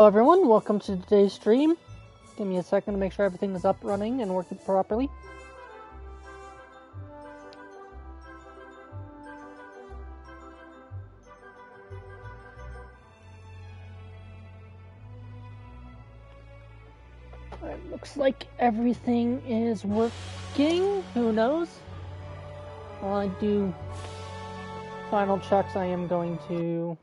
Hello everyone, welcome to today's stream. Give me a second to make sure everything is up, running, and working properly. It looks like everything is working. Who knows? While I do final checks, I am going to...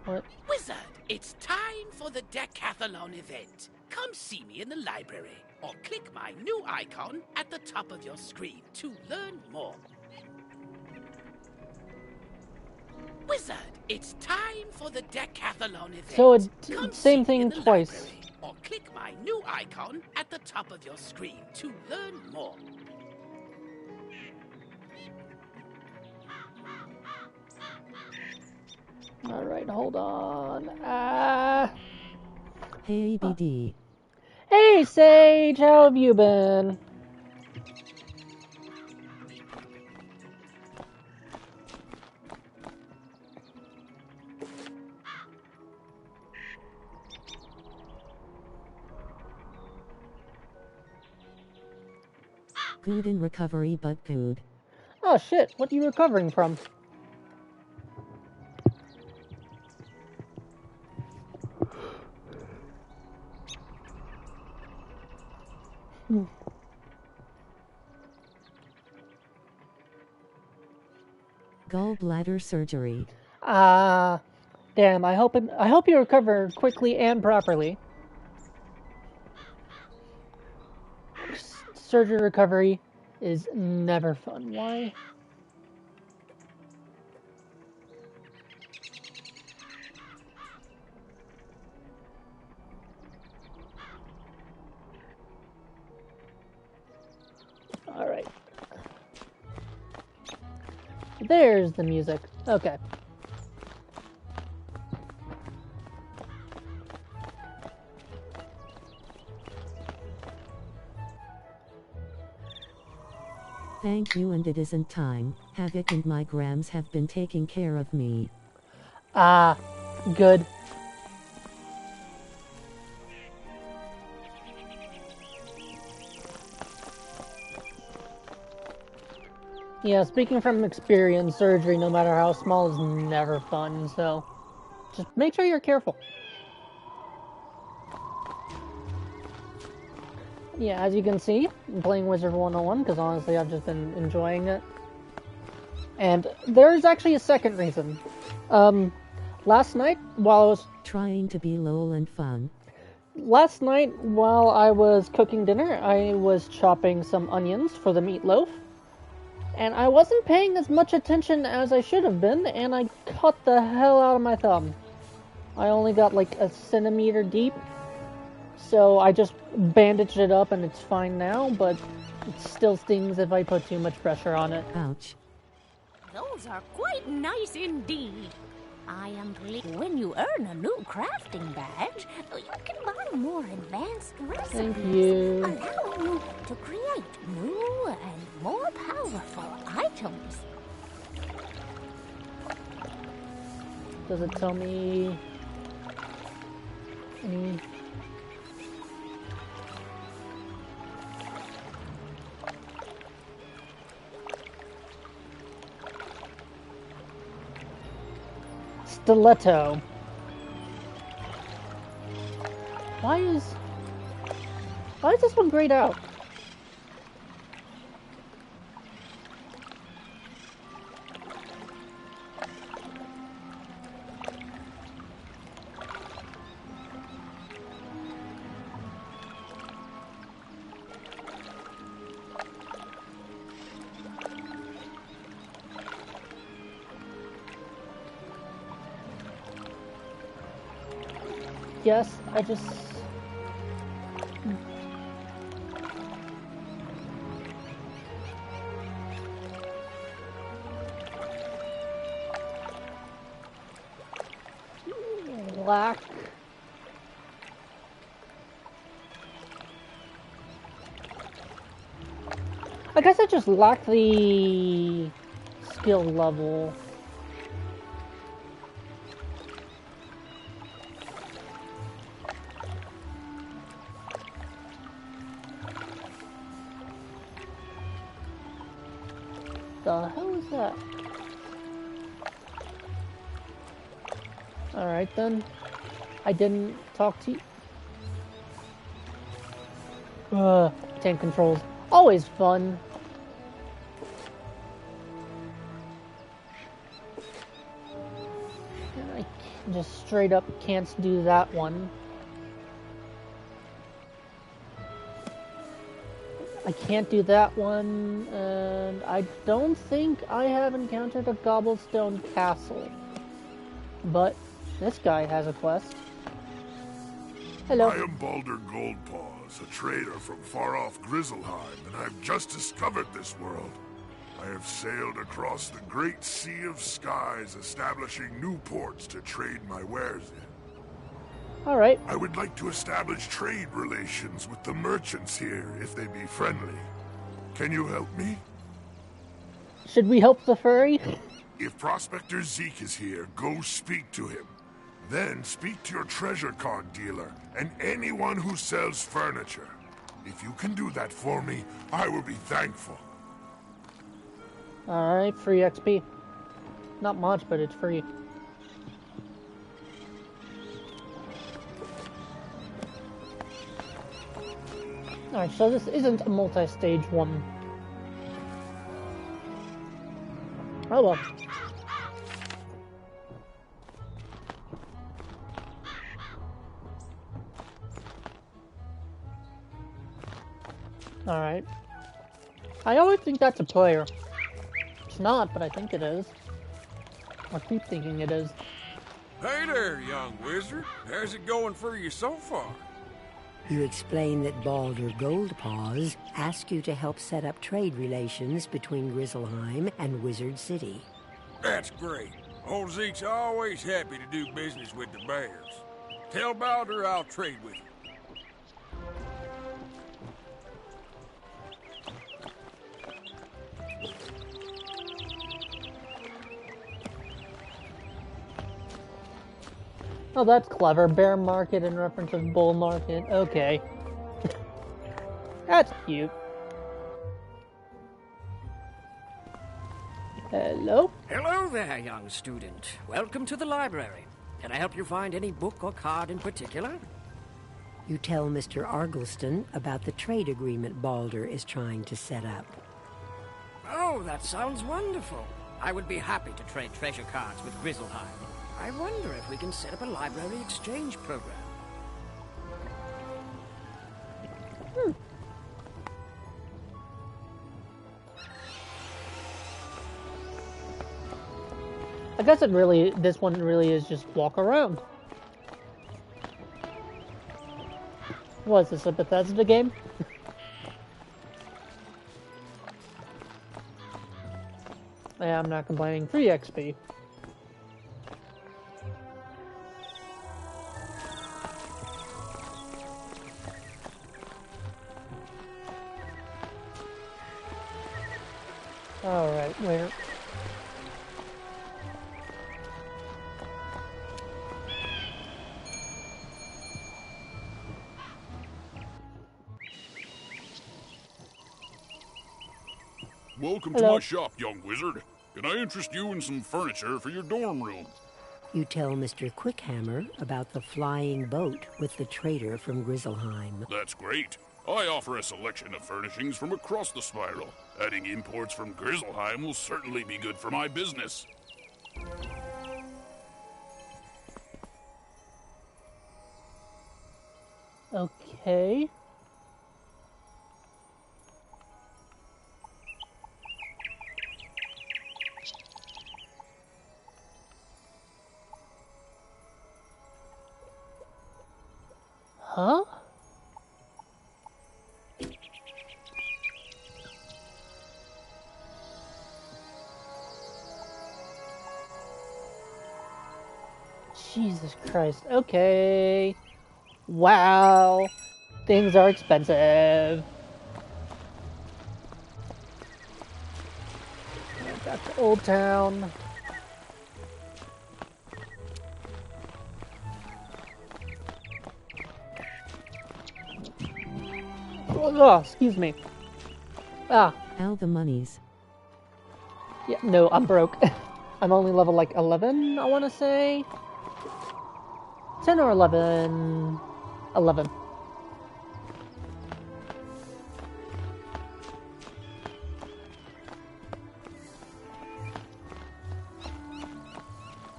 What? Wizard, it's time for the Decathlon event. Come see me in the library, or click my new icon at the top of your screen to learn more. Wizard, it's time for the Decathlon event. So it's Come same see thing me in the twice. library, or click my new icon at the top of your screen to learn more. Alright, hold on. Hey BD. Hey Sage, how have you been? Good in recovery but good. Oh shit, what are you recovering from? Gallbladder surgery. Damn, I hope you recover quickly and properly. Surgery recovery is never fun. Why? Alright. There's the music. Okay. Thank you, and it isn't time. Havoc and my grams have been taking care of me. Good. Yeah, speaking from experience, surgery, no matter how small, is never fun, so just make sure you're careful. Yeah, as you can see, I'm playing Wizard 101 because honestly I've just been enjoying it. And there's actually a second reason. Last night while I was trying to be lol and fun. Last night while I was cooking dinner, I was chopping some onions for the meatloaf. And I wasn't paying as much attention as I should have been, and I cut the hell out of my thumb. I only got like a centimeter deep. So I just bandaged it up and it's fine now, but it still stings if I put too much pressure on it. Ouch. Those are quite nice indeed. I am pleased when you earn a new crafting badge, you can buy more advanced recipes, Thank you. allowing you to create new and more powerful items. Does it tell me any... Stiletto. Why is this one grayed out? Yes, I just... Black. I guess I just lack the skill level. Yeah. Alright then. I didn't talk to you. Tank controls. Always fun. And I just straight up can't do that one. I can't do that one, and I don't think I have encountered a Gobblestone Castle. But this guy has a quest. Hello. I am Baldur Goldpaws, a trader from far-off Grizzleheim, and I've just discovered this world. I have sailed across the great sea of skies, establishing new ports to trade my wares in. Alright. I would like to establish trade relations with the merchants here, if they be friendly. Can you help me? Should we help the furry? If Prospector Zeke is here, go speak to him. Then speak to your treasure card dealer and anyone who sells furniture. If you can do that for me, I will be thankful. Alright, free XP. Not much, but it's free. Alright, so this isn't a multi-stage one. Oh well. Alright. I always think that's a player. It's not, but I think it is. I keep thinking it is. Hey there, young wizard. How's it going for you so far? You explain that Baldur Goldpaws asked you to help set up trade relations between Grizzleheim and Wizard City. That's great. Old Zeke's always happy to do business with the bears. Tell Baldur I'll trade with him. Oh, that's clever. Bear market in reference to bull market. Okay. That's cute. Hello? Hello there, young student. Welcome to the library. Can I help you find any book or card in particular? You tell Mr. Argleston about the trade agreement Baldur is trying to set up. Oh, that sounds wonderful. I would be happy to trade treasure cards with Grizzleheim. I wonder if we can set up a library exchange program. I guess this one really is just walk around. What is this, a Bethesda game? Yeah, I'm not complaining. Free XP. Alright, where? Welcome Hello. to my shop, young wizard. Can I interest you in some furniture for your dorm room? You tell Mr. Quickhammer about the flying boat with the trader from Grizzleheim. That's great. I offer a selection of furnishings from across the spiral. Adding imports from Grizzleheim will certainly be good for my business. Okay. Huh? Jesus Christ. Okay. Wow. Things are expensive. Back to Old Town. Oh, excuse me. Ah. All the monies. Yeah, no, I'm broke. I'm only level like 11, I want to say. 10 or 11. 11.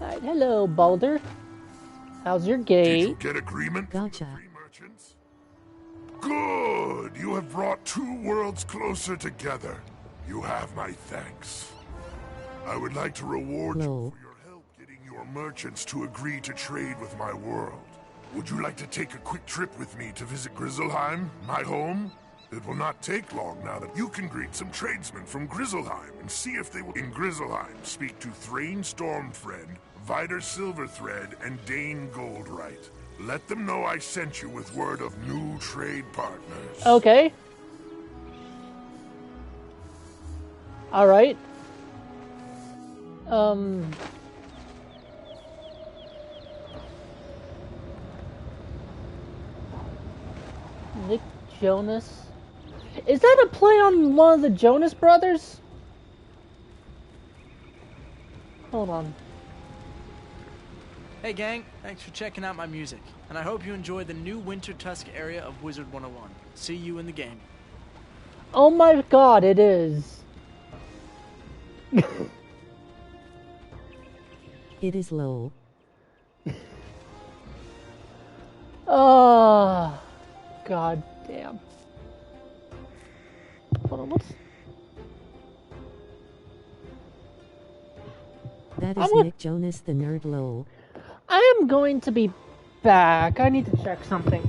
Alright, hello, Baldur. How's your Did you gate? get agreement from the Gotcha. three merchants? Good! You have brought two worlds closer together. You have my thanks. I would like to reward you Low. for your help getting your merchants to agree to trade with my world. Would you like to take a quick trip with me to visit Grizzleheim, my home? It will not take long now that you can greet some tradesmen from Grizzleheim and see if they will in Grizzleheim speak to Thrain Stormfriend, Vider Silverthread, and Dane Goldright. Let them know I sent you with word of new trade partners. Okay. Alright. Nick Jonas. Is that a play on one of the Jonas Brothers? Hold on. Hey gang, thanks for checking out my music, and I hope you enjoy the new Winter Tusk area of Wizard 101. See you in the game. Oh my god, it is. It is low. Oh, god damn. Hold on, what's... That is Nick Jonas the nerd low. I am going to be back. I need to check something.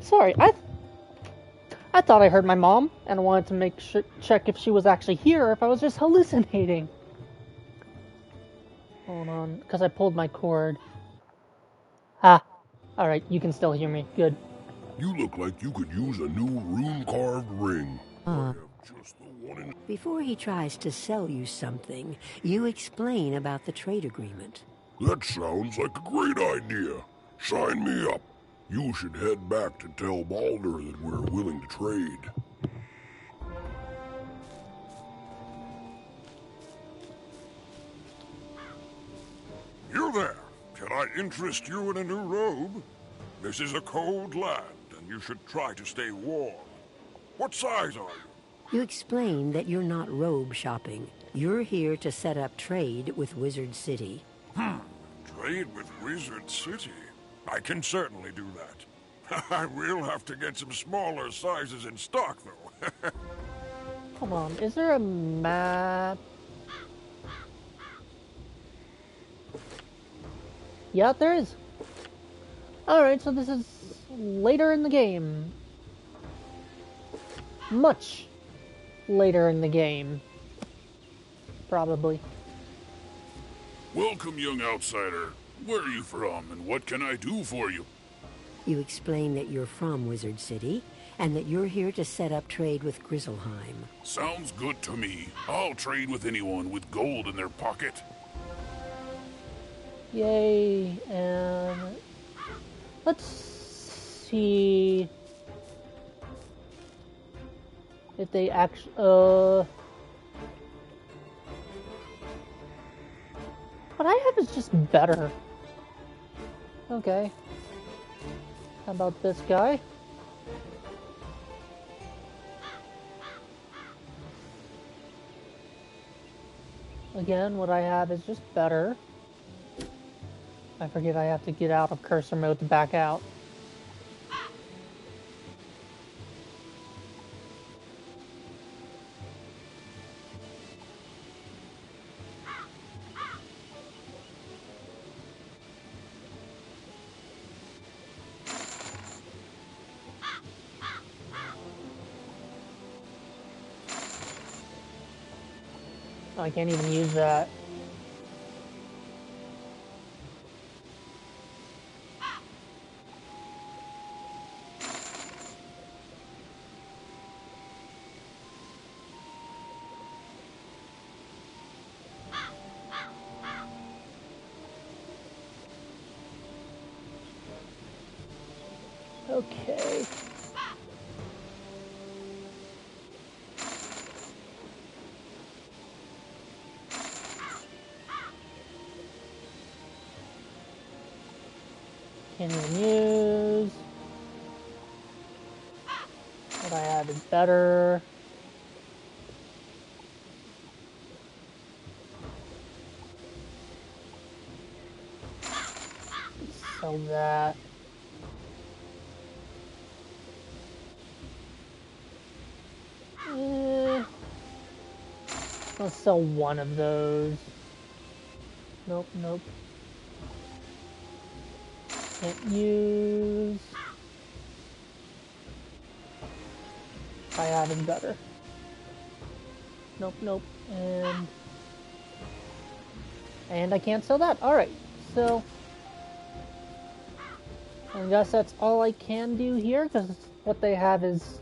Sorry, I thought I heard my mom, and I wanted to make sure, check if she was actually here, or if I was just hallucinating. Hold on, because I pulled my cord. Ah, alright, you can still hear me. Good. You look like you could use a new rune-carved ring. I have just the one in... Before he tries to sell you something, you explain about the trade agreement. That sounds like a great idea. Sign me up. You should head back to tell Baldur that we're willing to trade. You there! Can I interest you in a new robe? This is a cold land, and you should try to stay warm. What size are you? You explain that you're not robe shopping. You're here to set up trade with Wizard City. Trade with Wizard City? I can certainly do that. I will have to get some smaller sizes in stock, though. Come on, is there a map? Yeah, there is. Alright, so this is later in the game. Much later in the game. Probably. Welcome, young outsider. Where are you from, and what can I do for you? You explain that you're from Wizard City, and that you're here to set up trade with Grizzleheim. Sounds good to me. I'll trade with anyone with gold in their pocket. Yay, and let's see if they actually, what I have is just better. Okay. How about this guy? Again, what I have is just better. I forget I have to get out of cursor mode to back out. I can't even use that. Okay. Can't even use. What I have is better. Sell that. Let's sell one of those. Nope, nope. Can't use. I have is better. Nope, nope. And I can't sell that. Alright, so I guess that's all I can do here, because what they have is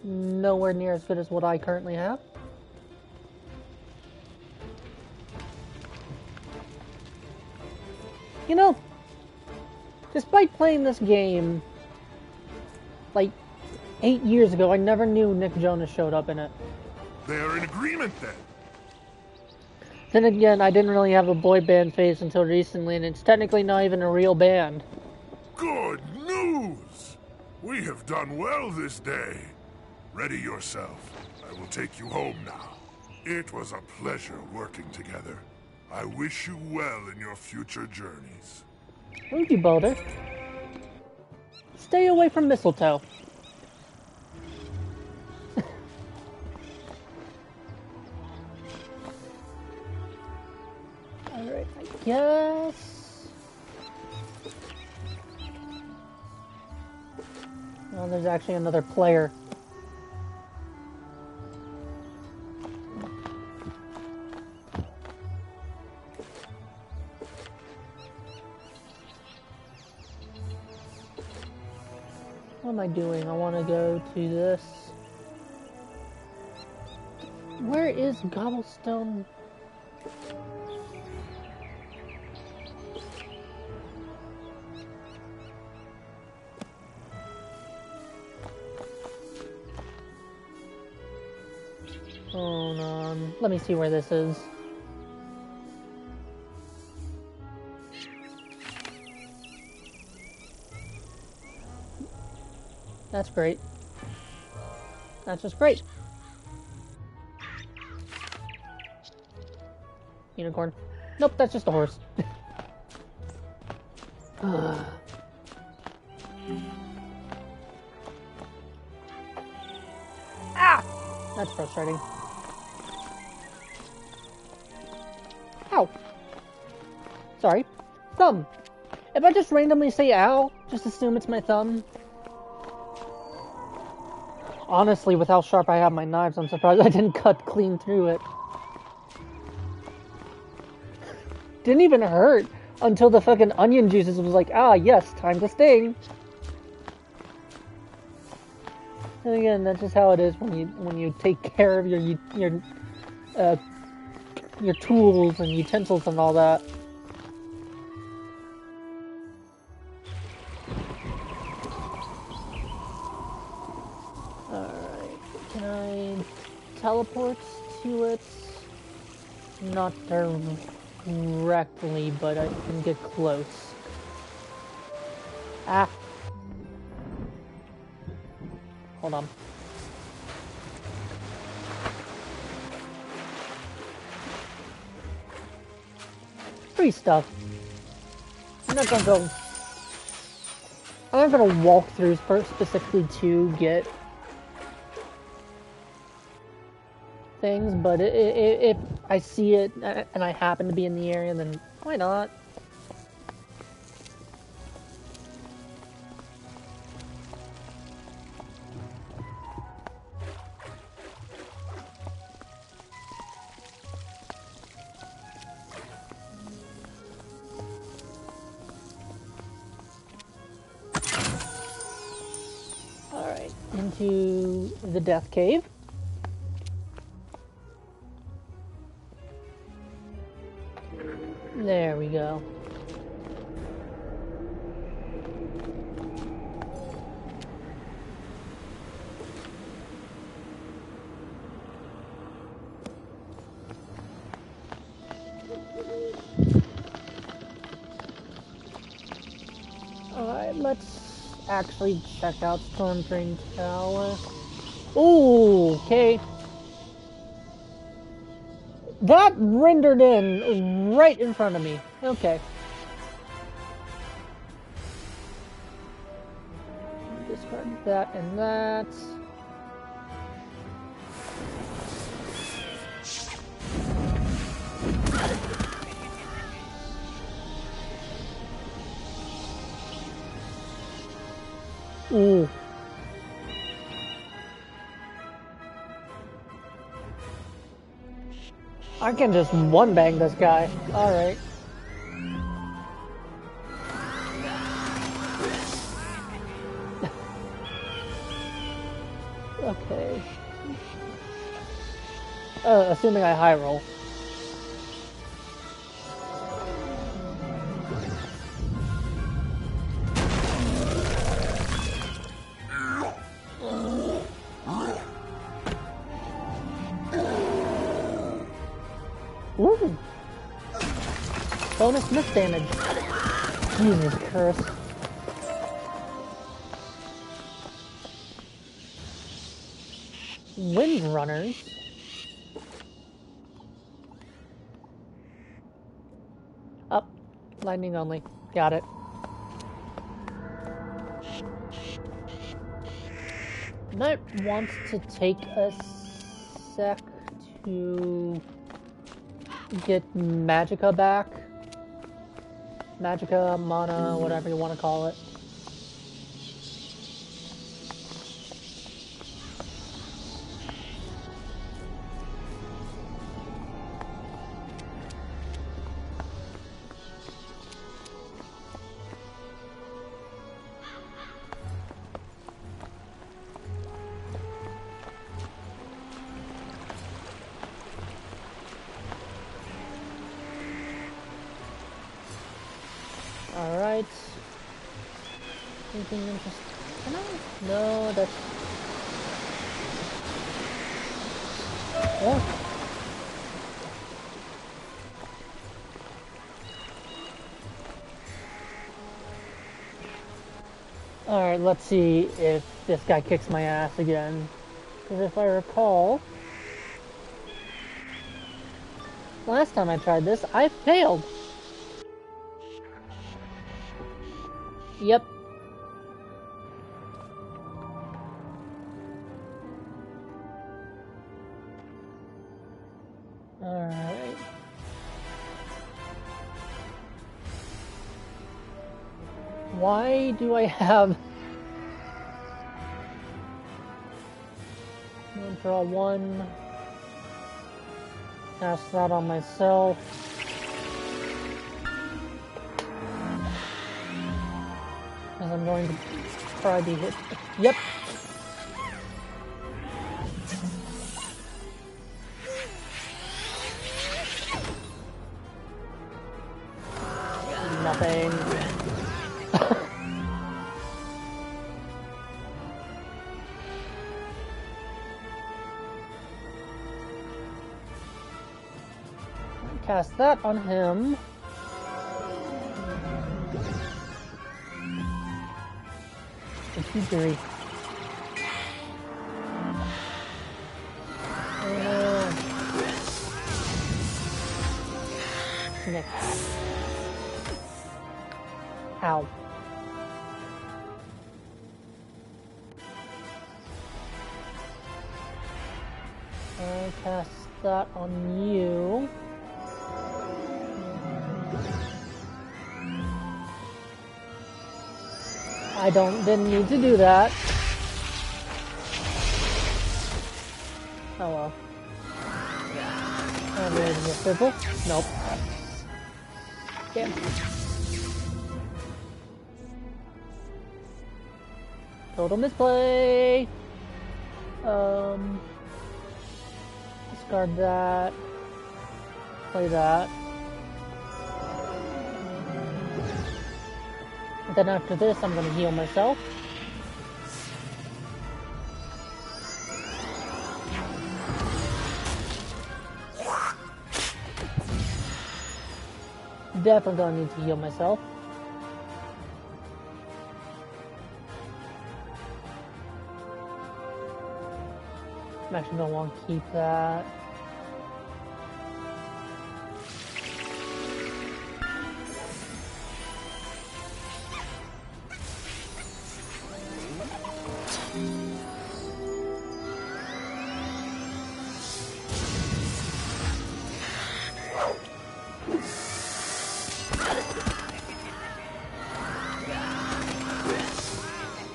nowhere near as good as what I currently have. You know, despite playing this game like 8 years ago, I never knew Nick Jonas showed up in it. They're in agreement then. Then again, I didn't really have a boy band phase until recently, and it's technically not even a real band. Good news! We have done well this day. Ready yourself. I will take you home now. It was a pleasure working together. I wish you well in your future journeys. Thank you, Boulder. Stay away from mistletoe. Alright, I guess. Oh, there's actually another player. What am I doing? I want to go to this. Where is Gobblestone? Hold on. Let me see where this is. That's great. That's just great. Unicorn. Nope, that's just a horse. Ah! That's frustrating. Ow! Sorry. Thumb! If I just randomly say ow, just assume it's my thumb. Honestly, with how sharp I have my knives, I'm surprised I didn't cut clean through it. Didn't even hurt until the fucking onion juices was like, ah, yes, time to sting. And again, that's just how it is when you take care of your tools and utensils and all that. Alright, can I teleport to it? Not directly, but I can get close. Ah! Hold on. Free stuff. I'm not gonna walk through specifically to get things, but if I see it and I happen to be in the area, then why not? Alright, into the Death Cave. There we go. let's actually check out Storm Drain Tower. Ooh, okay. That rendered in right in front of me. Okay. Discard that and that. Ooh. I can just one-bang this guy. Alright. Okay. Assuming I high roll. Ooh. Bonus miss damage. Jesus curse. Wind runners. Up. Lightning only. Got it. Might want to take a sec to get Magicka back. Magicka, mana, whatever you want to call it. Alright. Anything interesting? Can I? No, that's... Oh. Alright, let's see if this guy kicks my ass again. Because if I recall... last time I tried this, I failed! Yep. Alright. Why do I have... draw one. Cast that on myself. Because I'm going to try to hit... Yep. Nothing. Cast that on him. Three. Next. Ow. Cast that on you. Didn't need to do that. Oh well. And there's the purple. Nope. Damn. Total misplay. Discard that. Play that. Then after this, I'm gonna heal myself. Definitely gonna need to heal myself. actually don't want to keep that.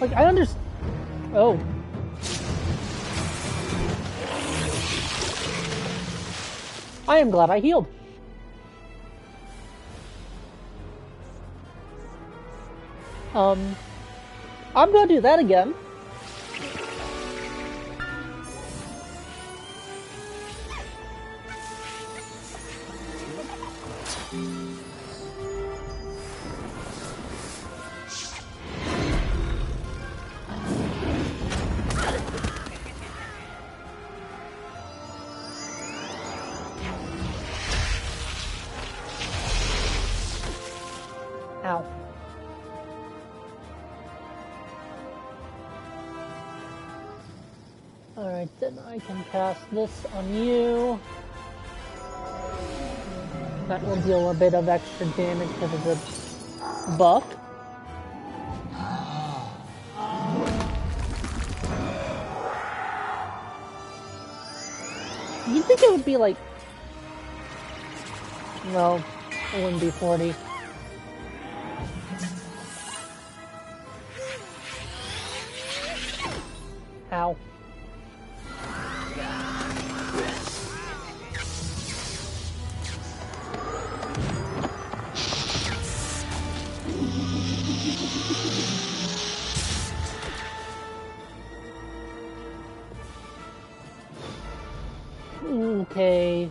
Like, I understand. Oh. I am glad I healed. I'm gonna do that again. Ow. Alright, then I can cast this on you. That will deal a bit of extra damage because it's a buff. You'd think it would be like... No, it wouldn't be 40. Ow. Okay.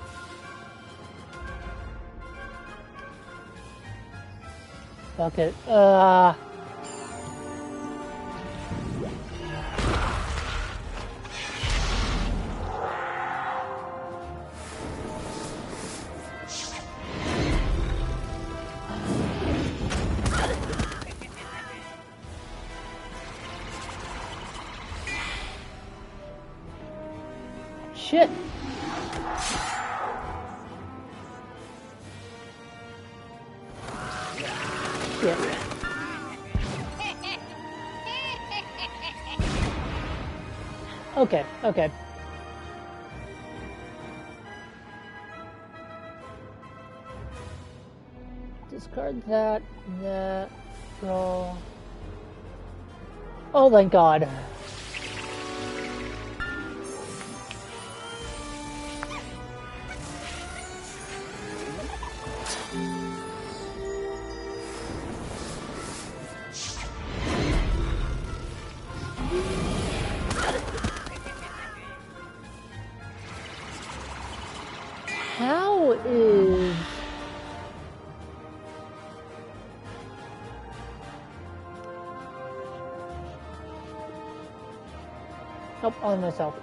Fuck it. Shit. Shit. Okay, okay. Discard that, draw. Oh, thank God. How is... Nope, on myself.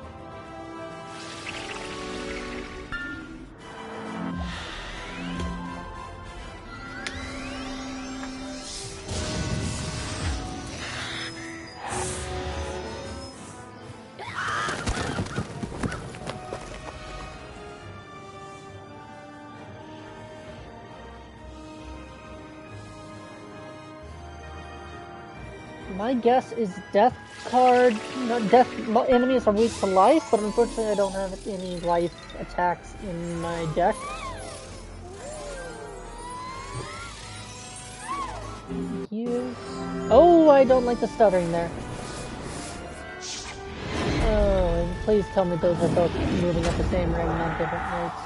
My guess is death card, no, death enemies are weak to life, but unfortunately I don't have any life attacks in my deck. You. Oh, I don't like the stuttering there. Oh, and please tell me those are both moving at the same rate, not different rates.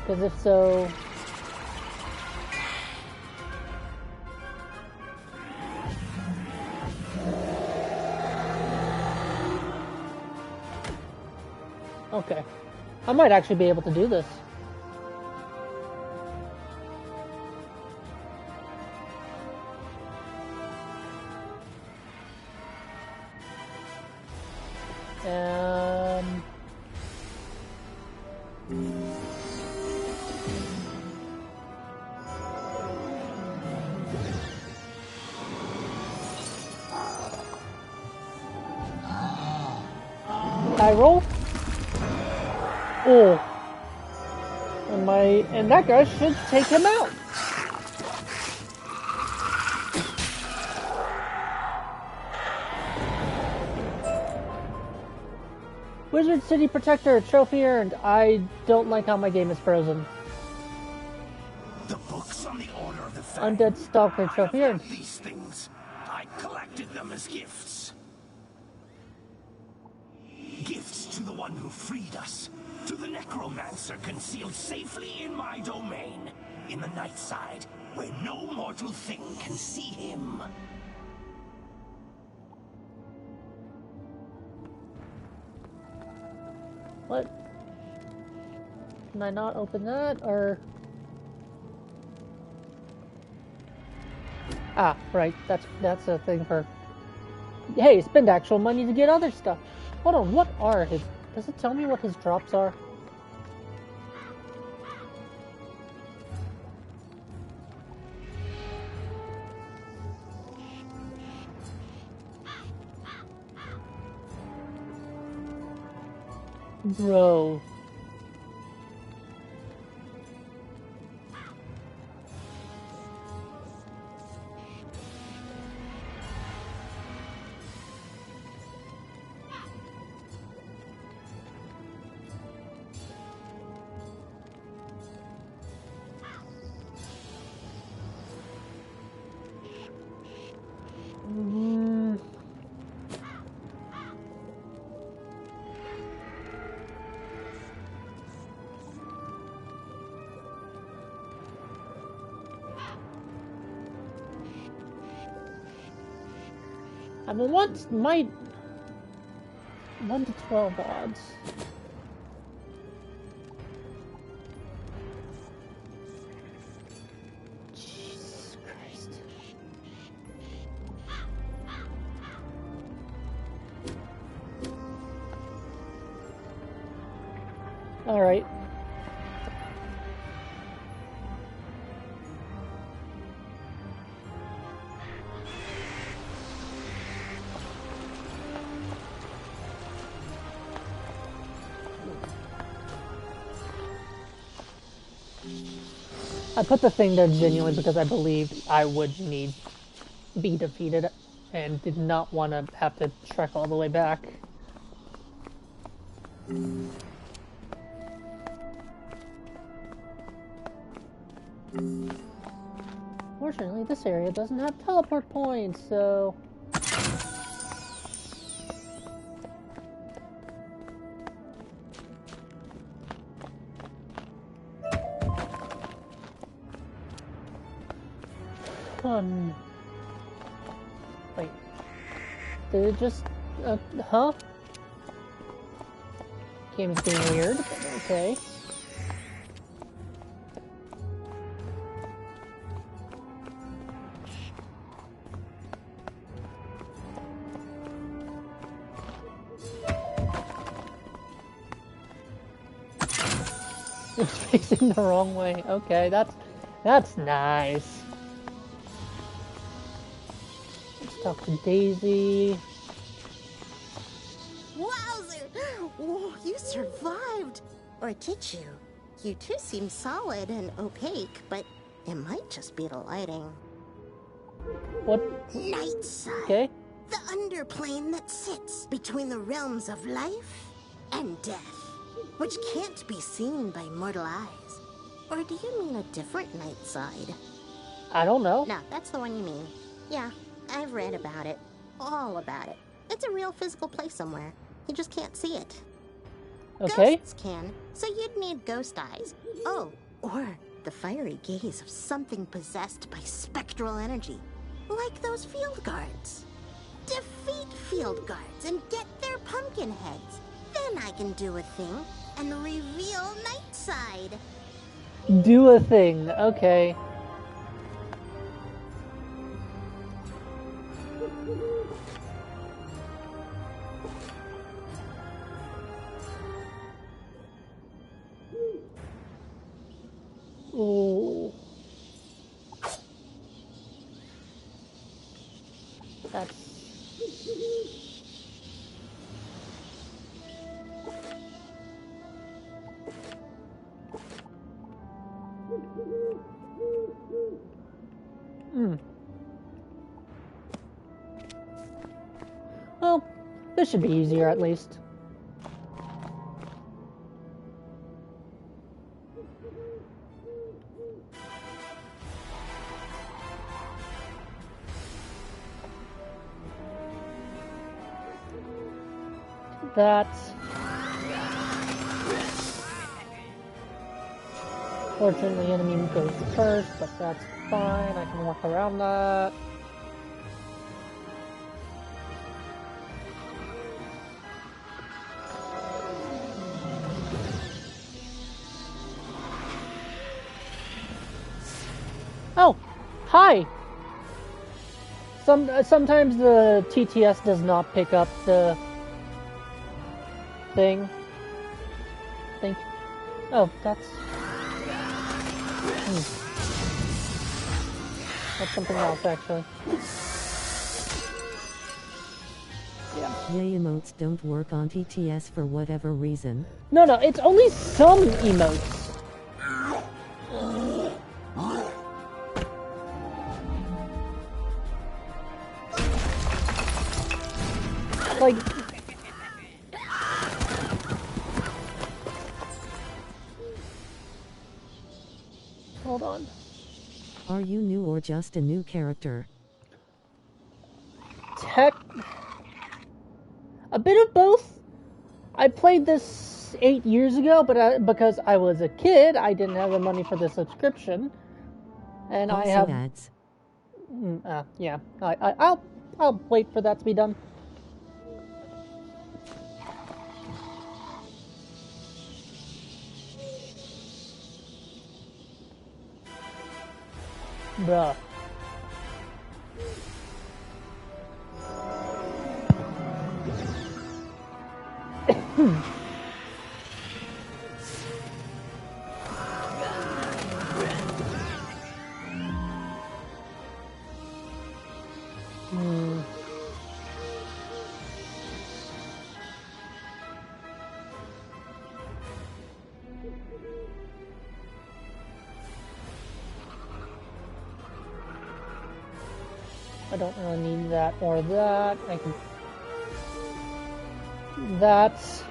Because if so... Okay. I might actually be able to do this. I roll? Oh. And that guy should take him out. Wizard City Protector, trophy earned. I don't like how my game is frozen. The books on the Order of the Fang. Undead Stalker, trophy earned. These things, I collected them as gifts. Gifts to the one who freed us. To the necromancer concealed safely in my domain. In the night side, where no mortal thing can see him. What? Can I not open that, or... Ah, right, that's a thing for... Hey, spend actual money to get other stuff. Hold on, what are his... Does it tell me what his drops are? Bro. I mean, what's my 1 to 12 odds? Jesus Christ. All right. I put the thing there genuinely because I believed I would be defeated and did not want to have to trek all the way back. Fortunately, this area doesn't have teleport points, so... Wait. Did it just... huh? Game's being weird, okay. It's facing the wrong way. Okay, that's nice. Let's talk to Daisy. Wowzer! Whoa, you survived! Or did you? You two seem solid and opaque, but it might just be the lighting. What? Night side. Okay. The underplane that sits between the realms of life and death, which can't be seen by mortal eyes. Or do you mean a different night side? I don't know. No, that's the one you mean. Yeah, I've read about it. All about it. It's a real physical place somewhere. You just can't see it. Okay. Ghosts can, so you'd need ghost eyes. Oh, or the fiery gaze of something possessed by spectral energy. Like those field guards. Defeat field guards and get their pumpkin heads. Then I can do a thing and reveal Nightside. Do a thing. Okay. Ooh. That's... This should be easier at least. That's... Fortunately, enemy goes first, but that's fine. I can work around that. Oh, hi! Sometimes the TTS does not pick up the thing. Oh, that's... That's something else, actually. Yeah. Yay, emotes don't work on TTS for whatever reason. No, it's only some emotes. Like... Hold on. Are you new or just a new character? A bit of both. I played this 8 years ago, but because I was a kid, I didn't have the money for the subscription, and also I have ads. Yeah. I'll wait for that to be done. Bruh. I don't really need that or that. I can... That's...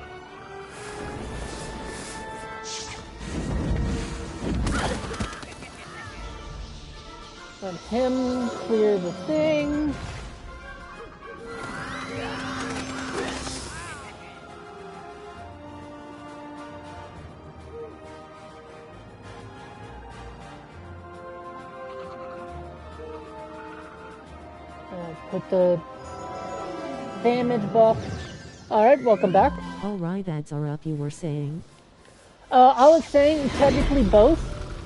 Let him clear the thing. Put the damage buff. Alright, welcome back. Alright, ads are up, you were saying? I was saying technically both.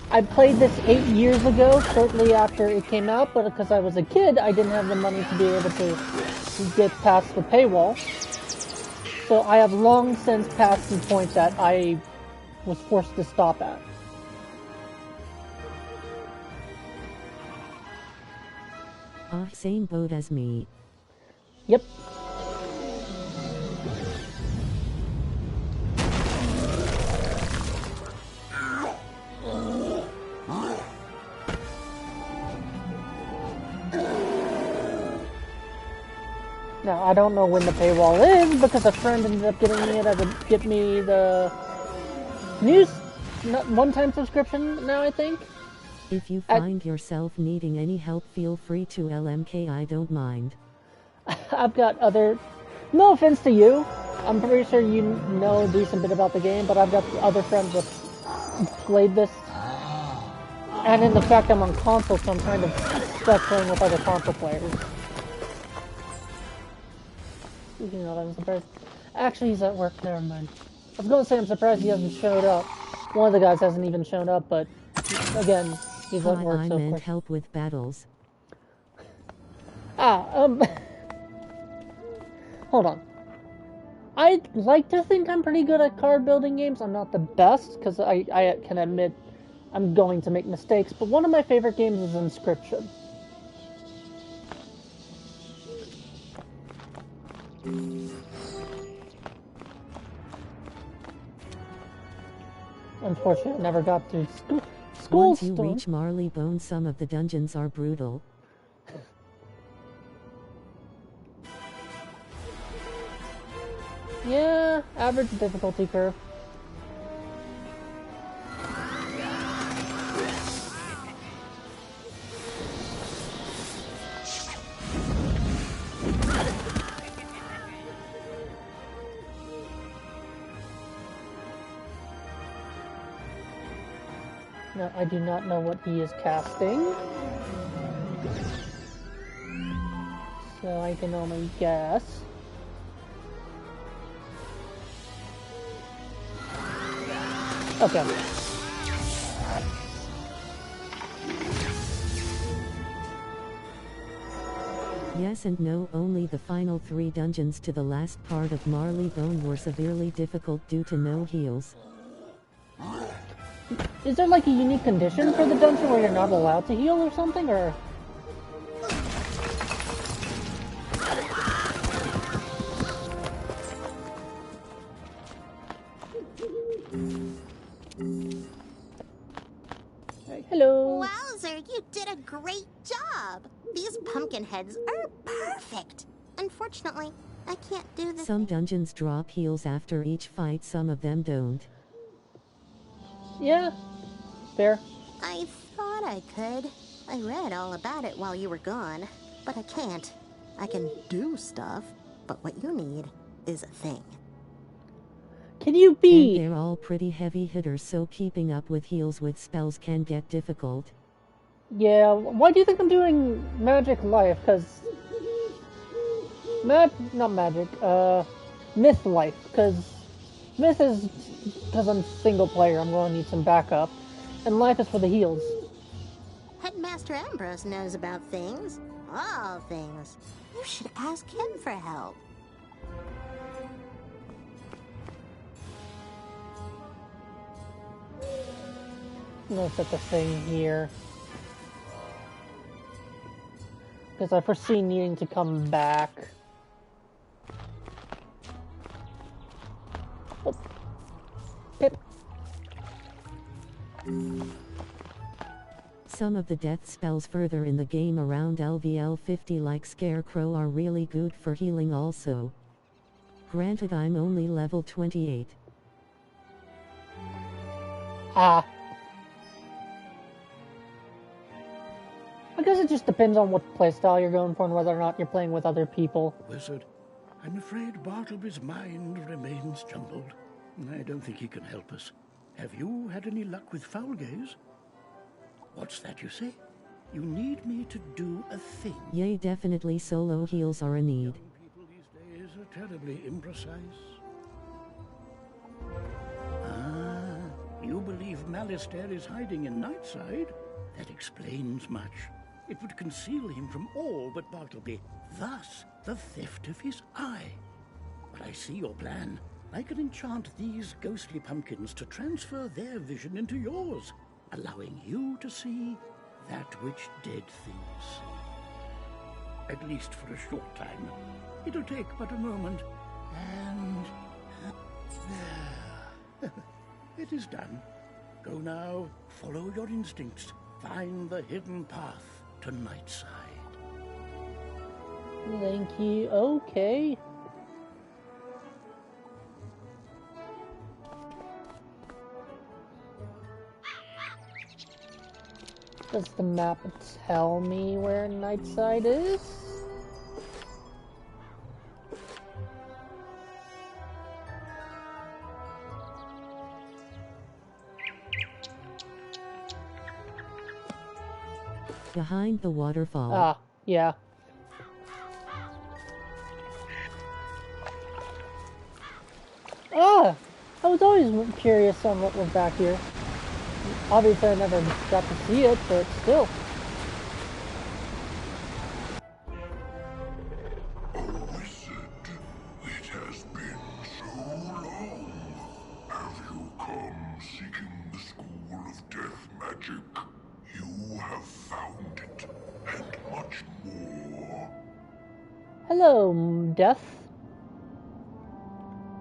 I played this 8 years ago, shortly after it came out, but because I was a kid, I didn't have the money to be able to get past the paywall. So I have long since passed the point that I was forced to stop at. Same boat as me. Yep. Now, I don't know when the paywall is, because a friend ended up getting me it to get me the news one-time subscription now, I think. If you find yourself needing any help, feel free to LMK, I don't mind. I've got other... No offense to you. I'm pretty sure you know a decent bit about the game, but I've got other friends that played this. And in the fact I'm on console, so I'm kind of stuck playing with other console players. Speaking of, I'm surprised. Actually, he's at work, never mind. I was going to say I'm surprised he hasn't showed up. One of the guys hasn't even shown up, but again, he's at work, I so of meant course. help with battles. Hold on. I'd like to think I'm pretty good at card building games. I'm not the best, because I can admit I'm going to make mistakes, but one of my favorite games is Inscription. Unfortunately, I never got through school. Once you reach Marleybone, some of the dungeons are brutal. Yeah, average difficulty curve. No, I do not know what he is casting. So I can only guess. Okay. Yes and no, only the final 3 dungeons to the last part of Marleybone were severely difficult due to no heals. Is there like a unique condition for the dungeon where you're not allowed to heal or something, or? Hello. Wowzer, you did a great job. These pumpkin heads are perfect. Unfortunately, I can't do this. Some dungeons drop heals after each fight, some of them don't. Yeah, fair. I thought I could. I read all about it while you were gone, but I can't. I can do stuff, but what you need is a thing. Can you be? And they're all pretty heavy hitters, so keeping up with heals with spells can get difficult. Yeah, why do you think I'm doing Magic Life? Because... not Magic, Myth Life. Because Myth is... because I'm single player, I'm going to need some backup. And Life is for the heals. Headmaster Ambrose knows about things. All things. You should ask him for help. I'm going to set the thing here. Because I foresee needing to come back. Oh. Pip. Some of the death spells further in the game around LVL 50 like Scarecrow are really good for healing also. Granted, I'm only level 28. Ah. I guess it just depends on what playstyle you're going for and whether or not you're playing with other people. Wizard, I'm afraid Bartleby's mind remains jumbled. I don't think he can help us. Have you had any luck with foul gaze? What's that you say? You need me to do a thing. Yay, definitely solo heals are a need. People these days are terribly imprecise. Ah, you believe Malistaire is hiding in Nightside? That explains much. It would conceal him from all but Bartleby, thus the theft of his eye. But I see your plan. I can enchant these ghostly pumpkins to transfer their vision into yours, allowing you to see that which dead things. At least for a short time. It'll take but a moment, and there. It is done. Go now, follow your instincts, find the hidden path to Nightside. Thank you. Okay. Does the map tell me where Nightside is? Behind the waterfall. Ah, yeah. Ah! I was always curious on what was back here. Obviously I never got to see it, but still. Wizard, it has been so long. Have you come seeking the School of Death Magic? You have found it, and much more. Hello, Death.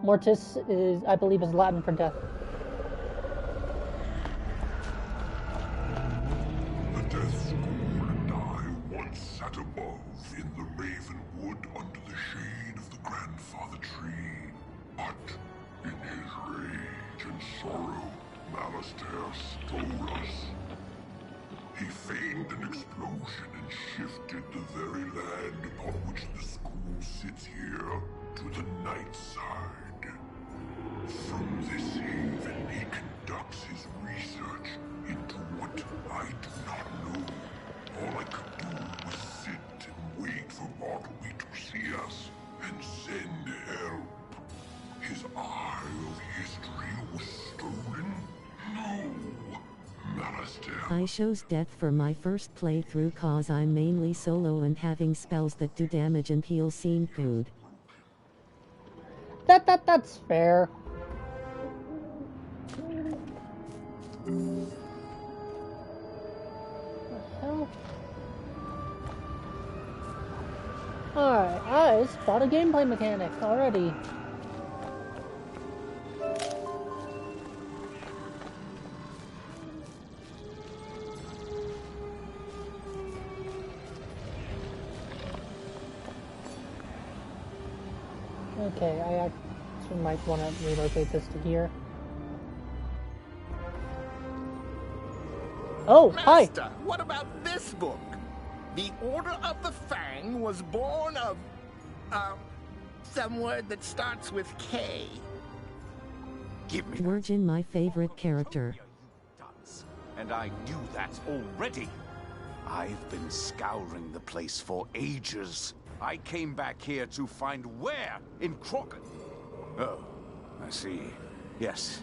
Mortis is, I believe, is Latin for death. The Death School and I once sat above in the Raven Wood under the shade of the grandfather tree. In his rage and sorrow, Malistaire stole us. He feigned an explosion and shifted the very land upon which the school sits here to the night side. From this haven, he conducts his research into what I do not know. All I could do was sit and wait for Bartleby to see us and send help. His eye of history was stolen? No. Malistaire. I chose death for my first playthrough cause I'm mainly solo and having spells that do damage and heal seemed good. That's fair. Alright, I spot a gameplay mechanic already. Okay, I actually might want to relocate this to here. Oh, Master, hi! what about this book? The Order of the Fang was born of, some word that starts with K. Give me Virgin, my favorite character. And I knew that already. I've been scouring the place for ages. I came back here to find where in Crockett. Oh, I see. Yes,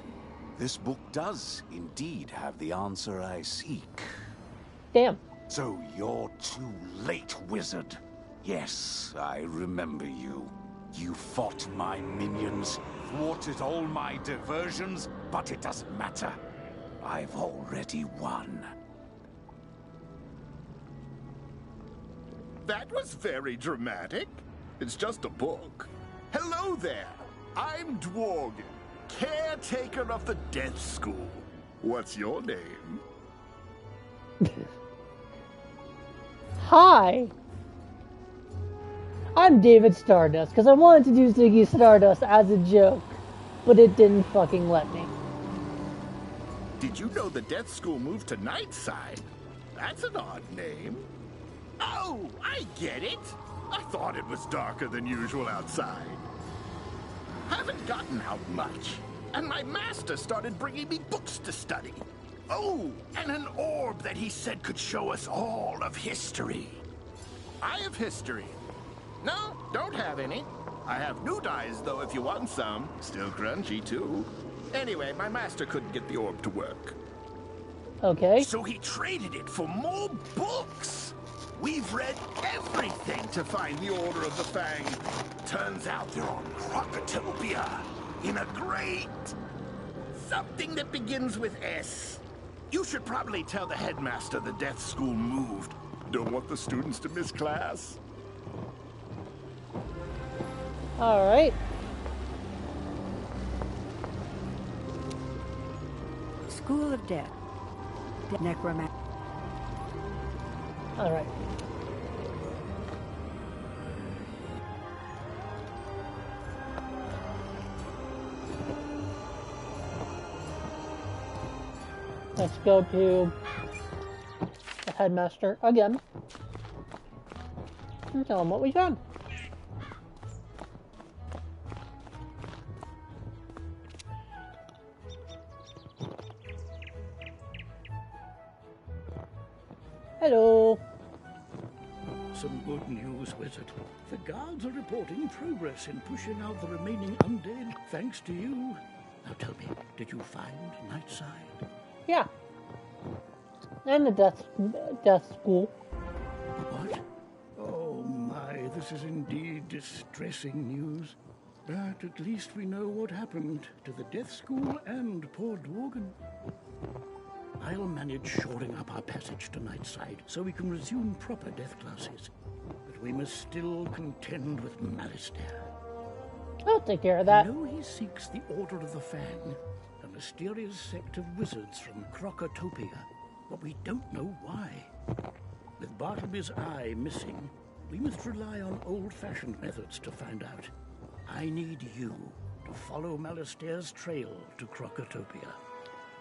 this book does indeed have the answer I seek. Damn. So you're too late, wizard. Yes, I remember you. You fought my minions, thwarted all my diversions, but it doesn't matter. I've already won. That was very dramatic. It's just a book. Hello there. I'm Dworgen, caretaker of the Death School. What's your name? Hi! I'm David Stardust, because I wanted to do Ziggy Stardust as a joke, but it didn't fucking let me. Did you know the Death School moved to Nightside? That's an odd name. Oh, I get it. I thought it was darker than usual outside. Haven't gotten out much, and my master started bringing me books to study. Oh, and an orb that he said could show us all of history. I have history. No, don't have any. I have new dyes, though, if you want some. Still crunchy, too. Anyway, my master couldn't get the orb to work. Okay. So he traded it for more books. We've read everything to find the Order of the Fang. Turns out they're on Crocotopia, in a great... something that begins with S. You should probably tell the headmaster the Death School moved. Don't want the students to miss class. Alright. School of Death. Necromancer. Alright. Let's go to the headmaster again and tell him what we found. Hello. Some good news, Wizard. The guards are reporting progress in pushing out the remaining undead, thanks to you. Now tell me, did you find Nightside? Yeah. And the death school. What? Oh my, this is indeed distressing news. But at least we know what happened to the Death School and poor Dworgen. I'll manage shoring up our passage to Nightside so we can resume proper death classes. But we must still contend with Malistaire. I'll take care of that. I know he seeks the Order of the Fang, a mysterious sect of wizards from Crocotopia, but we don't know why. With Bartleby's eye missing, we must rely on old-fashioned methods to find out. I need you to follow Malister's trail to Crocotopia.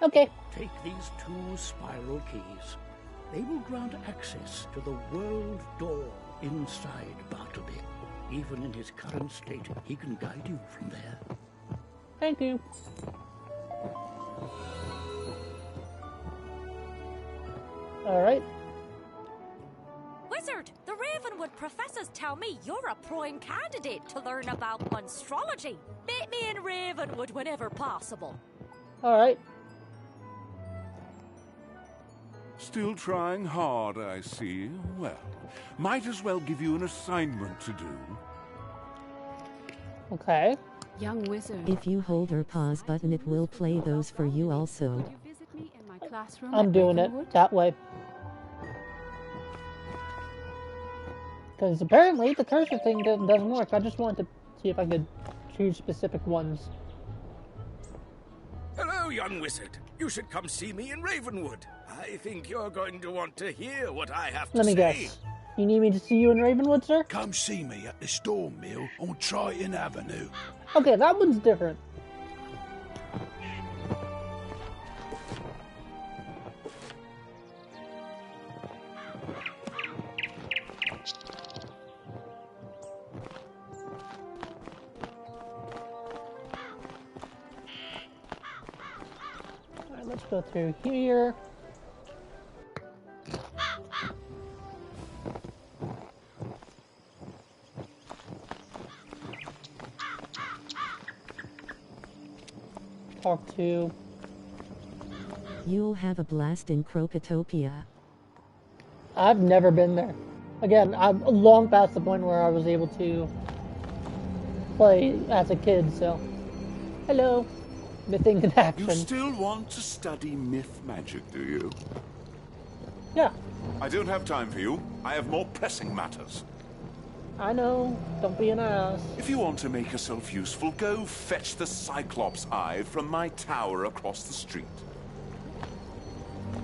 Okay. Take these 2 spiral keys. They will grant access to the world door inside Bartleby. Even in his current state, he can guide you from there. Thank you. Alright. Wizard, the Ravenwood professors tell me you're a prime candidate to learn about astrology. Meet me in Ravenwood whenever possible. Alright. Still trying hard, I see. Well, might as well give you an assignment to do. Okay. Young wizard. If you hold or pause button, it will play those for you also. I'm doing it that way. Because apparently the cursor thing doesn't work. I just wanted to see if I could choose specific ones. Hello, young wizard. You should come see me in Ravenwood. I think you're going to want to hear what I have to say. Let me guess. You need me to see you in Ravenwood, sir? Come see me at the Storm Mill on Triton Avenue. Okay, that one's different. Alright, let's go through here. Talk to. You'll have a blast in Crocotopia. I've never been there. Again, I'm long past the point where I was able to play as a kid, so. Hello. Mything in action. You still want to study myth magic, do you? Yeah. I don't have time for you. I have more pressing matters. I know. Don't be an ass. If you want to make yourself useful, go fetch the Cyclops Eye from my tower across the street.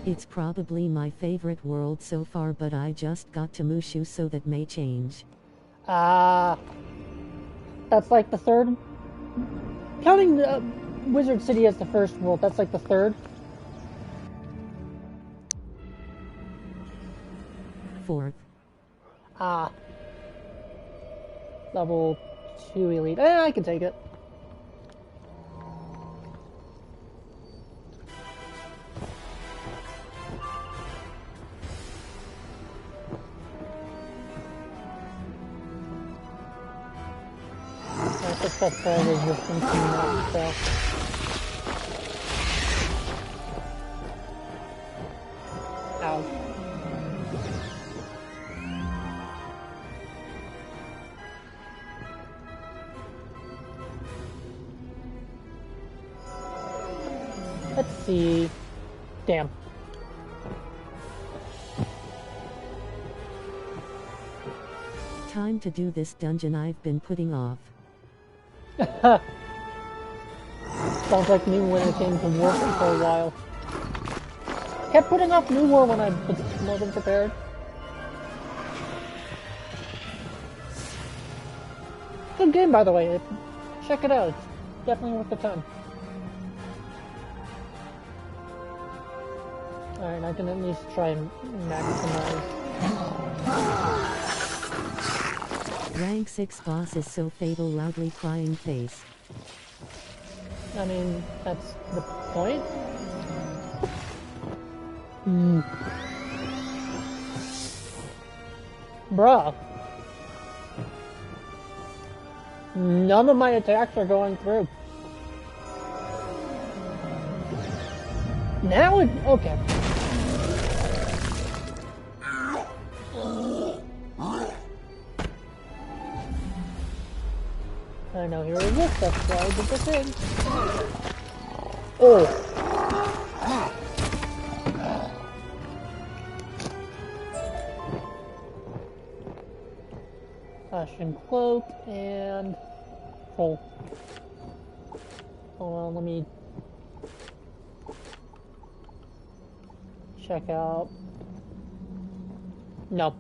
It's probably my favorite world so far, but I just got to Mushu, so that may change. That's like the third? Counting Wizard City as the first world, that's like the third? Fourth. Level 2 elite. I can take it. I think that's resistance and that stuff. Ow. Let's see. Damn. Time to do this dungeon I've been putting off. Sounds like me when it came to war for a while. Kept putting off New War when I wasn't prepared. Good game, by the way. Check it out. It's definitely worth the time. Alright, I can at least try and maximize. Rank 6 boss is so fatal, loudly crying face. I mean, that's the point. Bruh. None of my attacks are going through. Now it... okay. I know he resists, that's why I did the thing. Oh! Fashion cloak and pull. Hold on, let me check out. Nope.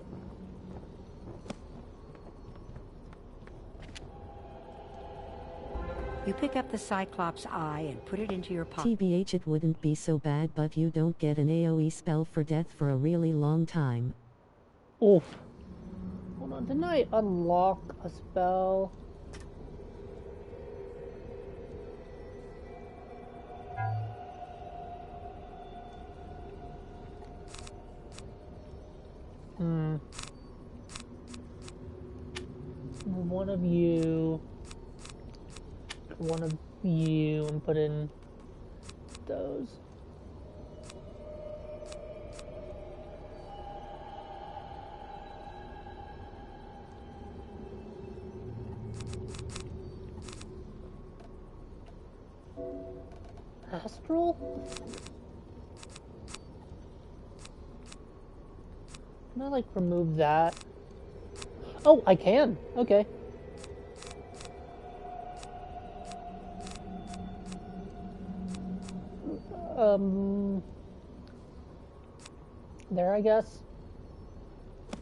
You pick up the Cyclops eye and put it into your pocket. TBH, it wouldn't be so bad, but you don't get an AoE spell for death for a really long time. Oof. Hold on, didn't I unlock a spell? One of you, and put in those. Astral? Can I, like, remove that? Oh, I can. Okay. There, I guess.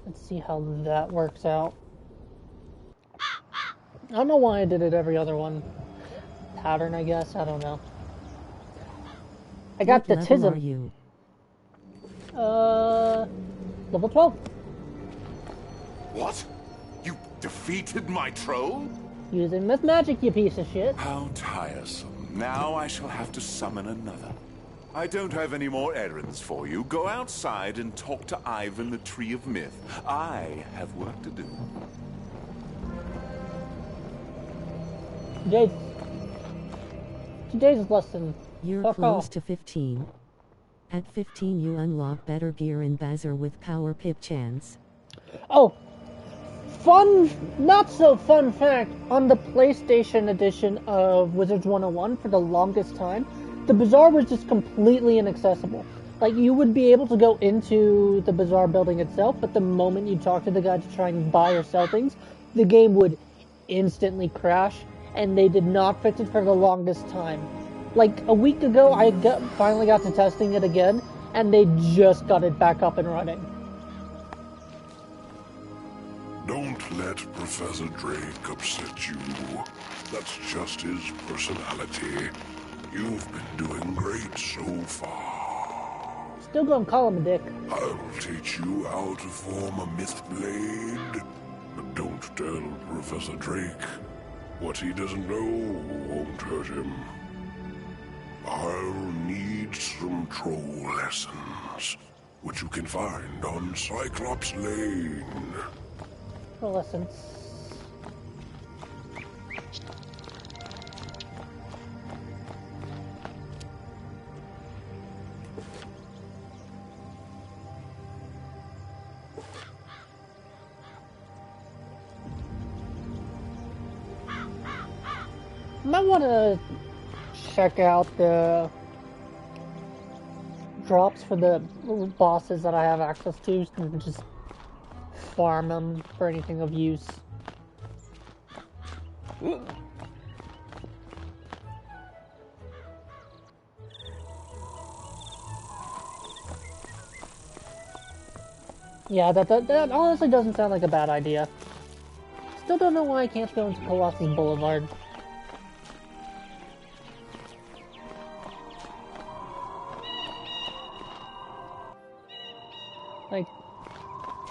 Let's see how that works out. I don't know why I did it every other one. Pattern, I guess. I don't know. I got the What level are tism. you? Level 12. What? You defeated my troll? Using myth magic, you piece of shit. How tiresome. Now I shall have to summon another. I don't have any more errands for you. Go outside and talk to Ivan the Tree of Myth. I have work to do. Today's lesson. You're Fuck close off. to 15. At 15 you unlock better gear in Bazar with power pip chance. Oh, fun, not so fun fact, on the PlayStation edition of Wizards 101 for the longest time, the bazaar was just completely inaccessible. Like, you would be able to go into the bazaar building itself, but the moment you talk to the guy to try and buy or sell things, the game would instantly crash, and they did not fix it for the longest time. Like, a week ago, I finally got to testing it again, and they just got it back up and running. Don't let Professor Drake upset you. That's just his personality. You've been doing great so far. Still gonna call him a dick. I'll teach you how to form a myth blade. But don't tell Professor Drake. What he doesn't know won't hurt him. I'll need some troll lessons, which you can find on Cyclops Lane. Lessons. Might want to check out the drops for the bosses that I have access to and just farm them for anything of use. Yeah, that honestly doesn't sound like a bad idea. Still don't know why I can't go into Colossus Boulevard. Like,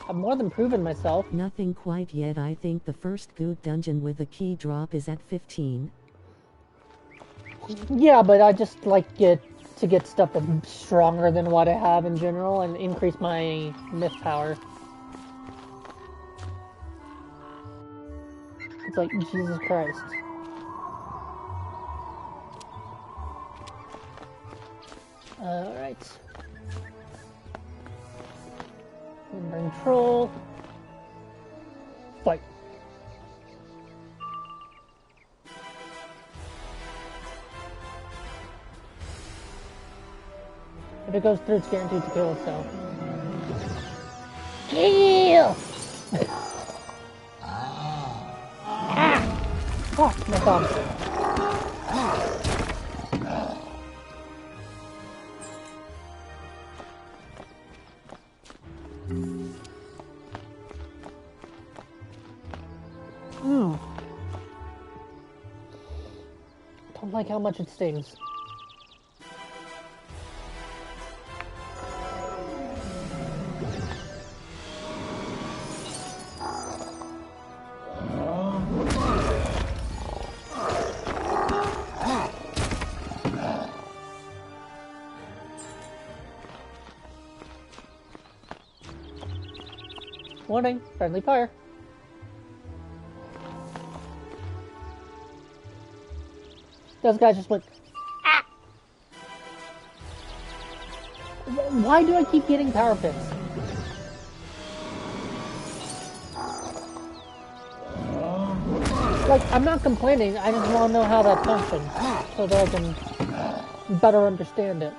I've more than proven myself. Nothing quite yet. I think the first good dungeon with a key drop is at 15. Yeah, but I just like to get stuff that's stronger than what I have in general and increase my myth power. It's like, Jesus Christ. Alright. Bring troll. Fight. If it goes through, it's guaranteed to kill itself. Kill! Fuck, my thumb. like how much it stings. Warning, friendly fire. Those guys just went, ah! Why do I keep getting power pits? Like, I'm not complaining, I just want to know how that functions, so that I can better understand it.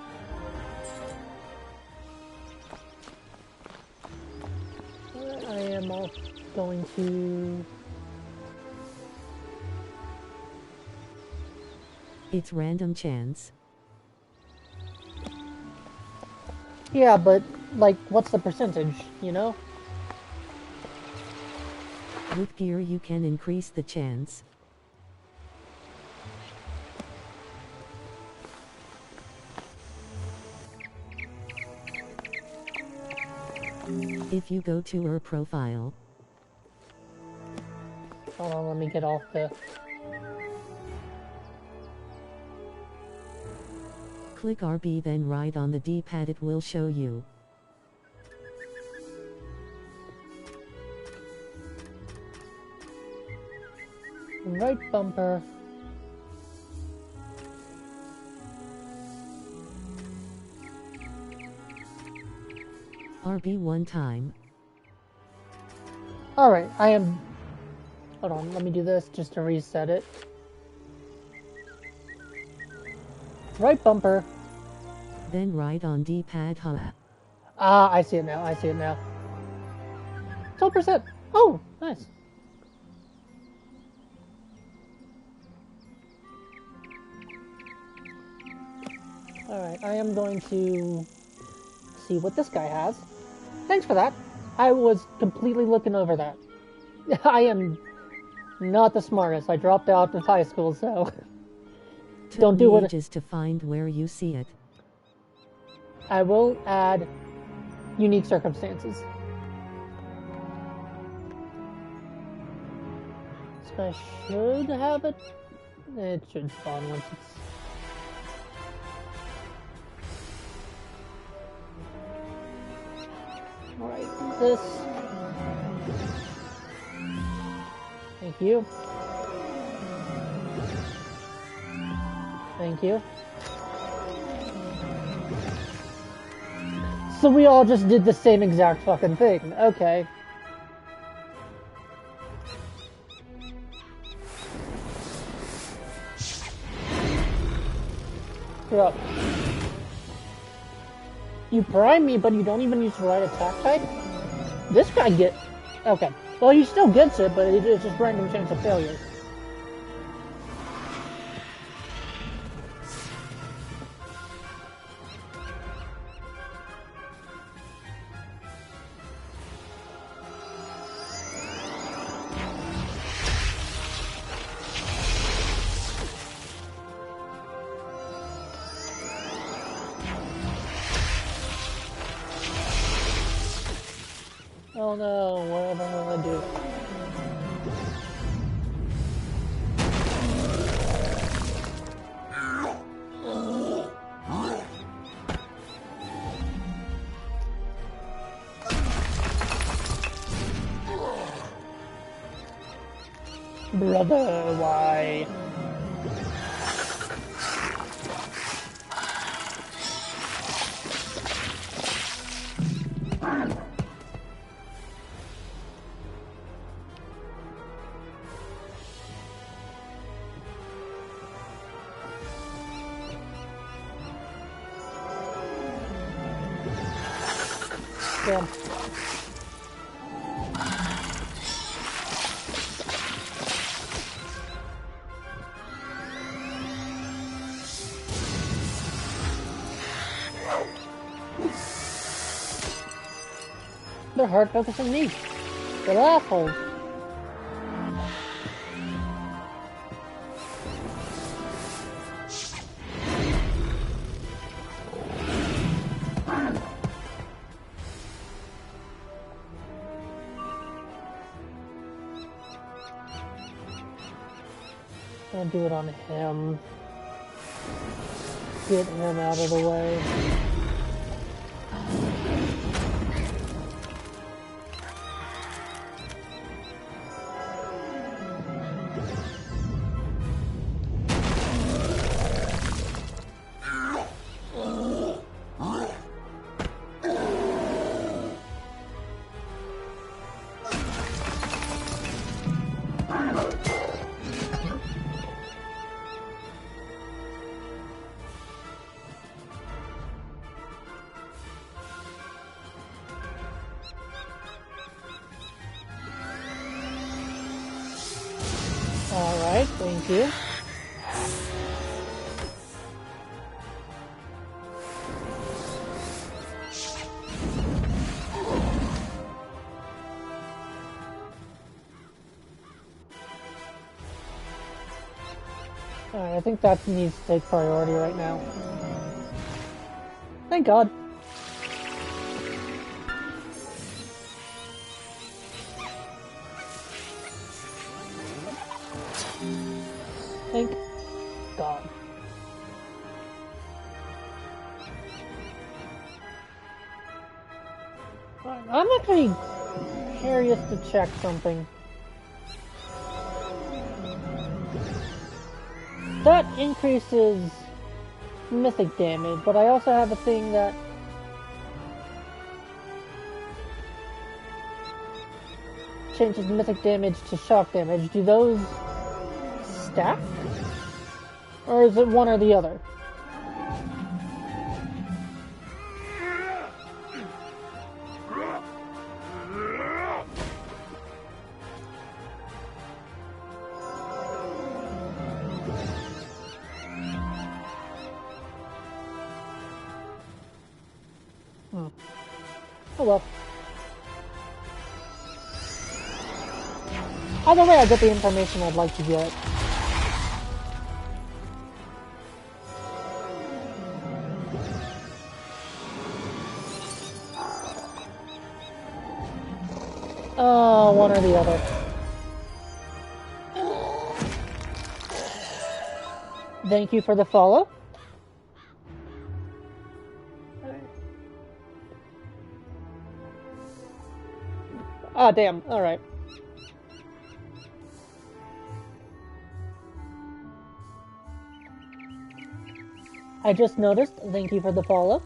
I am all going to... It's random chance. Yeah, but, like, what's the percentage, you know? With gear you can increase the chance. If you go to her profile. Hold on, let me get off the... Click RB then right on the D-pad, it will show you. Right bumper. RB one time. Alright, I am... Hold on, let me do this just to reset it. Right bumper. Then right on D-pad, huh? Ah, I see it now, I see it now. 12%! Oh, nice. Alright, I am going to see what this guy has. Thanks for that. I was completely looking over that. I am not the smartest. I dropped out of high school, so... Don't do what... ages to find where you see it. I will add unique circumstances. This guy should have it. It should spawn once it's... Alright, this... Thank you. Thank you. So we all just did the same exact fucking thing. Okay. You're up. You prime me, but you don't even use the right attack type? This guy get... Okay. Well, he still gets it, but it's just random chance of failure. Oh no, what am I gonna do? Brother, why? Damn. They're hard focusing me. They're assholes. I'll do it on him. Get him out of the way. Alright, thank you. Alright, I think that needs to take priority right now. Thank God. Thank God. I'm actually curious to check something. That increases mythic damage, but I also have a thing that changes mythic damage to shock damage. Do those stack? Or is it one or the other? Oh well. Either way, I get the information I'd like to get. Oh, one or the other. Thank you for the follow. Ah, damn. Alright. I just noticed. Thank you for the follow.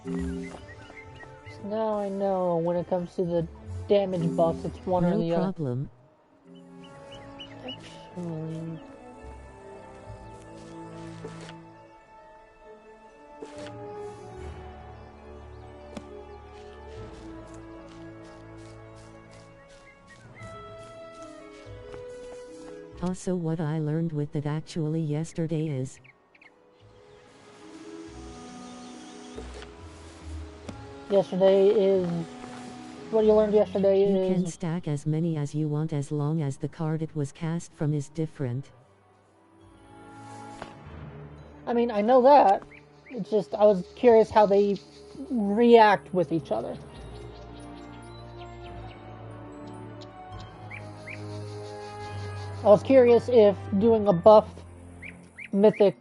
So now I know when it comes to the damage buffs, it's one or the other. No problem. Actually... Also, what I learned with it actually yesterday is what you learned yesterday is you can stack as many as you want as long as the card it was cast from is different. I mean, I know that. It's just I was curious how they react with each other. I was curious if doing a buff mythic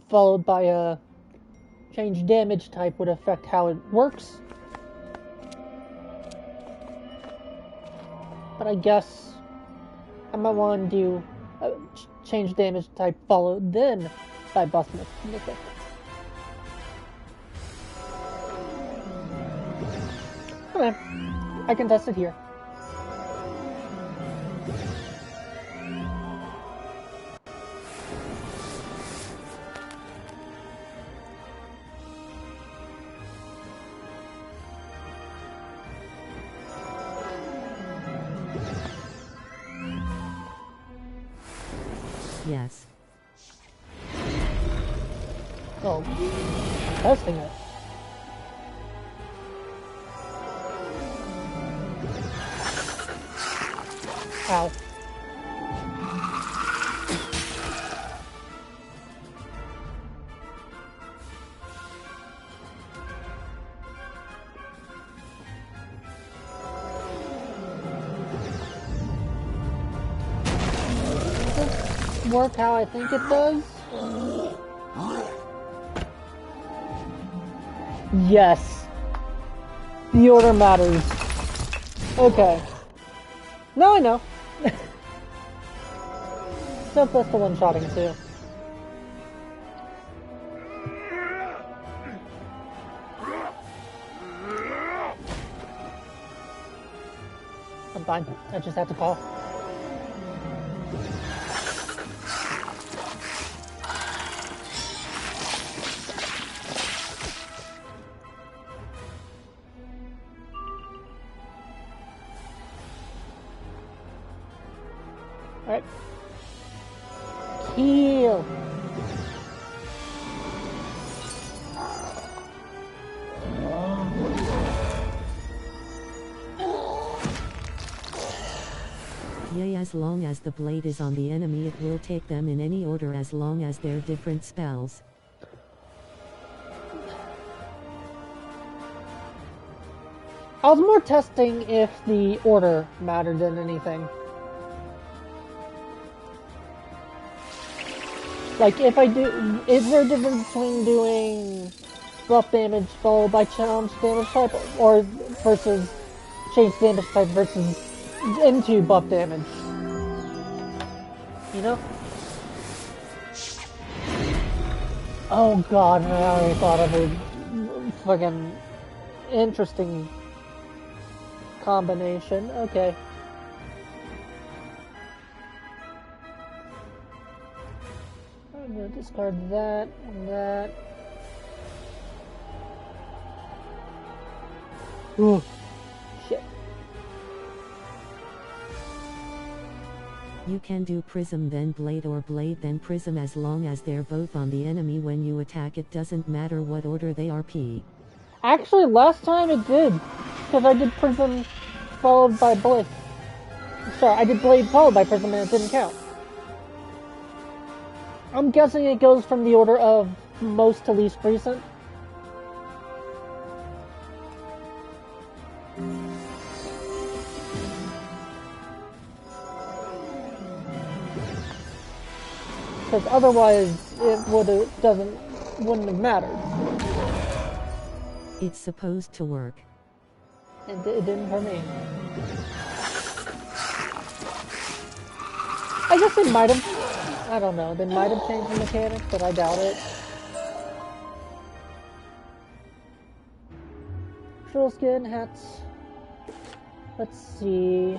followed by a change damage type would affect how it works. But I guess I might want to do a change damage type followed then by buff mythic. Okay, I can test it here. Yes. Oh, testing it. Ow. work how I think it does. Yes. The order matters. Okay. Now I know. Except that's the one-shotting too. I'm fine. I just have to cough. Alright. Heal. Yay, as long as the blade is on the enemy, it will take them in any order as long as they're different spells. I was more testing if the order mattered than anything. Like, is there a difference between doing buff damage followed by challenge damage type, or versus change damage type versus into buff damage? You know? Oh god, I already thought of a fucking interesting combination. Okay. I'm gonna discard that and that. Ooh. Shit. You can do prism then blade or blade then prism as long as they're both on the enemy when you attack. It doesn't matter what order they are. Actually, last time it did. Because I did prism followed by blade. Sorry, I did blade followed by prism and it didn't count. I'm guessing it goes from the order of most to least recent. Because otherwise, it wouldn't have mattered. It's supposed to work. It didn't for me. I guess they might have. I don't know. They might have changed the mechanics, but I doubt it. Troll skin hats. Let's see.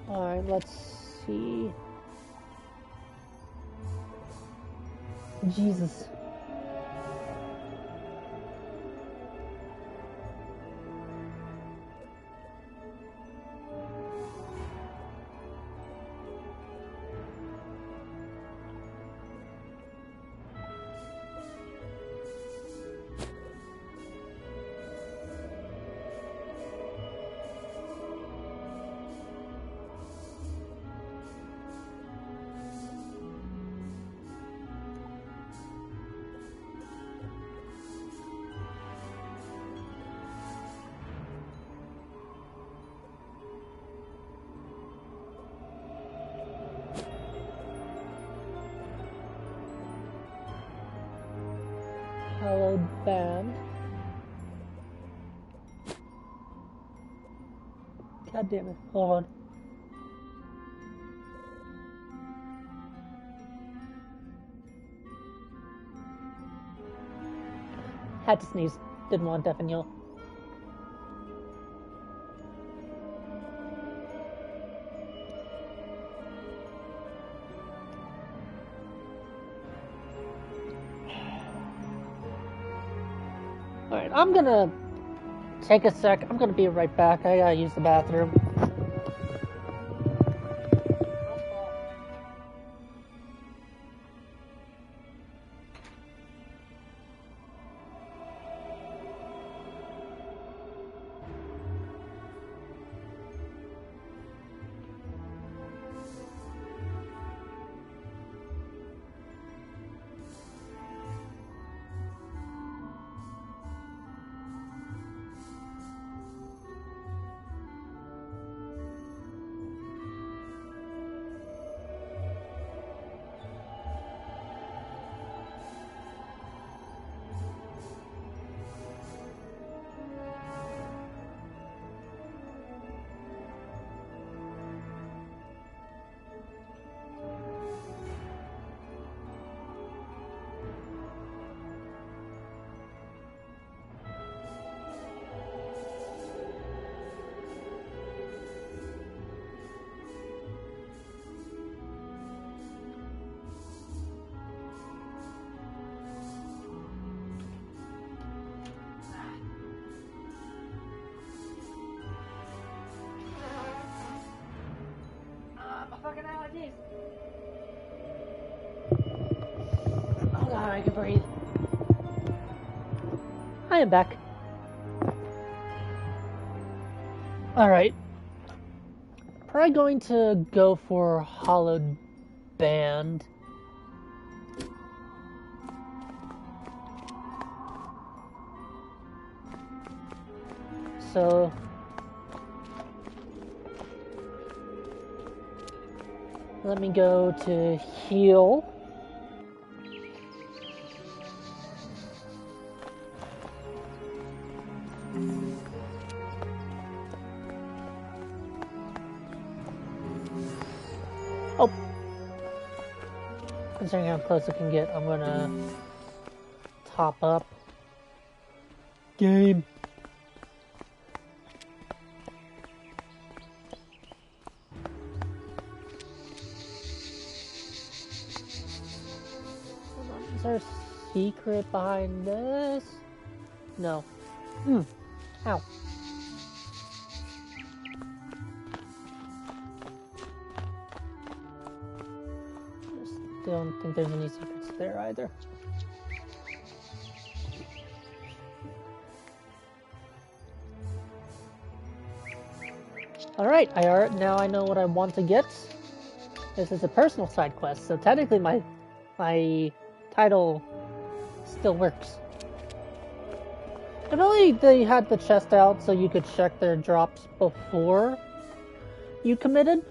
Alright, let's see. Jesus. Hallowed band. God damn it. Hold on. Had to sneeze. Didn't want deafen you. Alright, I'm gonna take a sec. I'm gonna be right back. I gotta use the bathroom. can breathe. I am back. Alright. Probably going to go for Hollowed Band. So let me go to heal. Oh, considering how close it can get, I'm gonna top up. Game. Is there a secret behind this? No. Ow. Don't think there's any secrets there either. Alright, now I know what I want to get. This is a personal side quest, so technically my title still works. If only they had the chest out so you could check their drops before you committed.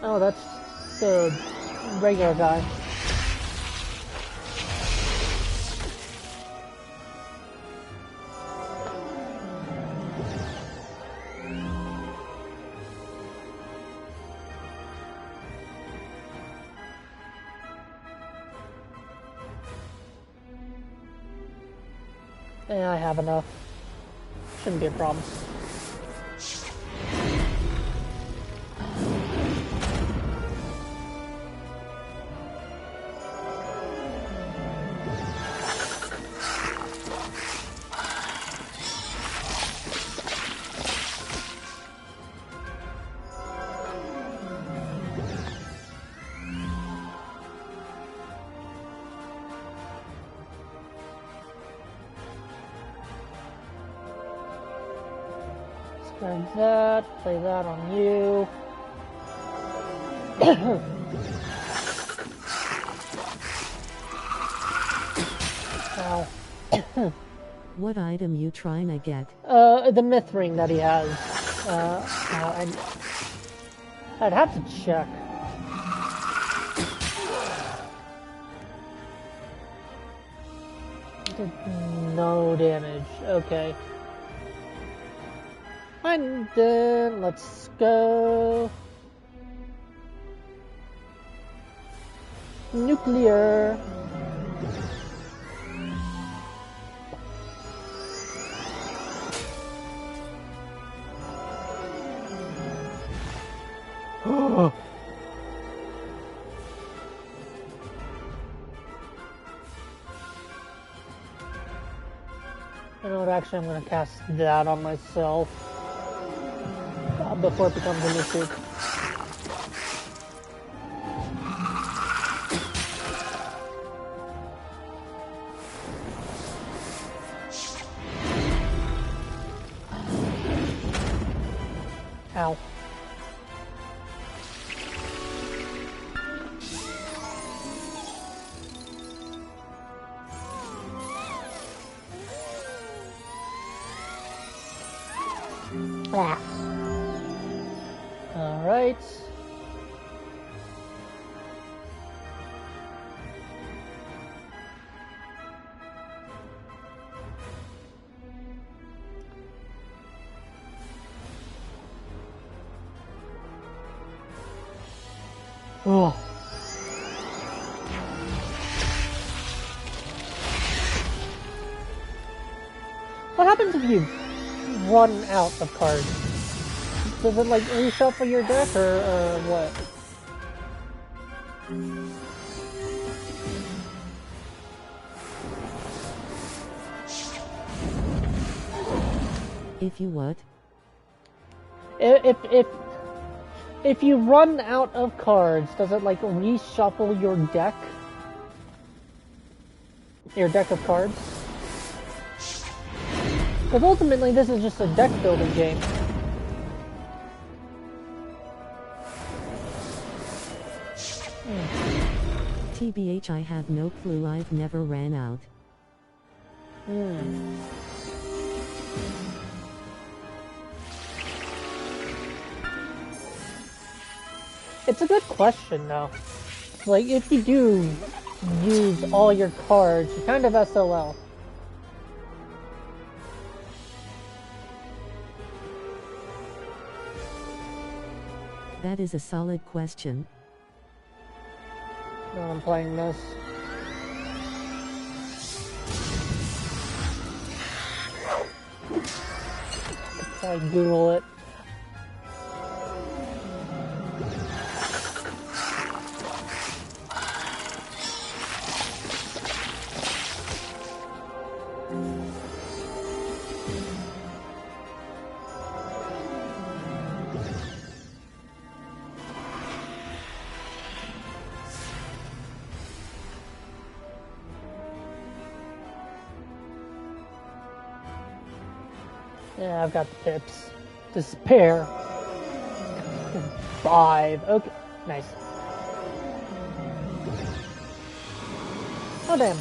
Oh, that's the regular guy. Yeah, I have enough. Shouldn't be a problem. Like that, play that on you. Ow. What item you trying to get? The myth ring that he has. I'd have to check. Did no damage. Okay. And then let's go. Nuclear. You know what, actually I'm going to cast that on myself before it becomes an issue. Ow. Ah. All right. Oh. What happens if you run out of cards? Does it like reshuffle your deck or what? If you what? If you run out of cards, does it like reshuffle your deck? Your deck of cards? Because ultimately this is just a deck building game. TBH, I have no clue, I've never ran out. It's a good question, though. Like, if you do use all your cards, you're kind of SOL. That is a solid question. No, I'm playing this. I Google it. Yeah, I've got the pips. Despair. 5. Okay, nice. Oh, damn.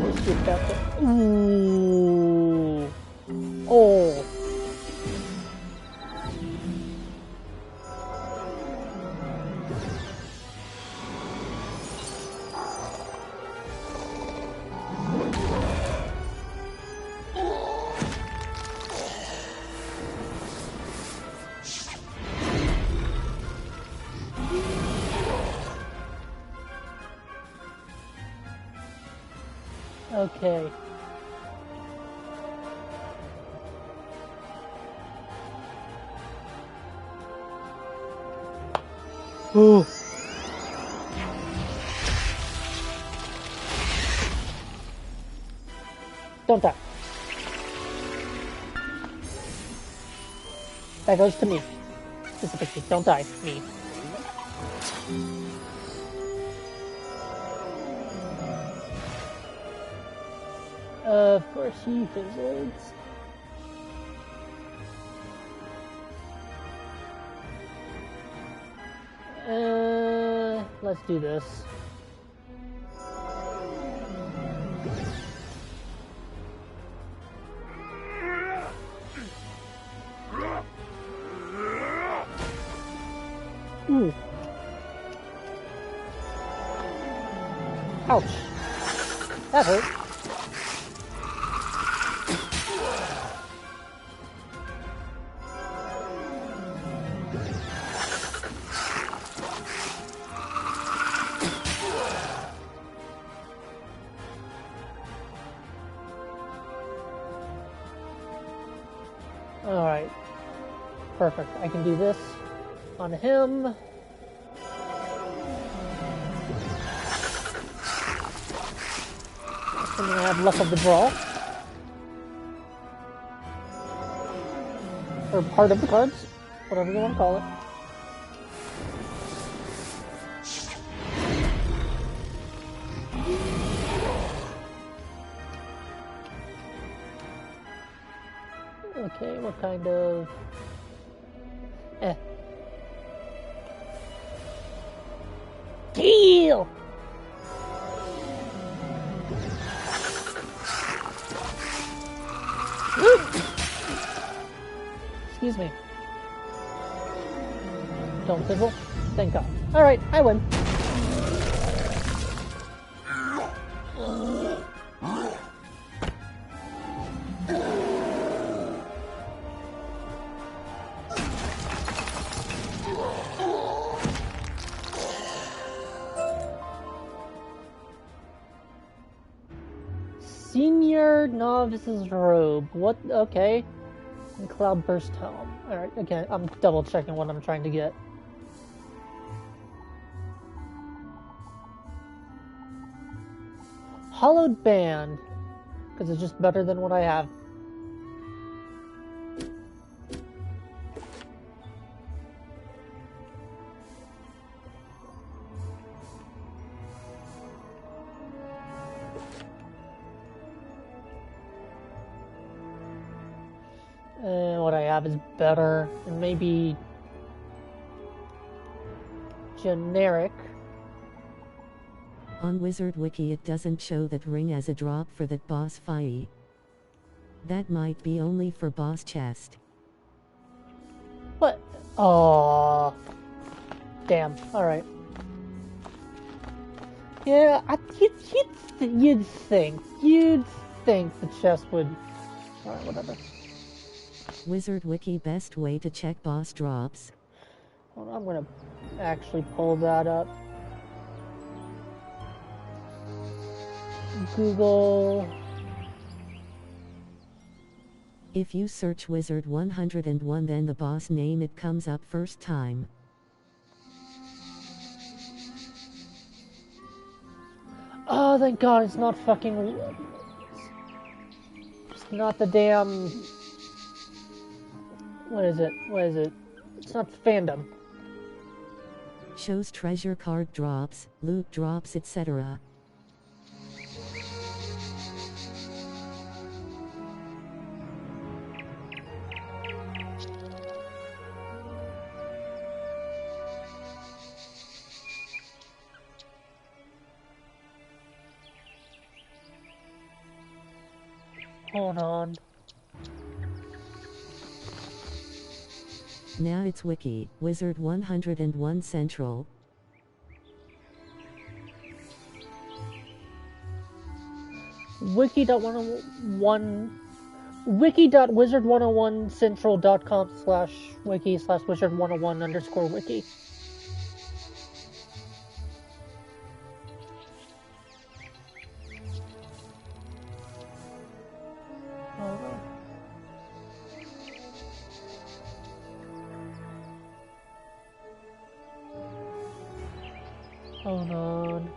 Let's get that to... Ooh. Oh. Okay. Ooh. Don't die. That goes to me. Specifically, don't die. Me. Of course he fizzles. Let's do this. Ooh. Ouch. That hurt. Alright. Perfect. I can do this on him. Assuming I have luck of the draw. Or part of the cards. Whatever you want to call it. Okay, what kind of... Deal! Excuse me. Don't fizzle. Thank God. Alright, I win. Senior Novice's Robe. What? Okay. And Cloudburst Helm. Alright, again, I'm double checking what I'm trying to get. Hollowed Band. Because it's just better than what I have. What I have is better, and maybe generic. On Wizard Wiki it doesn't show that ring as a drop for that boss fight. That might be only for boss chest. What? Oh, damn. All right. Yeah, you'd think the chest would. All right, whatever. Wizard Wiki best way to check boss drops. Hold on, I'm gonna actually pull that up. Google. If you search Wizard 101 then the boss name it comes up first time. Oh, thank God, it's not fucking... It's not the damn... What is it? It's not fandom. Shows treasure card drops, loot drops, etc. Hold on. Now it's Wiki, Wizard 101 Central. wiki.wizard101central.com/wiki/wizard101_wiki. Hold on.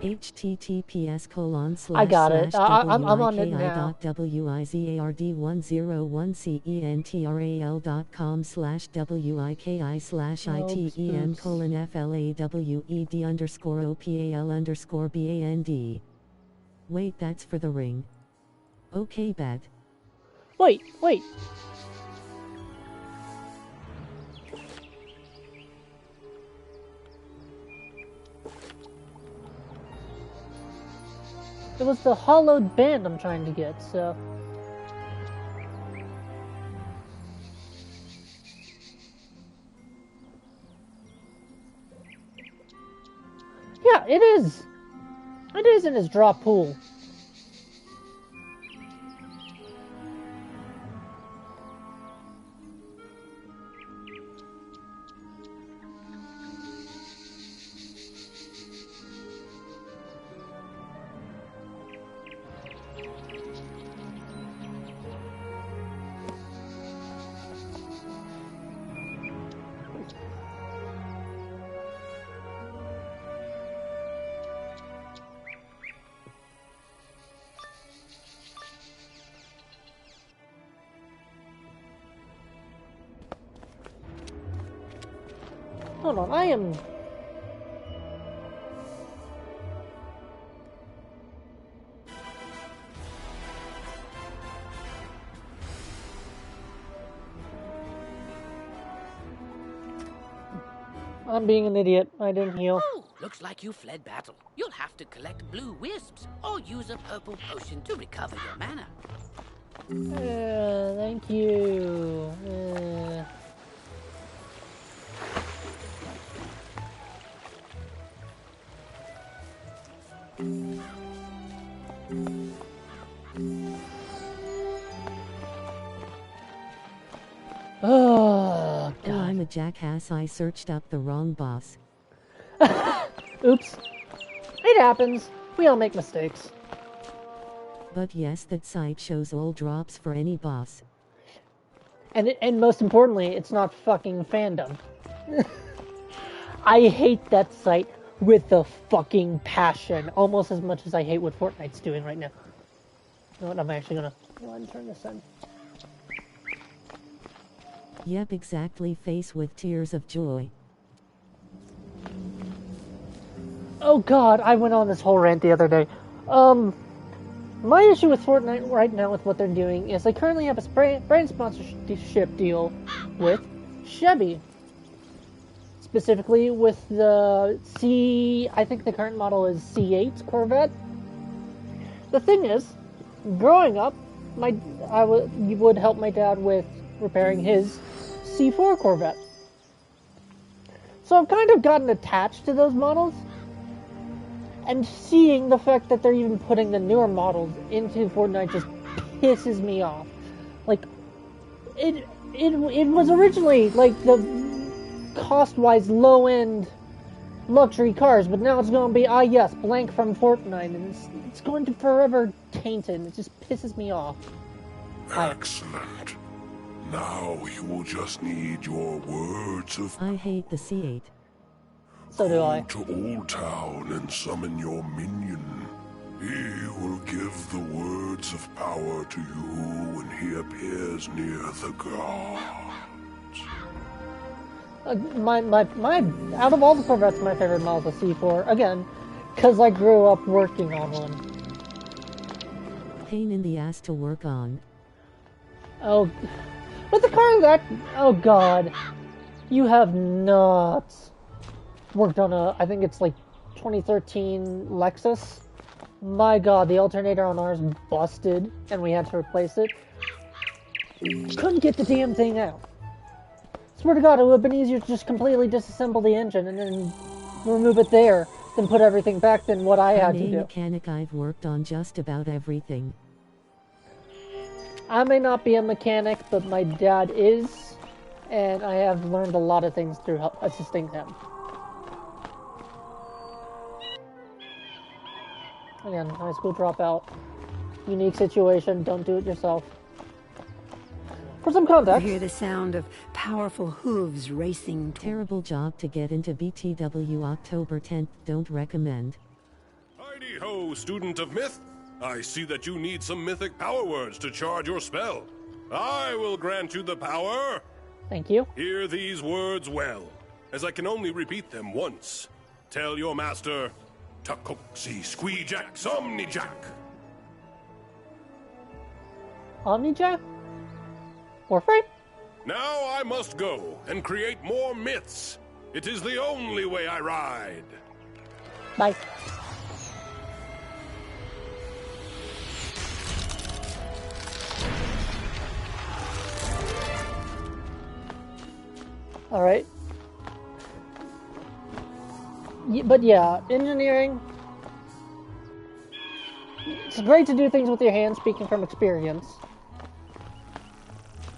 https:// I got it. I'm on it now. wiki.wizard101central.com/wiki/item/wikI/ITEM:/WIKI/FLAWED_BAND. Wait, that's for the ring. Okay, bet. Wait. It was the hollowed band I'm trying to get, so... Yeah, it is! It is in his drop pool. Hold on, I am... I'm being an idiot. I didn't heal. Oh, looks like you fled battle. You'll have to collect blue wisps or use a purple potion to recover your mana. Thank you. Oh, God. I'm a jackass. I searched up the wrong boss. Oops. It happens. We all make mistakes. But yes, that site shows all drops for any boss. And most importantly, it's not fucking fandom. I hate that site with a fucking passion, almost as much as I hate what Fortnite's doing right now. You know what, I'm actually gonna go ahead and turn this on. Yep, exactly. Face with tears of joy. Oh God, I went on this whole rant the other day. My issue with Fortnite right now with what they're doing is they currently have a brand sponsorship deal with Chevy. Specifically with the I think the current model is C8 Corvette. The thing is, growing up, I would help my dad with repairing his C4 Corvette. So I've kind of gotten attached to those models. And seeing the fact that they're even putting the newer models into Fortnite just pisses me off. Like, it was originally, like, the cost-wise low-end luxury cars, but now it's going to be, yes, blank from Fortnite, and it's going to forever tainted. It just pisses me off. Excellent. Now you will just need your words of... I hate the C8. So do I. Go to Old Town and summon your minion. He will give the words of power to you when he appears near the gods. Out of all the Corvettes, my favorite model is a C4. Again, because I grew up working on one. Pain in the ass to work on. Oh, but the car that... Oh god. You have not worked on I think it's like 2013 Lexus. My god, the alternator on ours busted, and we had to replace it. Couldn't get the damn thing out. Swear to god, it would have been easier to just completely disassemble the engine and then remove it there than put everything back than what I had to do. Mechanic, I've worked on just about everything. I may not be a mechanic, but my dad is, and I have learned a lot of things through assisting him. Again, high school dropout. Unique situation, don't do it yourself. For some context... You hear the sound of powerful hooves racing. Terrible job to get into BTW October 10th, don't recommend. Heidi-ho, student of myth! I see that you need some mythic power words to charge your spell. I will grant you the power. Thank you. Hear these words well, as I can only repeat them once. Tell your master... Takoksi Squeejack Somnijack. Omnijack? Warframe? Now I must go and create more myths. It is the only way I ride. Bye. Alright. But yeah, engineering, it's great to do things with your hands, speaking from experience,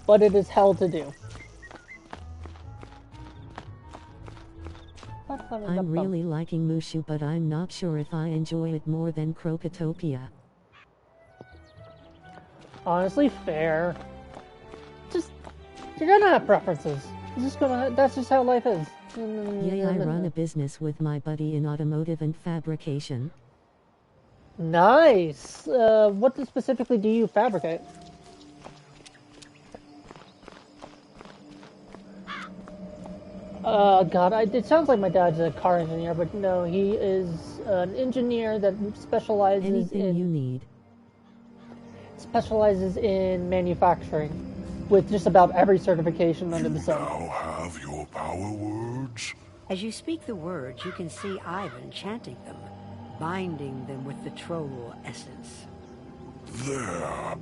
but it is hell to do. I'm really liking Mushu, but I'm not sure if I enjoy it more than Crocotopia. Honestly, fair. You're gonna have preferences. That's just how life is. Yeah, I run a business with my buddy in automotive and fabrication. Nice! What specifically do you fabricate? God, it sounds like my dad's a car engineer, but no, he is an engineer that specializes Anything you need. Specializes in manufacturing. With just about every certification under the sun. You now have your power words? As you speak the words, you can see Ivan chanting them, binding them with the troll essence. There.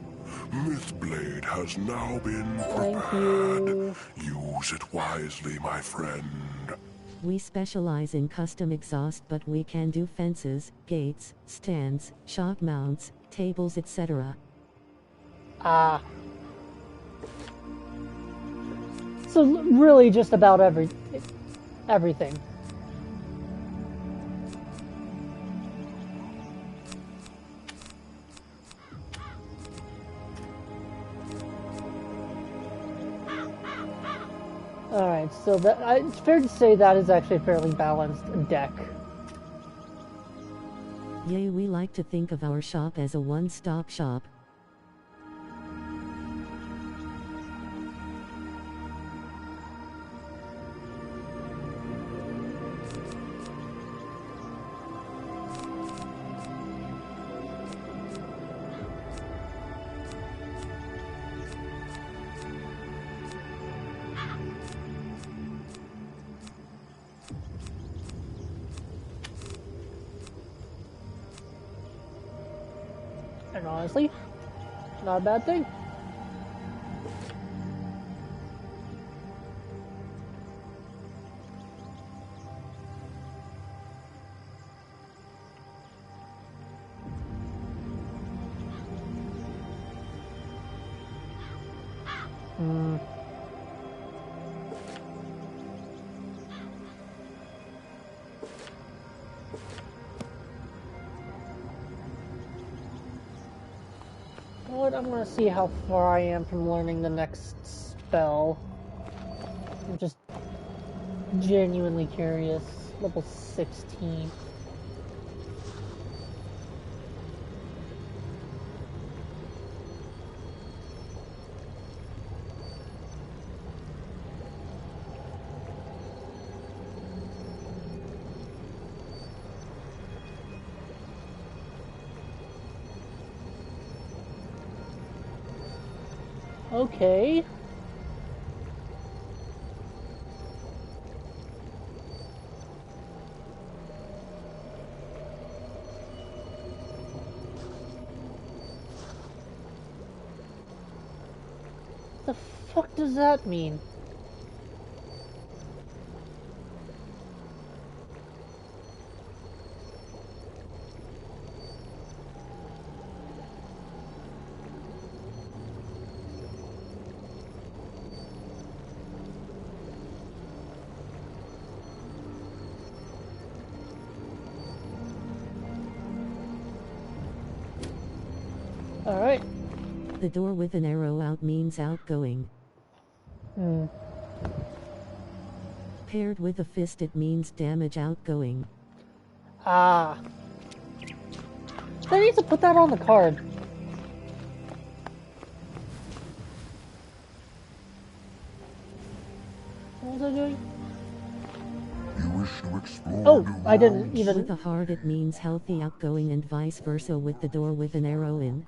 Mythblade has now been prepared. Use it wisely, my friend. We specialize in custom exhaust, but we can do fences, gates, stands, shock mounts, tables, etc. So really just about everything. Alright, so it's fair to say that is actually a fairly balanced deck. Yay, we like to think of our shop as a one-stop shop. And honestly, not a bad thing. What? I'm gonna see how far I am from learning the next spell. I'm just genuinely curious. Level 16. Okay. The fuck does that mean? Alright. The door with an arrow out means outgoing. Paired with a fist it means damage outgoing. Ah. They need to put that on the card. What was I doing? You wish to explore Oh, new I didn't worlds? even... With a heart it means healthy outgoing and vice versa with the door with an arrow in.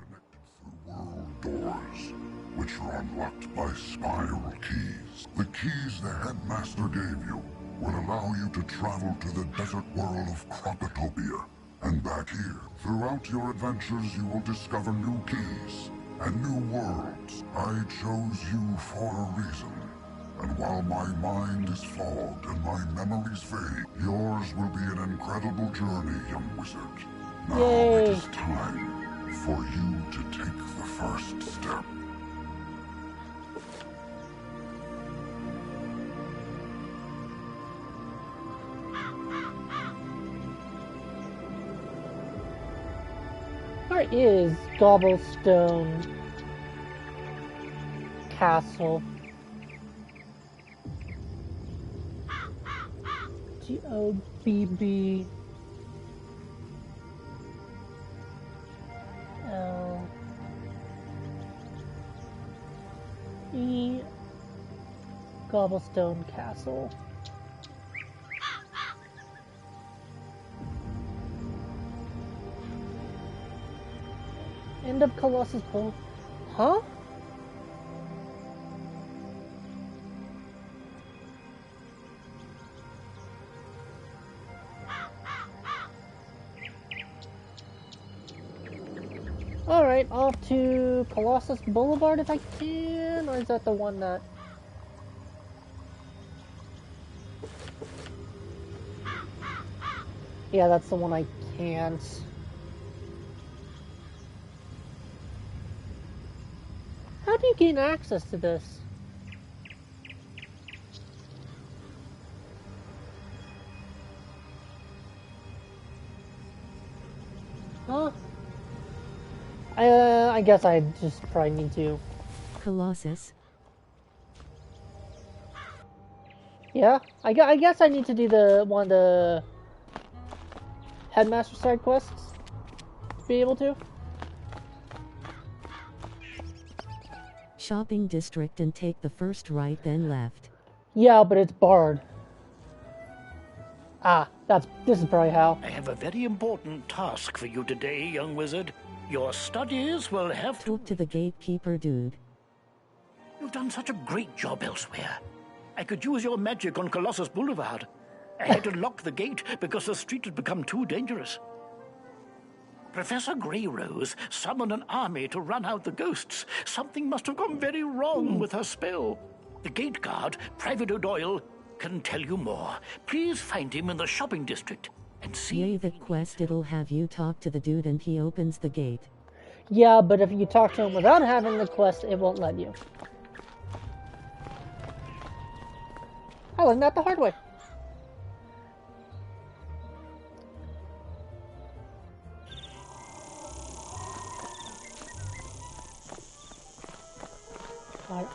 World doors, which are unlocked by spiral keys. The keys the headmaster gave you will allow you to travel to the desert world of Crocotopia and back here. Throughout your adventures you will discover new keys and new worlds. I chose you for a reason. And while my mind is fogged and my memories fade, yours will be an incredible journey, young wizard. Now Yay. it is time for you to take the first step. Where is Gobblestone Castle? G-O-B-B L E Gobblestone Castle. End of Colossus Bowl. Huh? Alright, off to Colossus Boulevard if I can, or is that the one that... Yeah, that's the one I can't. How do you gain access to this? Huh? I guess I just probably need to. Colossus. Yeah, I guess I need to do one of the Headmaster side quests to be able to. Shopping district and take the first right then left. Yeah, but it's barred. Ah, this is probably how. I have a very important task for you today, young wizard. Your studies will have to... Talk to the gatekeeper dude. You've done such a great job elsewhere. I could use your magic on Colossus Boulevard. I had to lock the gate because the street had become too dangerous. Professor Greyrose summoned an army to run out the ghosts. Something must have gone very wrong with her spell. The gate guard, Private O'Doyle, can tell you more. Please find him in the shopping district and see... Yay, that quest, it'll have you talk to the dude and he opens the gate. Yeah, but if you talk to him without having the quest, it won't let you. I learned that the hard way.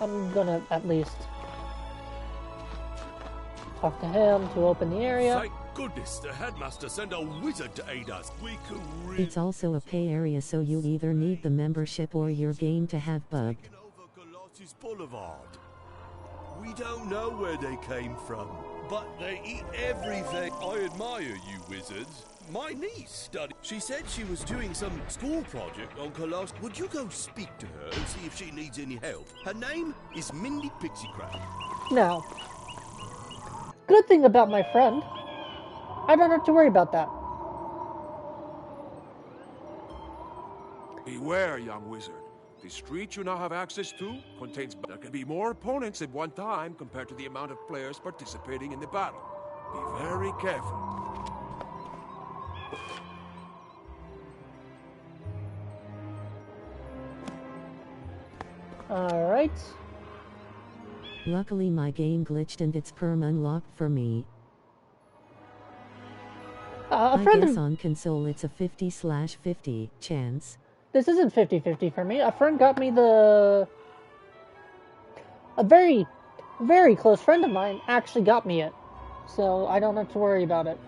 I'm gonna at least talk to him to open the area. Thank goodness the headmaster sent a wizard to aid us. We could It's also a pay area, so you either need the membership or your game to have bugged. Colossus Boulevard. We don't know where they came from, but they eat everything. I admire you wizards. My niece studied. She said she was doing some school project on Colossus. Would you go speak to her and see if she needs any help? Her name is Mindy Pixiecraft. Now, good thing about my friend, I don't have to worry about that. Beware, young wizard. The street you now have access to contains... There can be more opponents at one time compared to the amount of players participating in the battle. Be very careful. Alright. Luckily my game glitched and it's perm unlocked for me. I guess on console it's a 50/50 chance. This isn't 50-50 for me. A friend got me the... A very, very close friend of mine actually got me it. So I don't have to worry about it.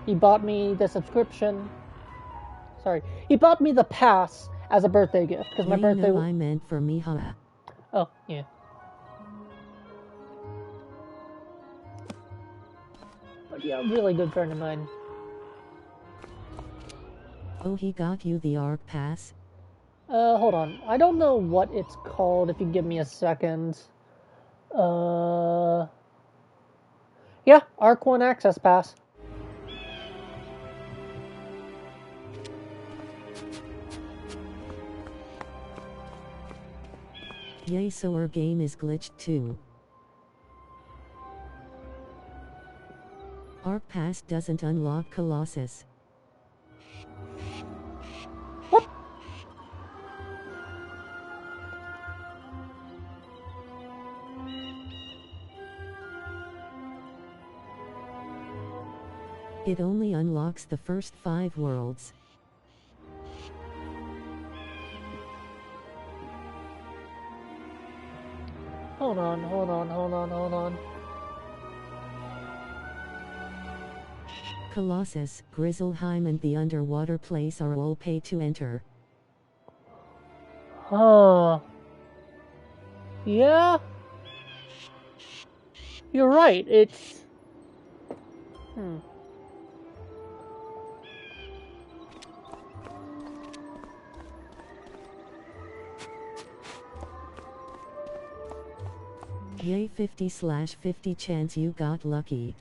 He bought me the subscription. Sorry. He bought me the pass as a birthday gift. Because my birthday... No, I meant for me, huh? Oh, yeah. But yeah, really good friend of mine. Oh, he got you the ARC pass? Hold on. I don't know what it's called, if you give me a second. Yeah, ARC 1 Access Pass. Yay, so our game is glitched too. ARC Pass doesn't unlock Colossus. What? It only unlocks the first 5 worlds. Hold on. Colossus, Grizzleheim and the underwater place are all pay to enter. Huh. Yeah. You're right, it's... Yay, 50/50 chance you got lucky.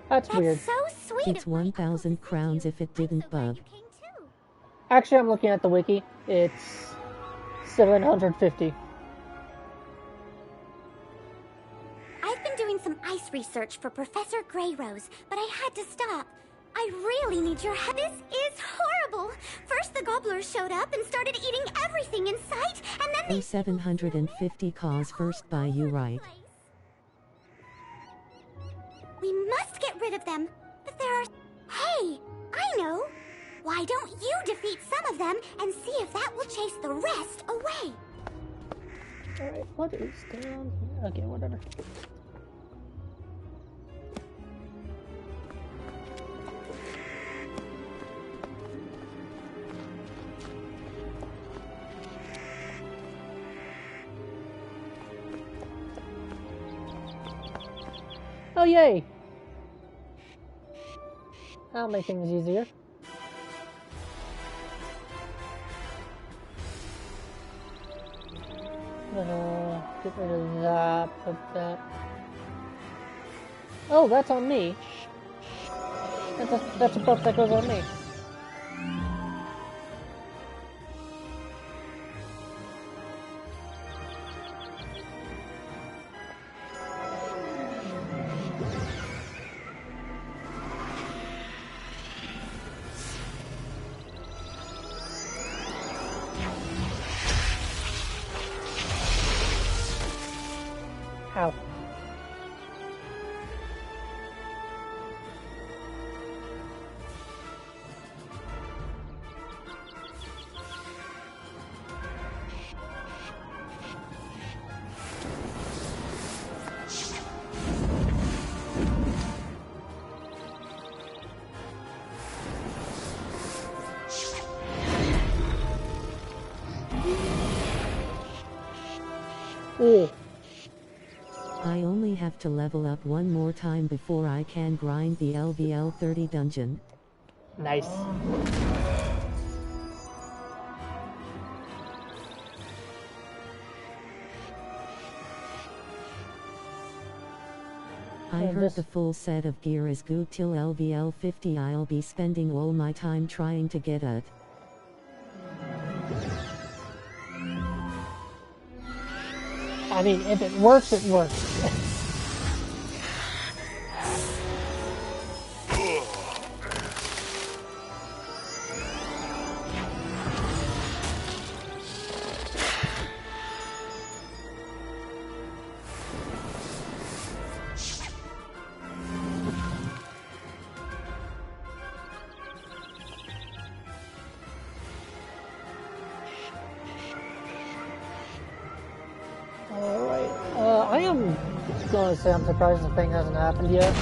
That's weird. So sweet. It's 1,000 crowns if it didn't bug. Actually, I'm looking at the wiki. It's 750. I've been doing some ice research for Professor Greyrose, but I had to stop. I really need your help. This is horrible. First the gobblers showed up and started eating everything in sight, and then they... 750 cause first by you, right? We must get rid of them, but there are... Hey, I know. Why don't you defeat some of them and see if that will chase the rest away? Alright, what is down here? Okay, whatever. Oh, yay! That'll make things easier. Get rid of that, put that. Oh, that's on me. That's a buff that goes on me. Ow. Ooh. I only have to level up one more time before I can grind the LVL 30 dungeon. Nice. I heard the full set of gear is good till LVL 50. I'll be spending all my time trying to get it. I mean, if it works, it works. Alright, I am gonna say I'm surprised the thing hasn't happened yet.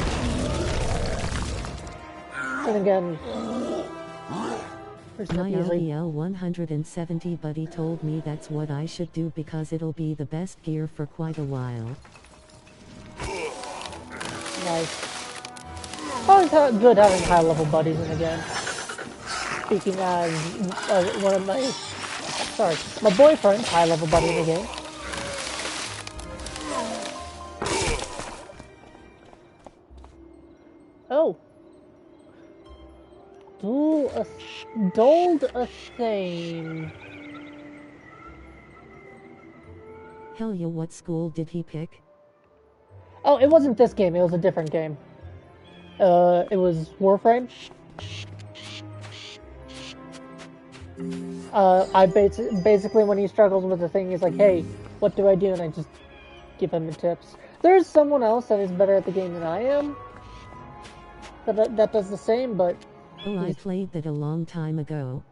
And again, my LVL 170 buddy told me that's what I should do because it'll be the best gear for quite a while. Nice. Always good having high level buddies, and again, speaking as one of my boyfriend's high level buddy in the game. Oh. Dulled a thing. Hell yeah, what school did he pick? Oh, it wasn't this game, it was a different game. It was Warframe. Basically when he struggles with the thing, he's like, hey, what do I do? And I just give him the tips. There's someone else that is better at the game than I am. That does the same, but... Oh, I played that a long time ago.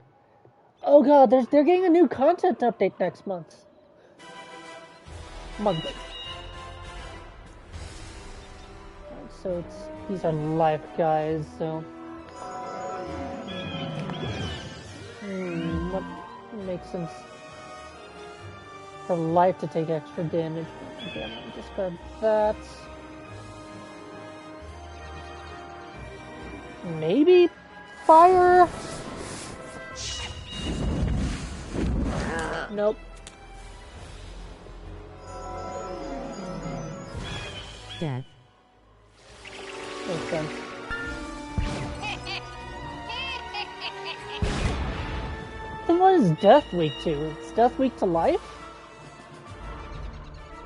Oh god, they're getting a new content update next month. So these are life guys, so... what makes sense for life to take extra damage? Okay, I'm gonna discard that. Maybe fire? Nope. Death. Makes sense. Then what is death weak to? It's death weak to life?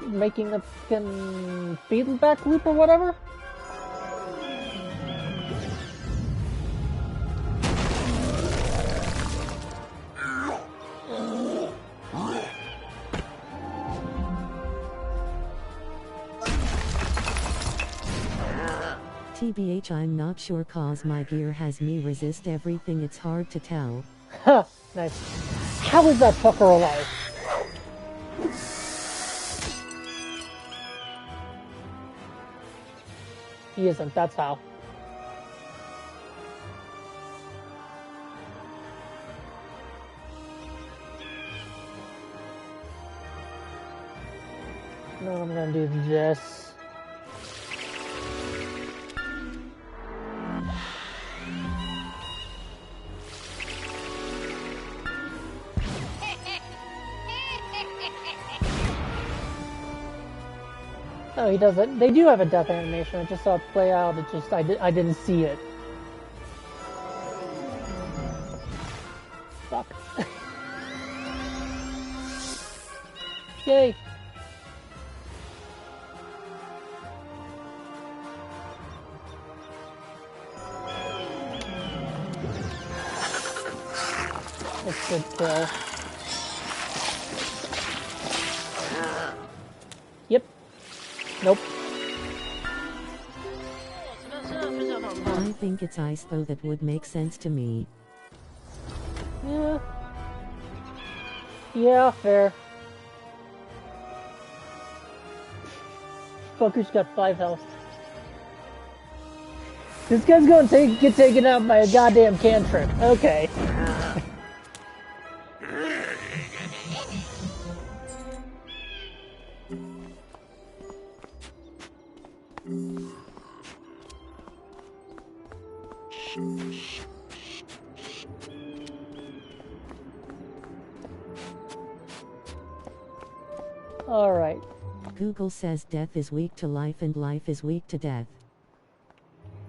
Making a fucking feedback loop or whatever? TBH, I'm not sure cause my gear has me resist everything, it's hard to tell. Ha! Nice. How is that fucker alive? He isn't, that's how. No, I'm gonna do this. Oh, he doesn't. They do have a death animation. I just saw it play out. It just I didn't see it. Fuck. Yay. That's good kill. Yep. Nope. I think it's ice though, that would make sense to me. Yeah. Yeah, fair. Fucker's got 5 health. This guy's gonna get taken out by a goddamn cantrip. Okay. Alright. Google says death is weak to life and life is weak to death.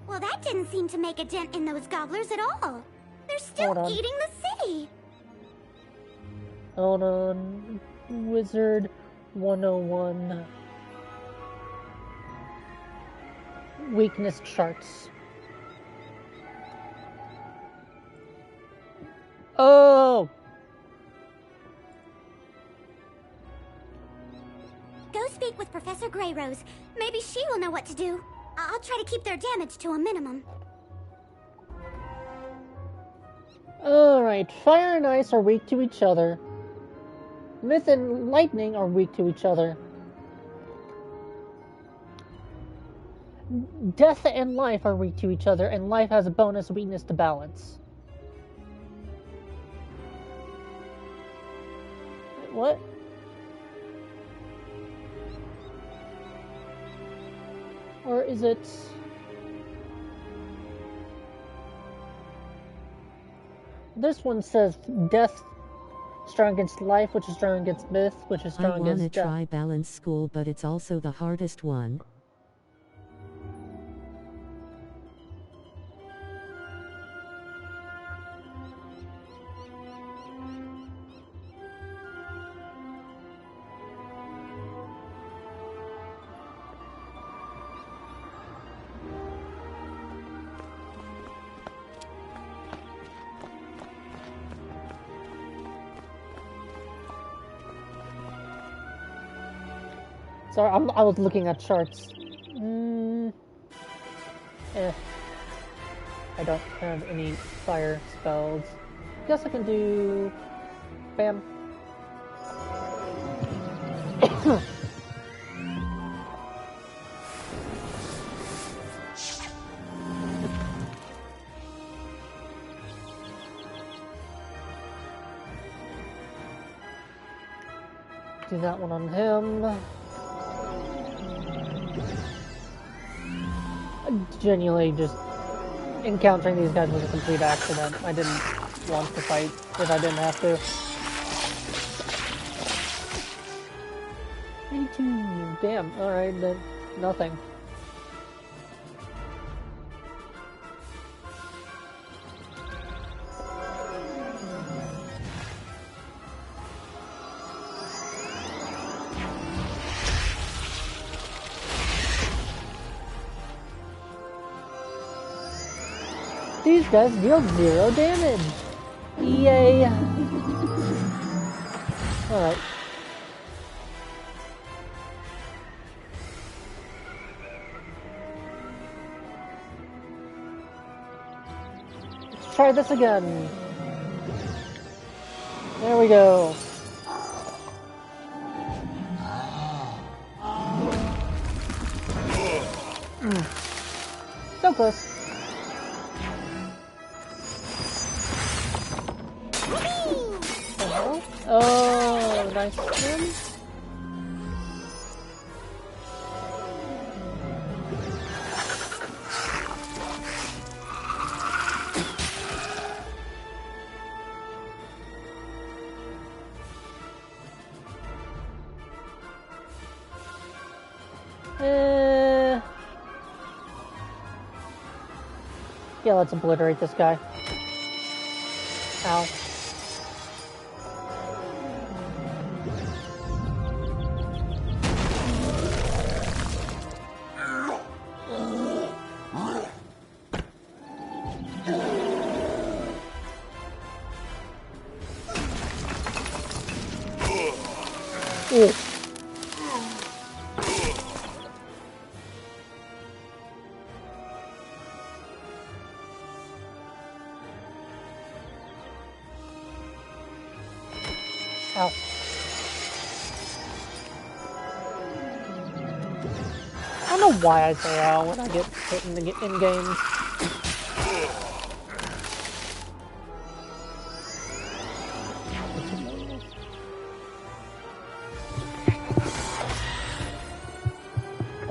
Well, that didn't seem to make a dent in those gobblers at all. They're still eating the city. Hold on. Wizard 101. Weakness charts. Oh! Go speak with Professor Greyrose. Maybe she will know what to do. I'll try to keep their damage to a minimum. Alright, fire and ice are weak to each other. Myth and lightning are weak to each other. Death and life are weak to each other, and life has a bonus weakness to balance. What? Or is it... This one says death strong against life, which is strong against myth, which is strong against death. I wanna try balance school, but it's also the hardest one. Sorry, I was looking at charts. I don't have any fire spells. Guess I can do... Bam. Do that one on him. Genuinely just encountering these guys was a complete accident. I didn't want to fight if I didn't have to. 82. Damn. Alright, then nothing. These guys deal 0 damage. Yay. Alright. Let's try this again. There we go. So close. Oh, nice one. Yeah, let's obliterate this guy. Ow. Ooh. Ow. I don't know why I say ow when I get hit in games.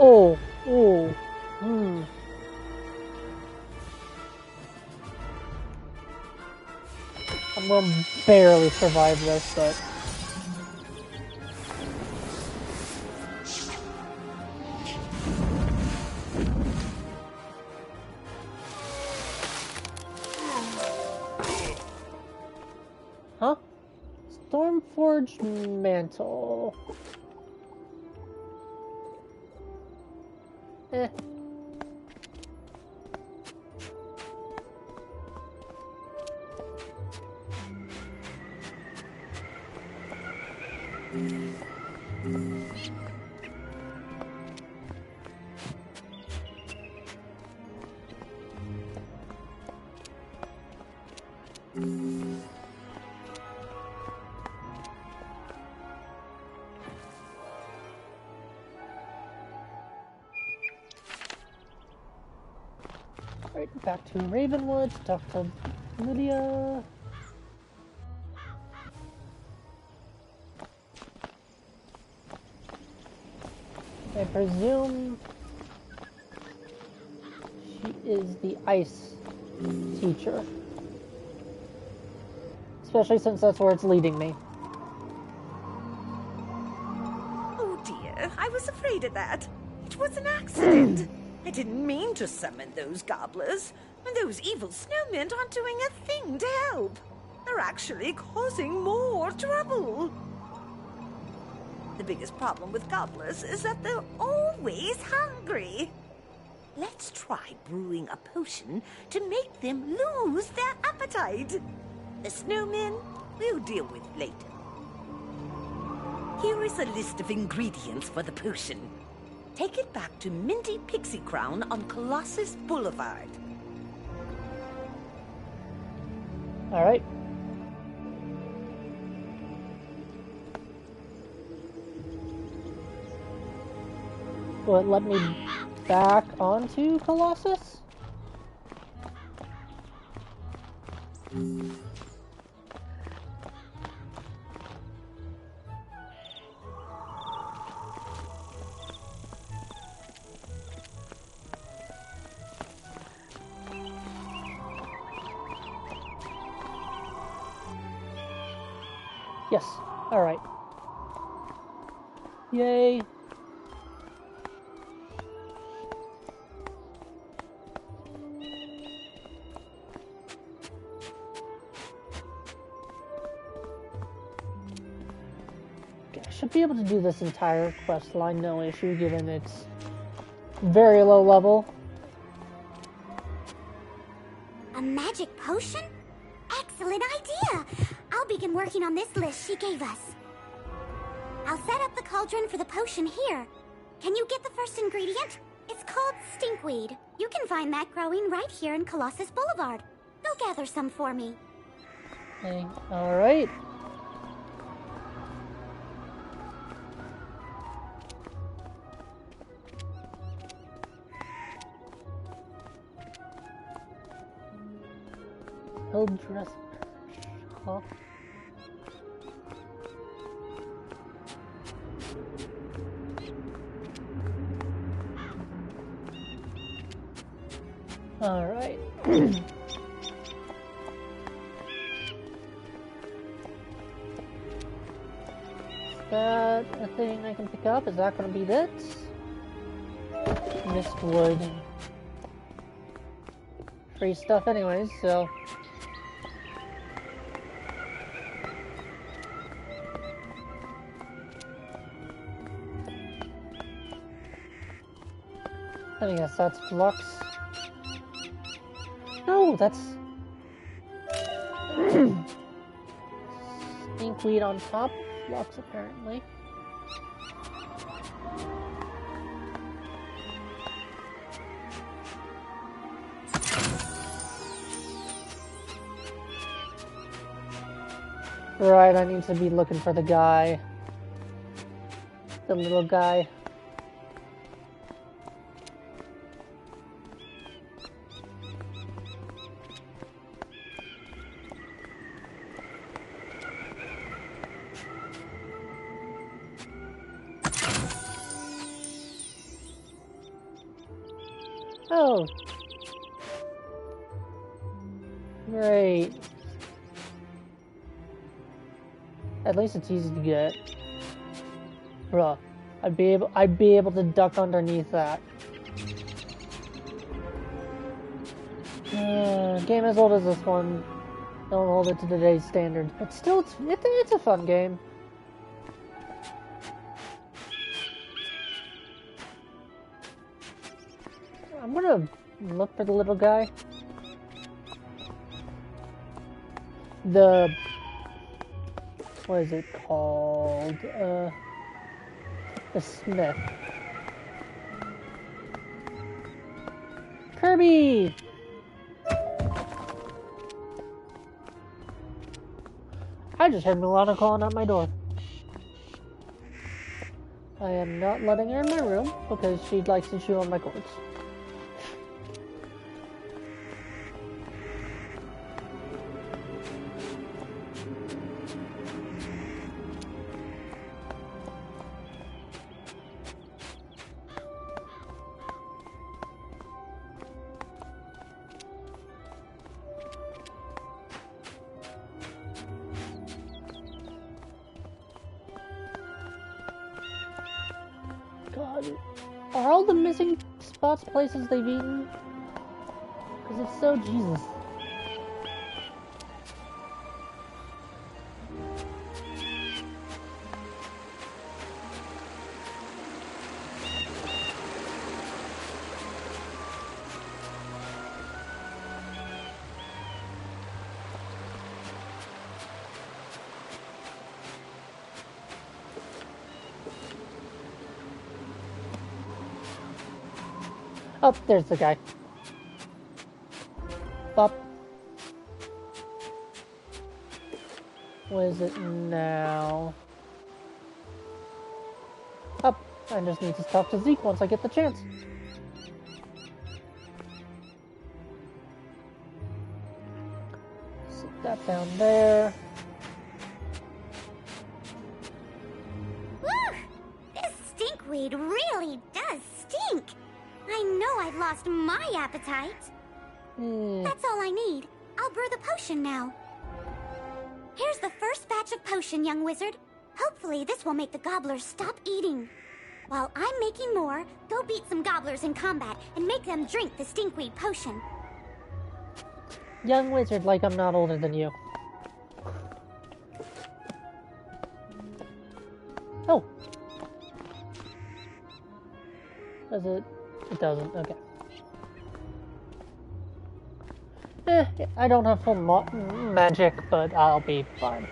Oh, oh, I'm gonna barely survive this, but... Huh? Stormforged Mantle. Eh. Right, back to Ravenwood, talk to Lydia. I presume she is the ice teacher. Especially since that's where it's leading me. Oh dear, I was afraid of that. It was an accident. I didn't mean to summon those gobblers, and those evil snowmen aren't doing a thing to help. They're actually causing more trouble. The biggest problem with gobblers is that they're always hungry. Let's try brewing a potion to make them lose their appetite. The snowmen we'll deal with later. Here is a list of ingredients for the potion. Take it back to Minty Pixie Crown on Colossus Boulevard. All right. Will it let me back onto Colossus? Yes. All right. Yay. Okay, I should be able to do this entire quest line, no issue, given its very low level. A magic potion? Excellent idea! I'll begin working on this list she gave us. I'll set up the cauldron for the potion here. Can you get the first ingredient? It's called stinkweed. You can find that growing right here in Colossus Boulevard. Go gather some for me. Okay, alright. Old dress. Huh? All right. Is that a thing I can pick up? Is that going to be this? Mistwood. free stuff anyways, so... I guess that's flux. No, that's... Stinkweed on top of flux, apparently. Right, I need to be looking for the guy. The little guy. Oh. Great. At least it's easy to get. Bruh. I'd be able to duck underneath that. Game as old as this one. Don't hold it to today's standards, but still it's a fun game. I'm gonna look for the little guy. What is it called? The Smith. Kirby! I just heard Milana calling at my door. I am not letting her in my room because she likes to chew on my cords. God, are all the missing spots places they've eaten? Because if so, Jesus. Oh, there's the guy. Bop. What is it now? Up. I just need to talk to Zeke once I get the chance. Sit that down there. Woo! This stinkweed really does stink. I know I've lost my appetite. That's all I need. I'll brew the potion now. Here's the first batch of potion, young wizard. Hopefully this will make the gobblers stop eating. While I'm making more, go beat some gobblers in combat and make them drink the stinkweed potion. Young wizard, like I'm not older than you. Oh. Does it? It doesn't. Okay. I don't have full magic, but I'll be fine.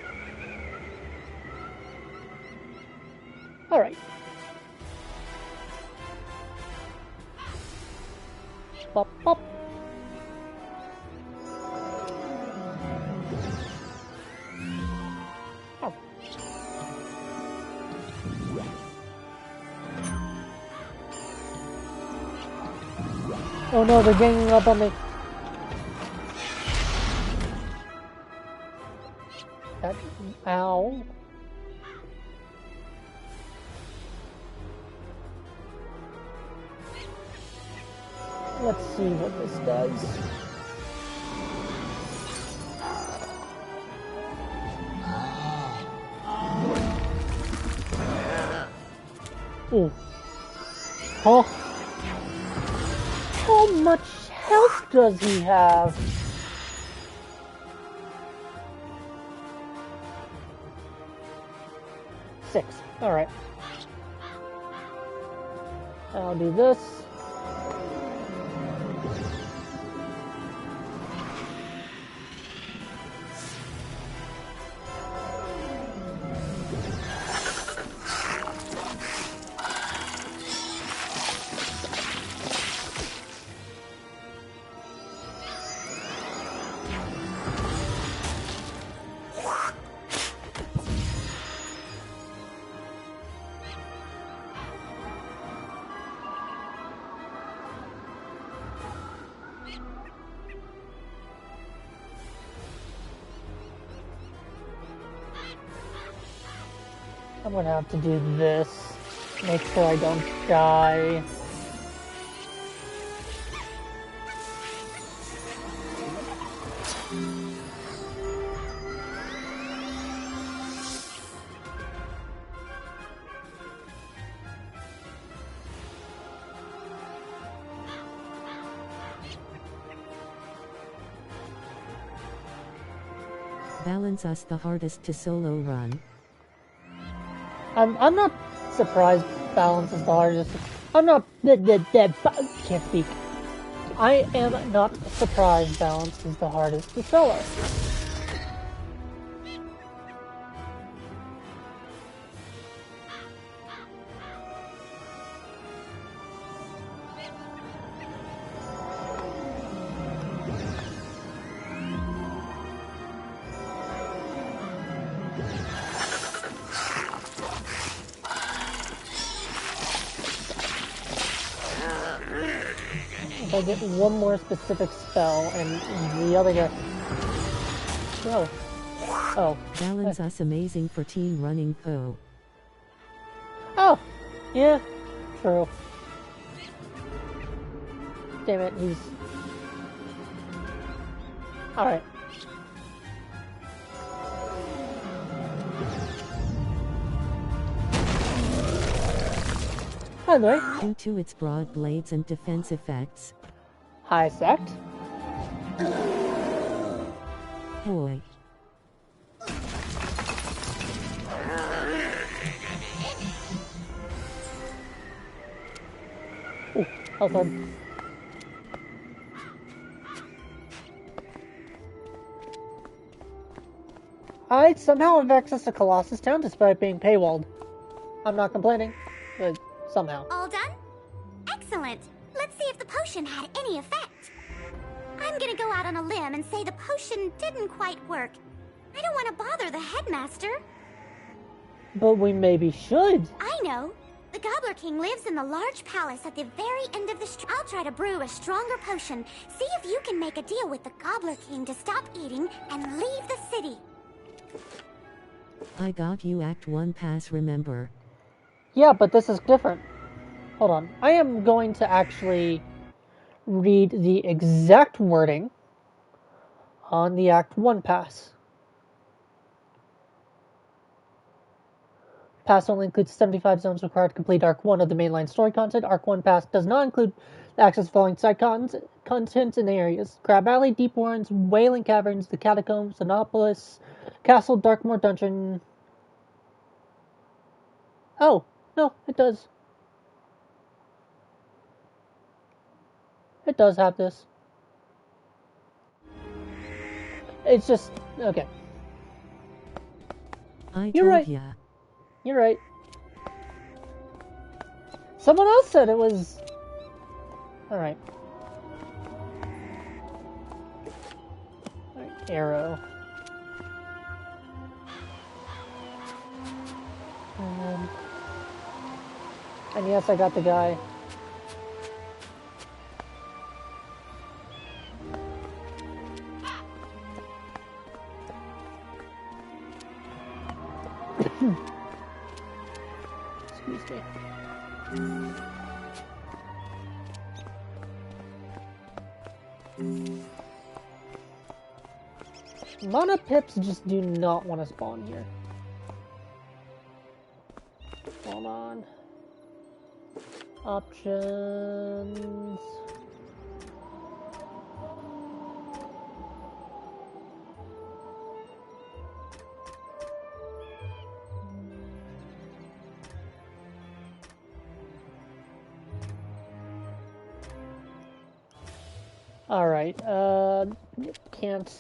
Alright. Pop, pop. Oh. Oh no, they're ganging up on me. That, ow. Let's see what this does. Ooh. Oh. How much health else does he have? Six. Alright. I'll do this. I'm gonna have to do this. Make sure I don't die. Balance us the hardest to solo run. I'm not surprised balance is the hardest. I'm not can't speak. I am not surprised balance is the hardest to solo. If I get one more specific spell and the other guy... Oh. Oh. Balance us amazing for team running Poe. Oh! Yeah. True. Damn it, he's... Alright. By the way. Due to its broad blades and defense effects. High sect. Boy. Ooh, health orb. I somehow have access to Colossus Town despite being paywalled. I'm not complaining, but somehow. All done? Excellent. Let's see if the potion had any effect. I'm gonna go out on a limb and say the potion didn't quite work. I don't want to bother the headmaster. But we maybe should. I know. The Gobbler King lives in the large palace at the very end of the street. I'll try to brew a stronger potion. See if you can make a deal with the Gobbler King to stop eating and leave the city. I got you Act 1 pass, remember? Yeah, but this is different. Hold on. I am going to actually read the exact wording on the Act 1 pass. Pass only includes 75 zones required to complete Arc 1 of the mainline story content. Arc 1 pass does not include access to following side content and areas: Crab Alley, Deep Warrens, Wailing Caverns, the Catacombs, Anopolis, Castle, Darkmoor Dungeon. Oh, no, it does. It does have this. It's just... okay. You're right. Ya. You're right. Someone else said it was... Alright. Alright, arrow. And yes, I got the guy. Excuse me. Mana pips just do not want to spawn here. Hold on. Options. Alright, can't...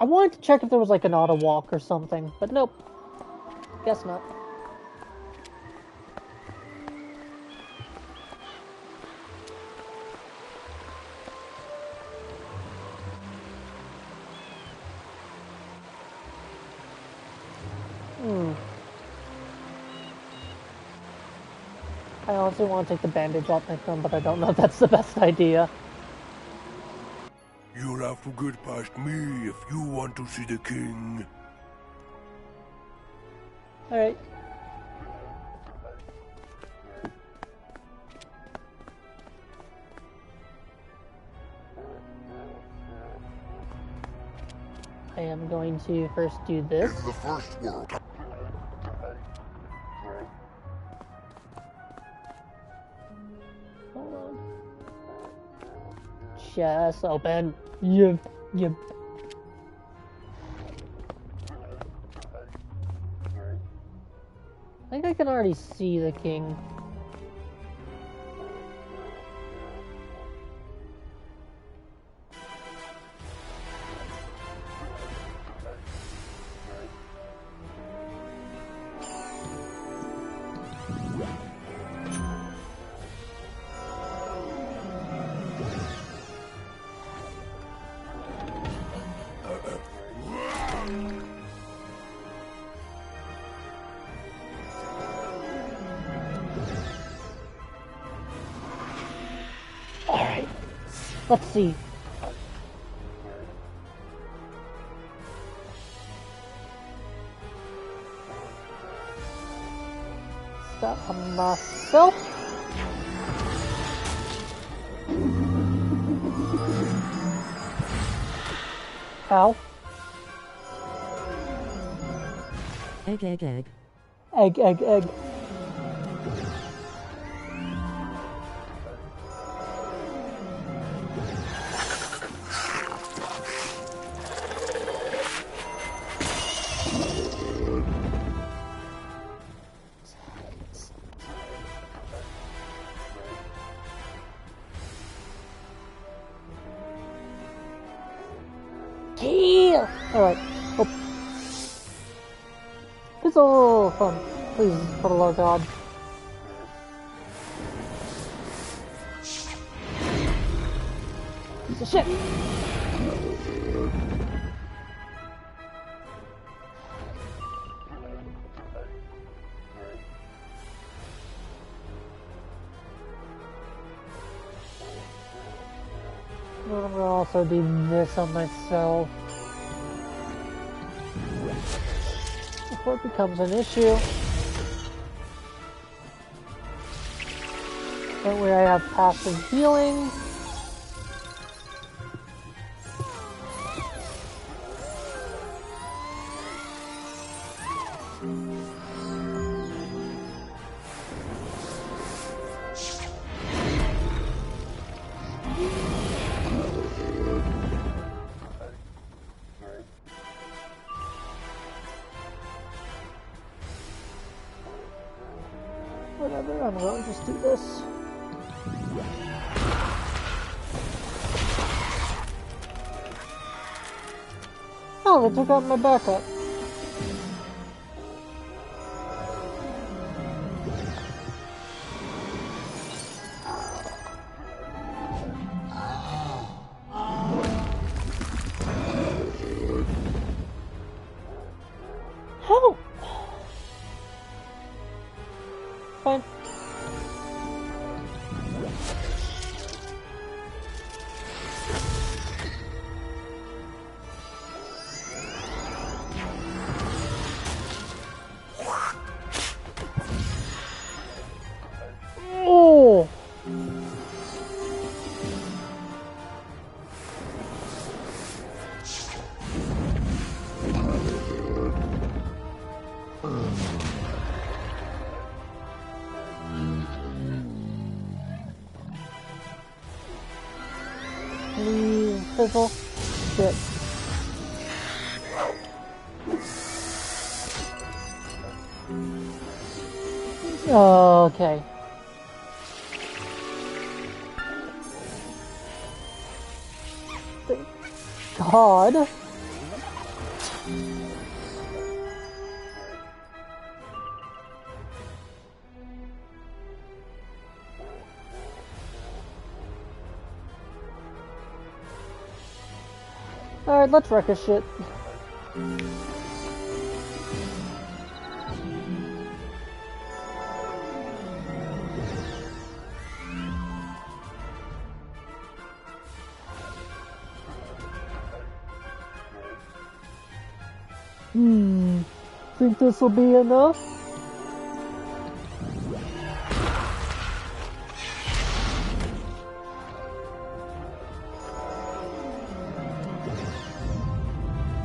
I wanted to check if there was like an auto walk or something, but nope. Guess not. I honestly want to take the bandage off my thumb, but I don't know if that's the best idea. You'll have to get past me if you want to see the king. Alright. I am going to first do this. In the first world. Hold on. Chest open. Yep. I think I can already see the king. Alright, let's see. Stop myself. Ow. Egg, egg, egg. Egg, egg, egg. Kill! Alright. Oh. Pistol! Fun. Please, for the Lord God. Piece of shit! I'm gonna also do this on myself before it becomes an issue. That way I have passive healing. Whatever, I'm going to just do this. Oh, they took out my backup. How? Fine. Oh! Please, fizzle. Shit. Okay. God. Alright, let's wreck his shit. Think this will be enough?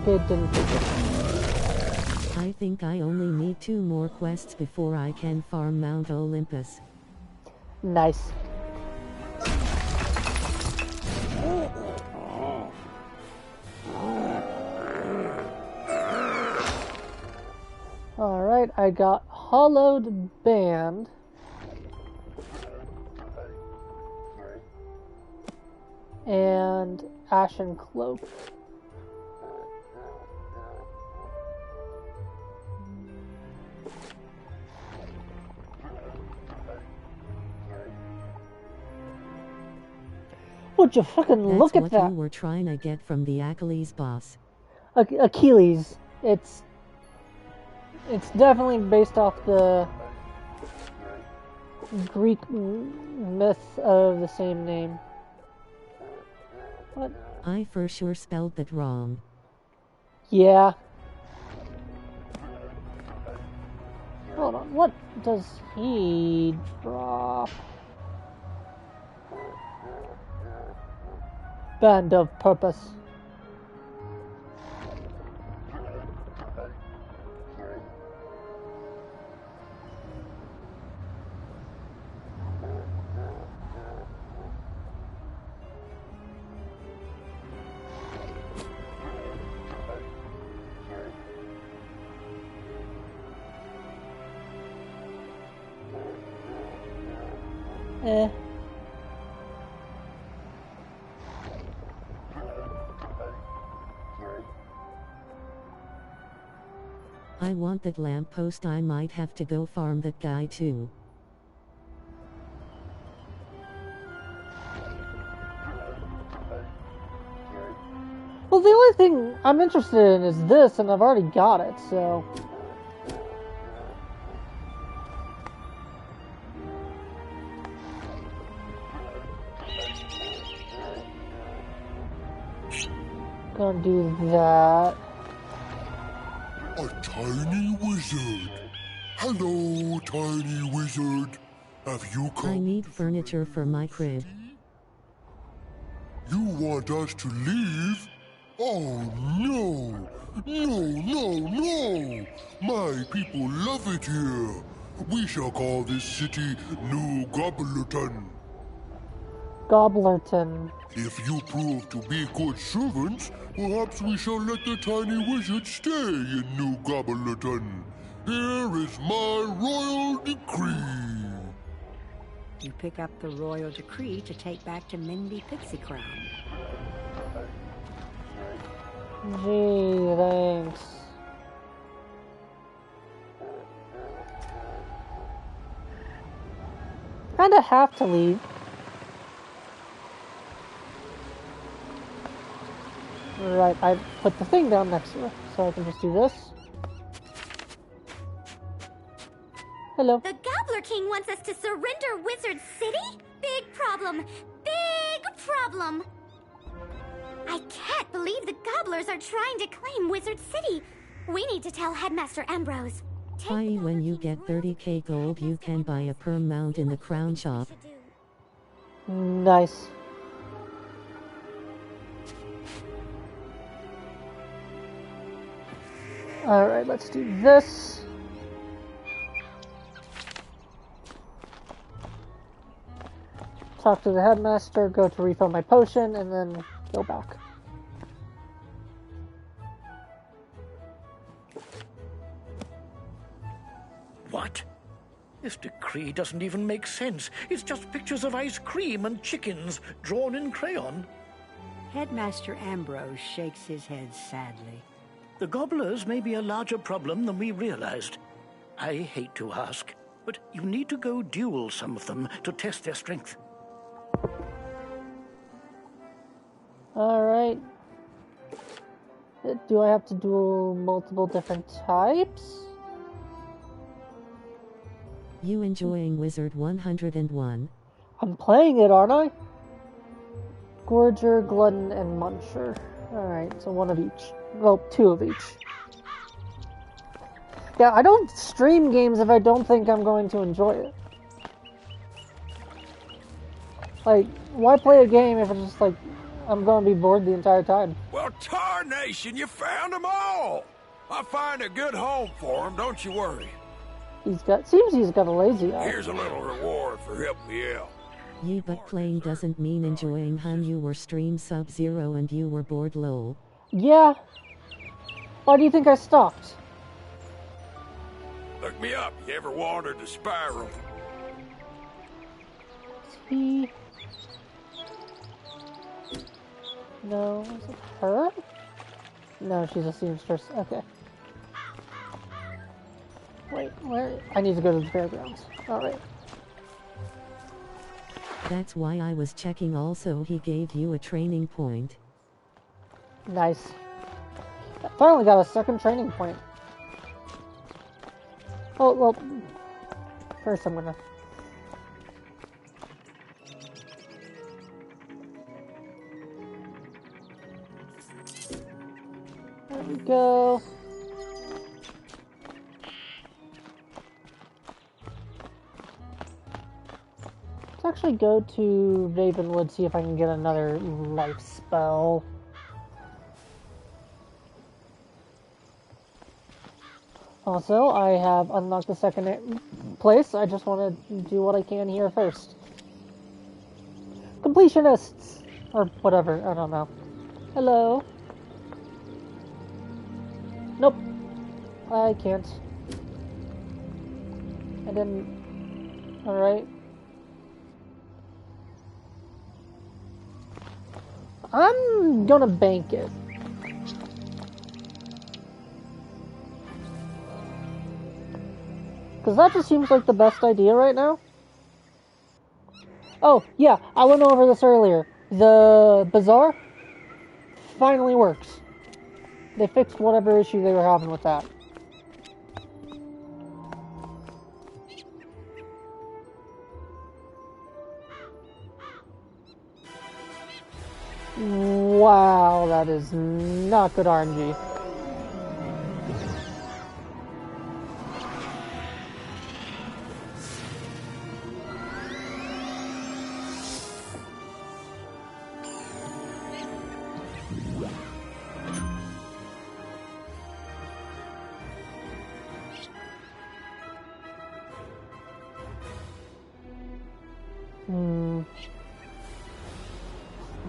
It didn't think it. I think I only need 2 more quests before I can farm Mount Olympus. Nice. Alright, I got Hollowed Band. And Ashen Cloak. Would you fucking look at that? That's what you were trying to get from the Achilles boss. Achilles. It's definitely based off the Greek myth of the same name. What? I for sure spelled that wrong. Yeah. Hold on, what does he drop? Band of Purpose. I want that lamppost. I might have to go farm that guy too. Well, the only thing I'm interested in is this, and I've already got it, so... Gonna do that. A tiny wizard. Hello, tiny wizard. Have you come? I need furniture for my crib. You want us to leave? Oh no! No! My people love it here. We shall call this city New Gobblerton. Gobblerton. If you prove to be good servants, perhaps we shall let the tiny wizard stay in New Gobblerton. Here is my royal decree. You pick up the royal decree to take back to Mindy Pixie Crown. Gee, thanks. Kinda have to leave. Right, I put the thing down next to it, so I can just do this. Hello. The Gobbler King wants us to surrender Wizard City? Big problem. Big problem. I can't believe the Gobblers are trying to claim Wizard City. We need to tell Headmaster Ambrose. When you get 30k gold, you can buy a perm mount in the crown shop. Nice. Alright, let's do this. Talk to the headmaster, go to refill my potion, and then go back. What? This decree doesn't even make sense. It's just pictures of ice cream and chickens drawn in crayon. Headmaster Ambrose shakes his head sadly. The gobblers may be a larger problem than we realized. I hate to ask, but you need to go duel some of them to test their strength. Alright. Do I have to duel multiple different types? You enjoying Wizard 101? I'm playing it, aren't I? Gorger, Glutton, and Muncher. Alright, so one of each. Well, two of each. Yeah, I don't stream games if I don't think I'm going to enjoy it. Like, why play a game if it's just like, I'm going to be bored the entire time? Well, tarnation, you found them all! I'll find a good home for them, don't you worry. Seems he's got a lazy eye. Here's a little reward for helping me out. You but playing doesn't mean enjoying. Hun, you were stream Sub-Zero and you were bored, lol. Yeah. Why do you think I stopped? Look me up. You ever wandered the spiral? T. No, is it her? No, she's a seamstress. Okay. Wait, where? I need to go to the fairgrounds. Alright. That's why I was checking. Also, he gave you a training point. Nice. I finally got a second training point. Oh, well, first I'm gonna... There we go. Let's actually go to Ravenwood, see if I can get another life spell. Also, I have unlocked the second place. I just want to do what I can here first. Completionists! Or whatever, I don't know. Hello? Nope. I can't. I didn't... Alright. I'm gonna bank it. Because that just seems like the best idea right now. Oh, yeah, I went over this earlier. The bazaar finally works. They fixed whatever issue they were having with that. Wow, that is not good RNG.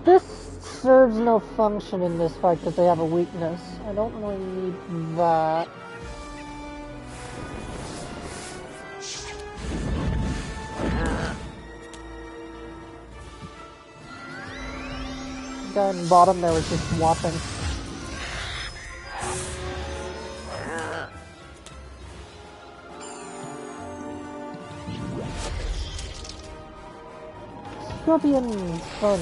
This serves no function in this fight because they have a weakness. I don't really need that. The guy in the bottom there was just watching. Scorpion fun.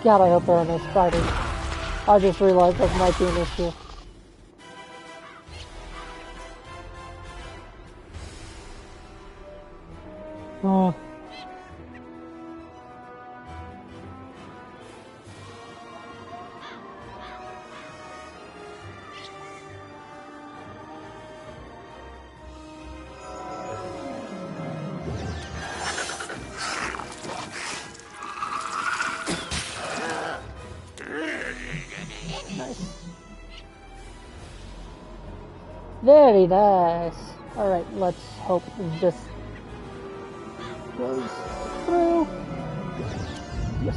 God, I hope there are no spiders. I just realized that might be an issue. Oh. Very nice. Alright, let's hope this goes through. Yes.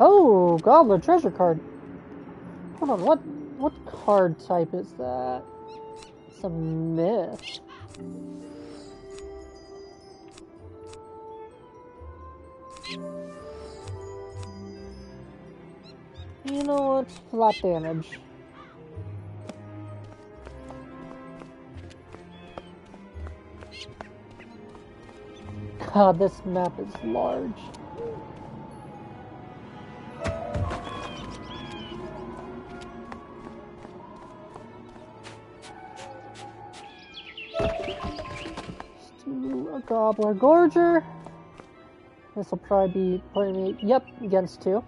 Oh, Gobbler treasure card. Hold on, what card type is that? It's a myth. You know what? Flat damage. God, this map is large. Let's do a Gobbler Gorger. This will probably be putting me, yep, against 2.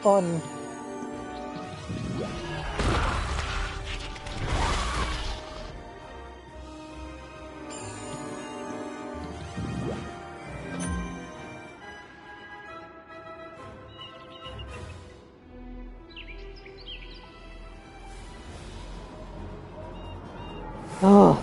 Fun. Oh.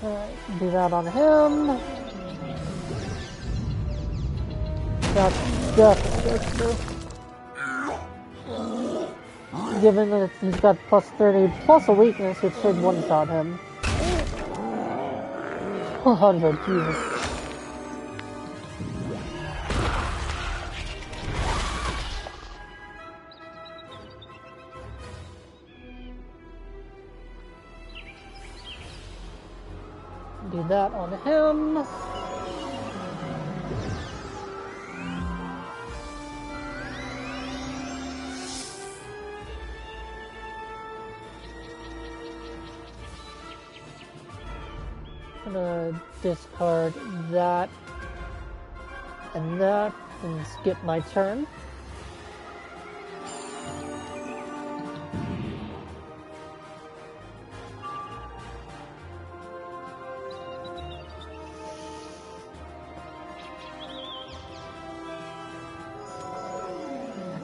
Alright, do that on him. That's definitely goes through. Given that he's got plus 30, plus a weakness, it should one-shot him. 100, Jesus. Do that on him. I'm gonna discard that and skip my turn.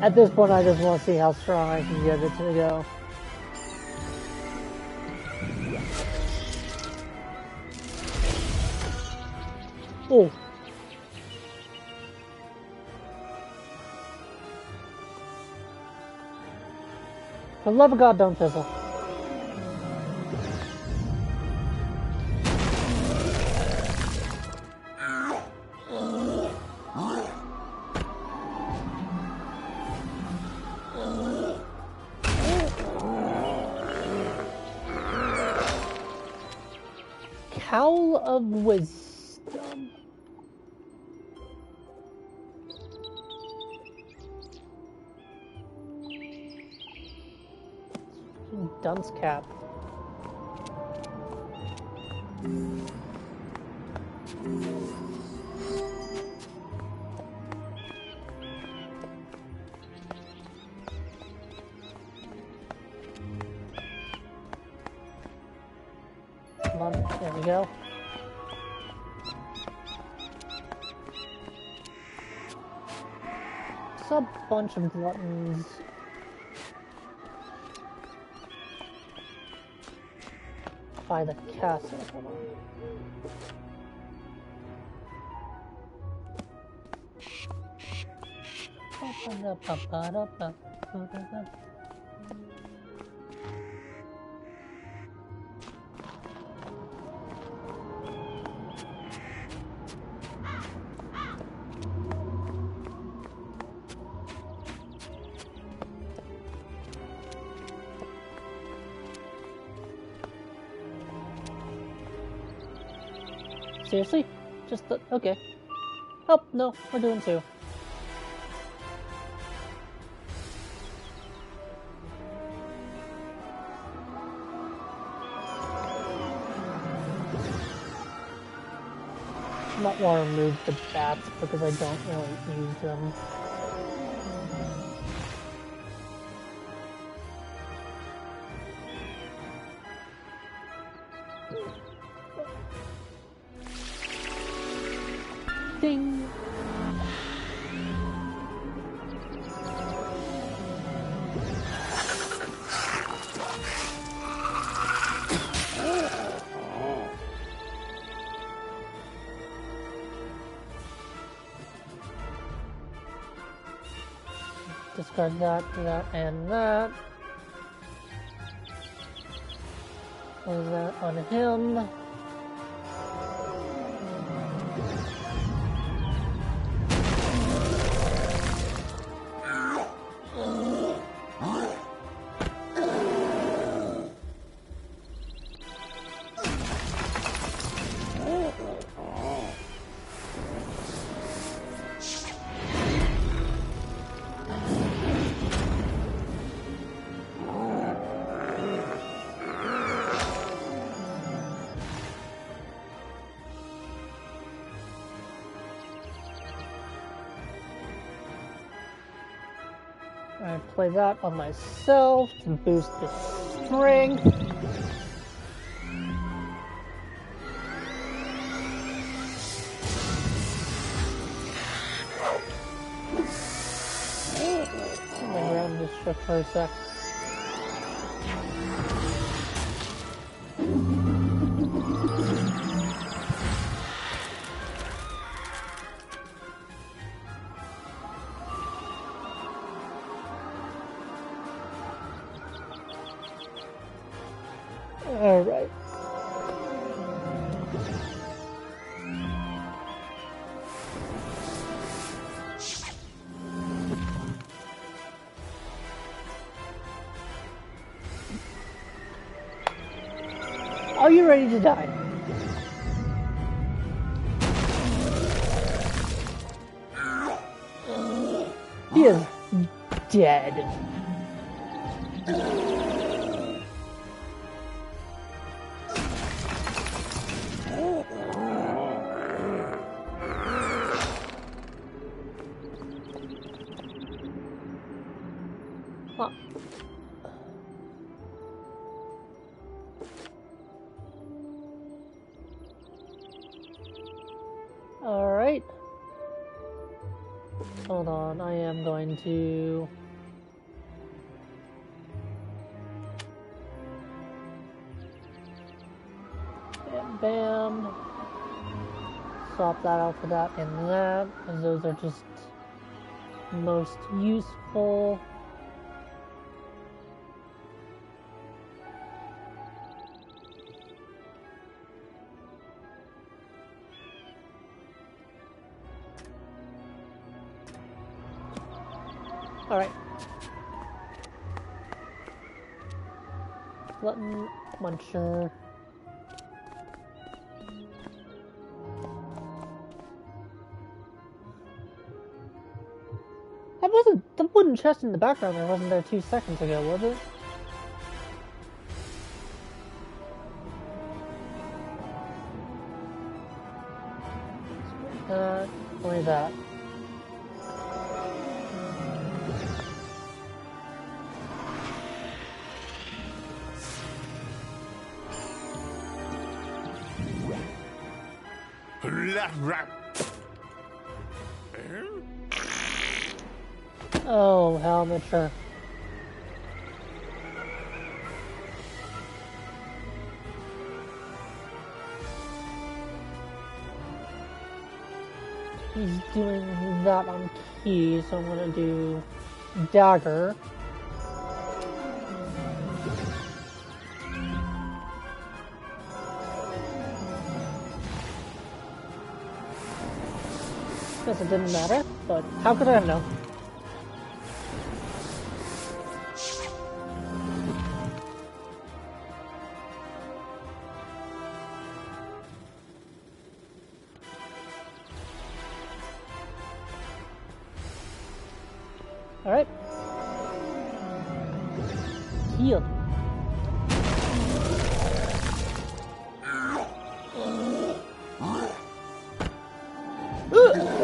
At this point, I just want to see how strong I can get it to go. Oh. For the love of God, don't fizzle. Cowl of Wisdom. Dunce Cap. Come on, there we go. It's a bunch of gluttons. By the castle. Hold on. Seriously? Just the, okay. Oh, no, we're doing 2. I might want to remove the bats because I don't really use them. Ding! Discard that, and that. Put that on him. I play that on myself to boost the strength. My ground just shook for a sec. Alright. Are you ready to die? He is dead. Huh. Alright. Hold on, I am going to... Bam, bam. Swap that out for that and that, as those are just most useful. Alright. Glutton, Muncher. The wooden chest in the background there wasn't there 2 seconds ago, was it? Only that. Oh, how mature. He's doing that on key, so I'm gonna do dagger. Guess it didn't matter, but how could I have known? Alright. Heal.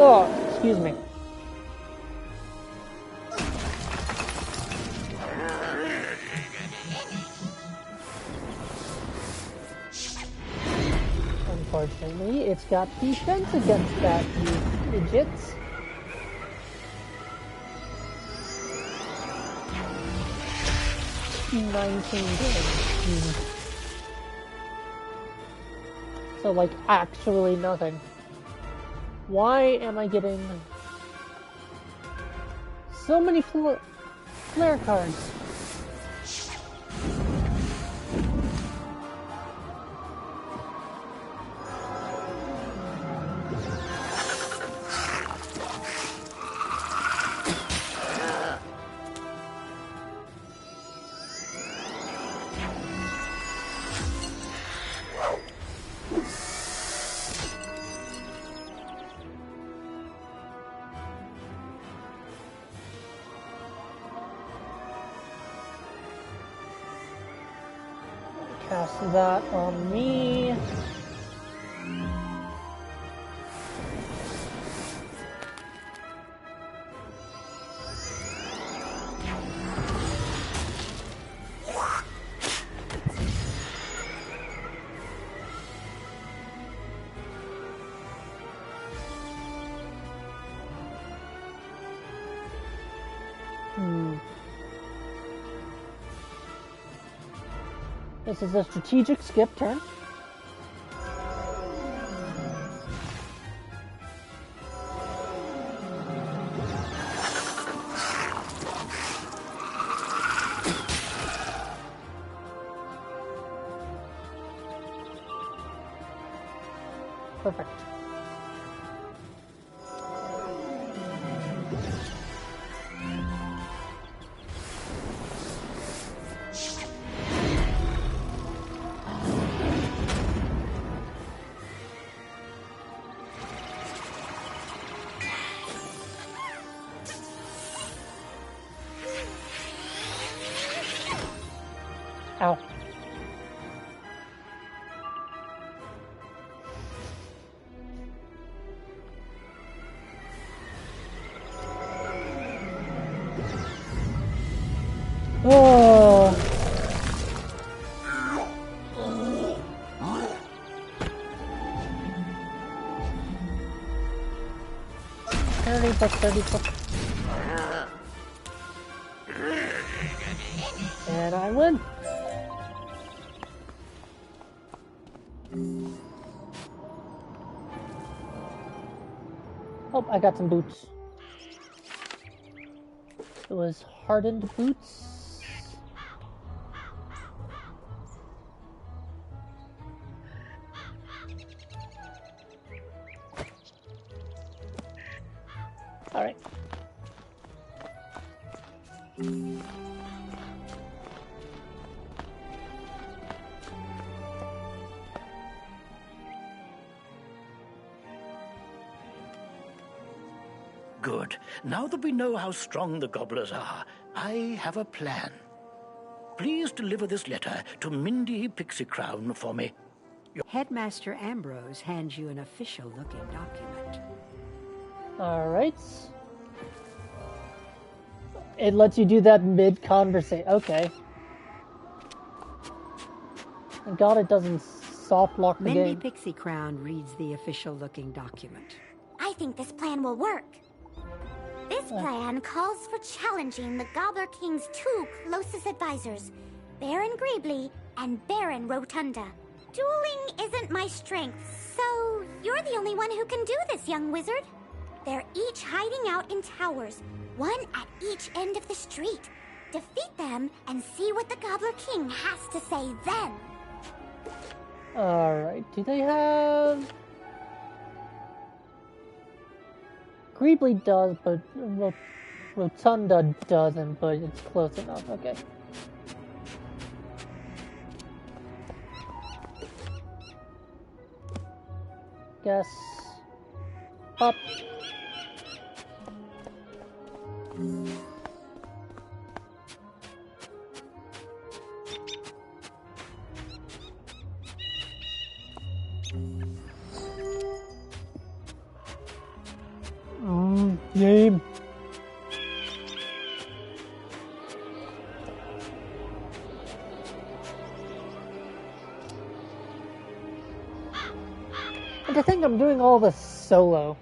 Oh, excuse me. Unfortunately, it's got defense against that, you idiots. damage. So, like, actually nothing. Why am I getting so many flare cards? Cast that on me. This is a strategic skip turn. Perfect. Ow. Oh. And I win. Oh, I got some boots. It was hardened boots. All right. Good. Now that we know how strong the gobblers are, I have a plan. Please deliver this letter to Mindy Pixie Crown for me. Headmaster Ambrose hands you an official-looking document. Alright. It lets you do that mid-conversation. Okay. Thank God it doesn't soft lock the Mindy game. Pixie Crown reads the official-looking document. I think this plan will work. This plan calls for challenging the Gobbler King's two closest advisors, Baron Greebly and Baron Rotunda. Dueling isn't my strength, so you're the only one who can do this, young wizard. They're each hiding out in towers, one at each end of the street. Defeat them and see what the Gobbler King has to say then. Alright, do they have... Greebly does, but Rotunda doesn't, but it's close enough. Okay. Guess. Up. Game. And to think I'm doing all this solo.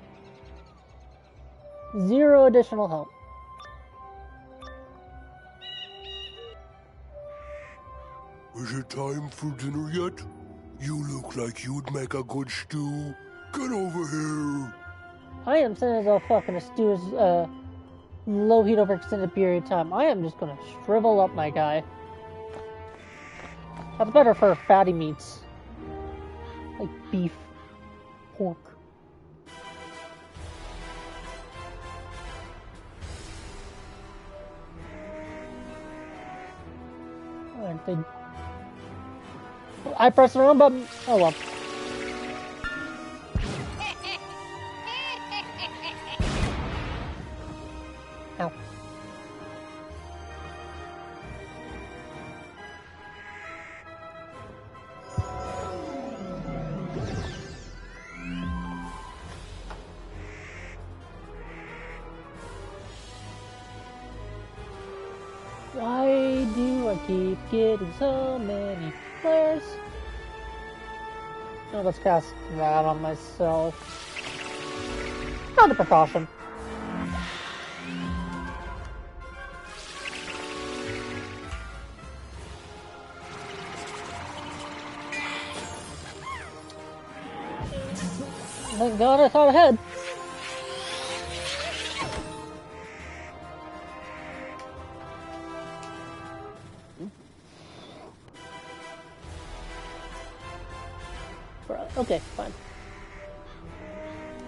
0 additional help. Is it time for dinner yet? You look like you'd make a good stew. Get over here. I am saying as I'll fucking stew is low heat over extended period of time. I am just gonna shrivel up, my guy. That's better for fatty meats. Like beef, pork. I pressed the wrong button. Oh well. Ow. Why do I keep getting so many flares? Oh, let's cast that on myself. Not a precaution. Thank God I thought ahead. Okay, fine.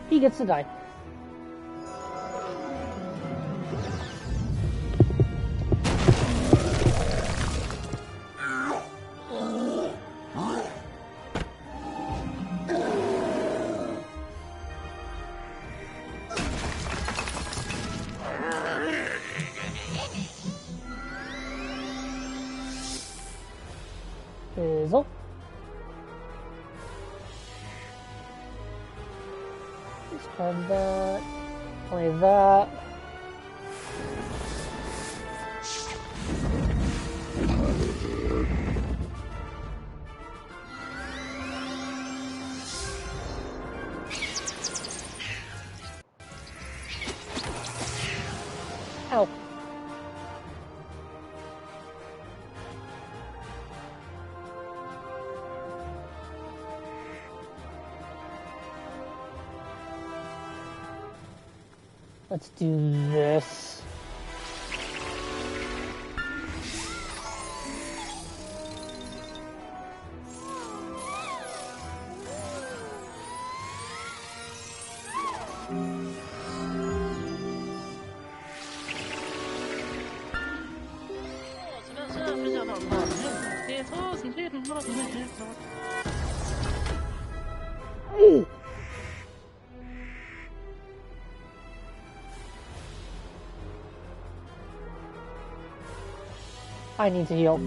He gets to die. Fizzle. Discard that. Play that. Ow. Let's do this. Ooh. I need to heal.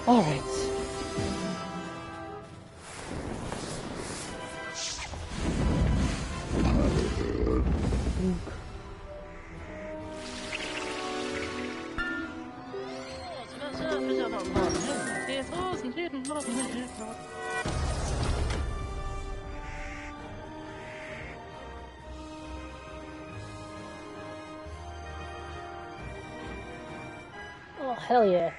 All right. Oh, hell yeah.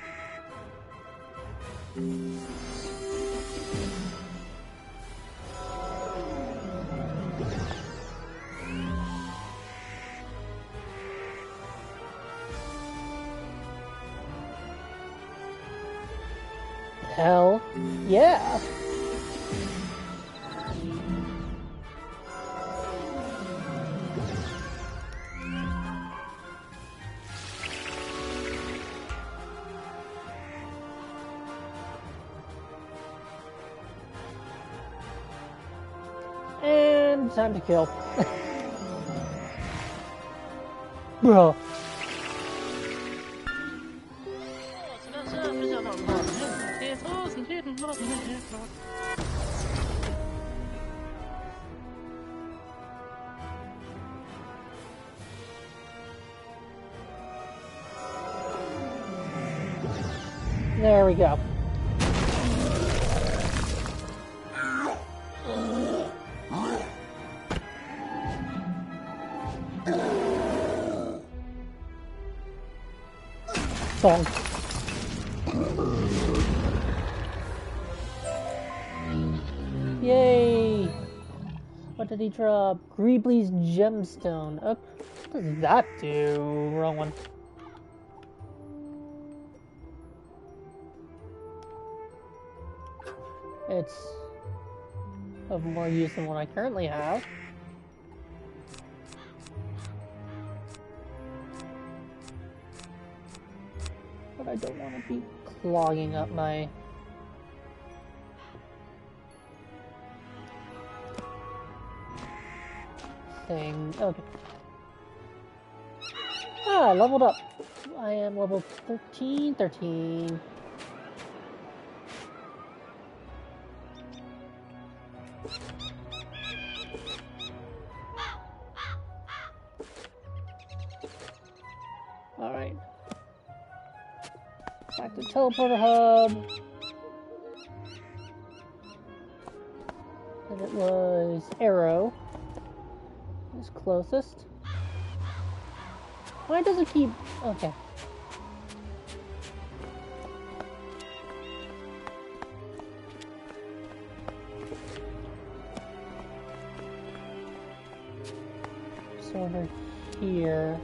Hell yeah. Time to kill. Bro. There we go. Song. Yay! What did he drop? Greebley's gemstone. What does that do? Wrong one. It's of more use than what I currently have. But I don't want to be clogging up my thing. Okay. Ah, I leveled up. I am level 13. Alright. Back to teleporter hub. And it was Arrow. It's closest. Why does it keep... Okay. So over here...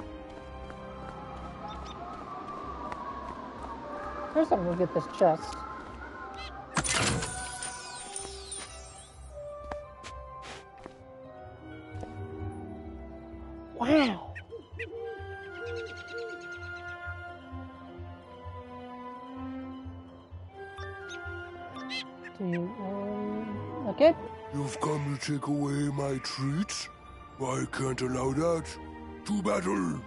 First I'm gonna get this chest. Wow! Okay. You've come to take away my treats? I can't allow that. To battle!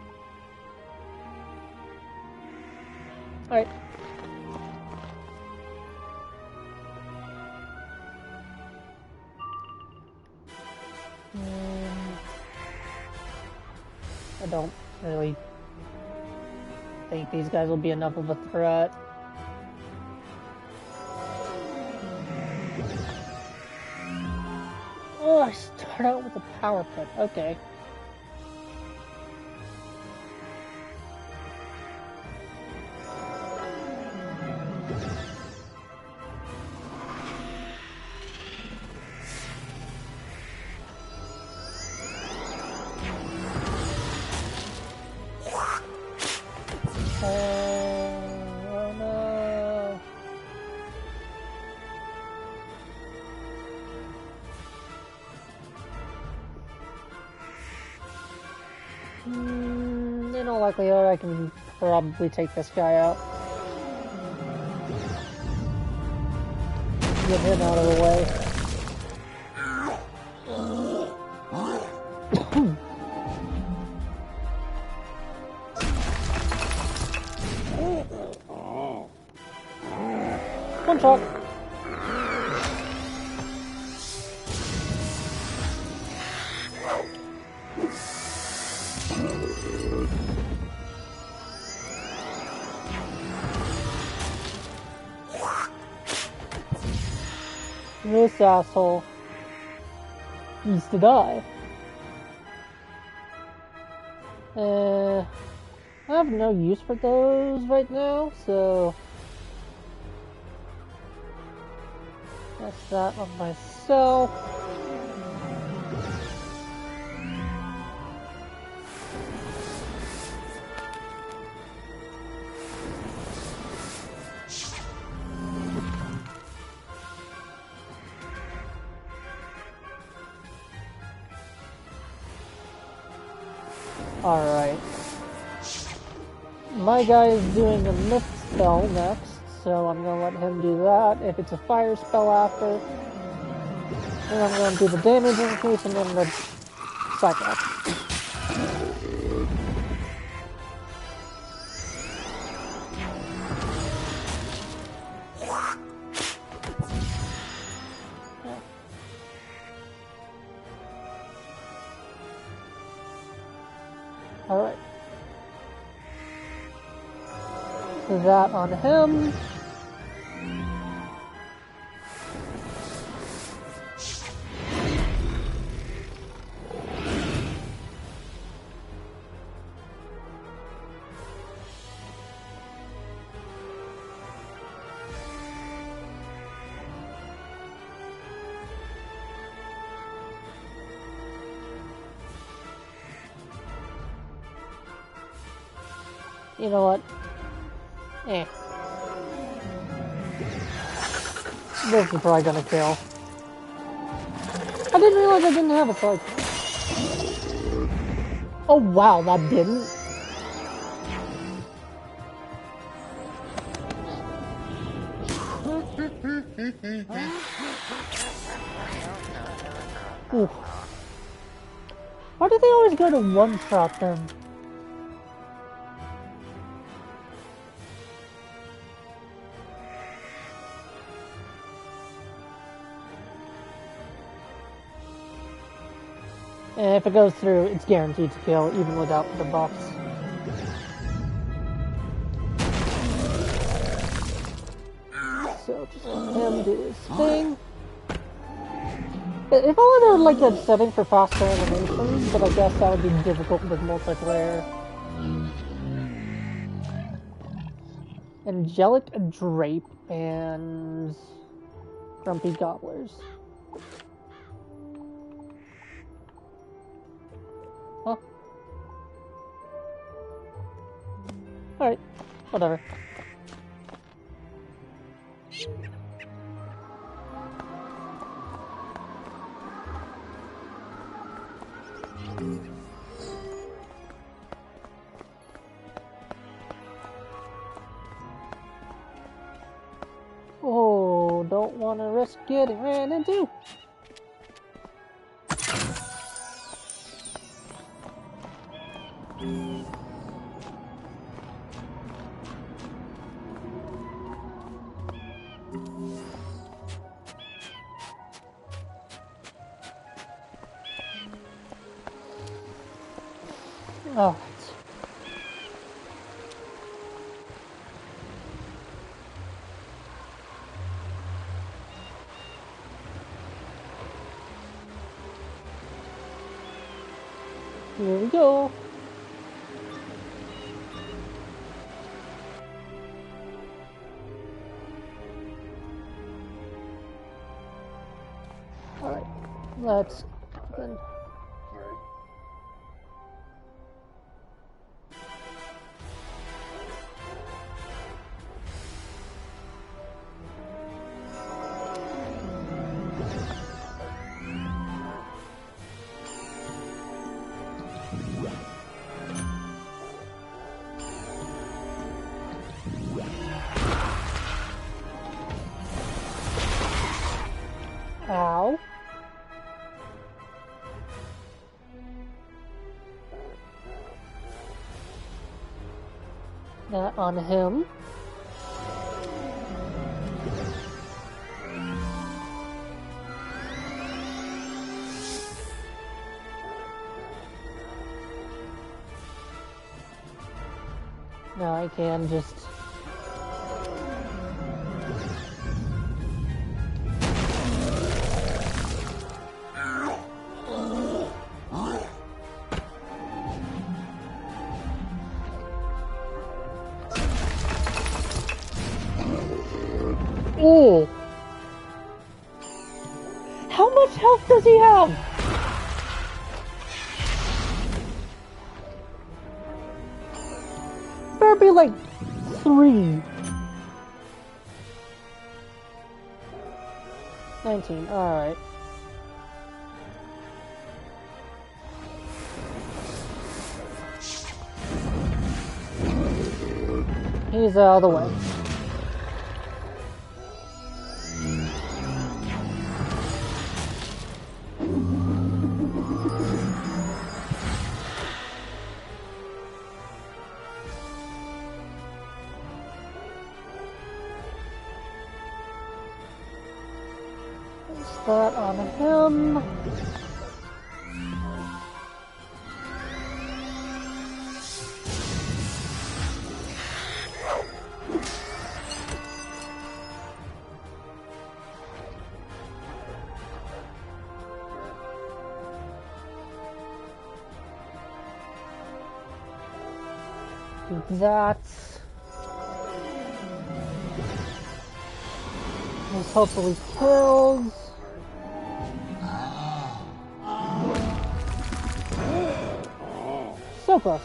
Alright. I don't really think these guys will be enough of a threat. Oh, I start out with a power pit. Okay. Oh no. In all likelihood, I can probably take this guy out. Get him out of the way. One shot. This asshole needs to die. I have no use for those right now, so that's that on myself. Alright. My guy is doing a mist spell next, so I'm gonna let him do that. If it's a fire spell after, And I'm going to do the damage increase and then the Cyclops. Alright. That on him. You know what? This is probably gonna kill. I didn't realize I didn't have a sword. Oh wow, that didn't. Ooh. Why do they always go to one-shot them? And if it goes through, it's guaranteed to kill, even without the buffs. So just let him do his thing. If only there was like a setting for faster animation, but I guess that would be difficult with multiplayer. Angelic Drape and Grumpy Gobblers. Huh? Alright, whatever. Oh, don't want to risk getting ran into. Oh. Here we go. Alright, let's open. Ow. That on him. Now I can just... Oh! How much health does he have? Better be like 3. 19, alright. He's out of the way. that on him. That is hopefully killed. So close.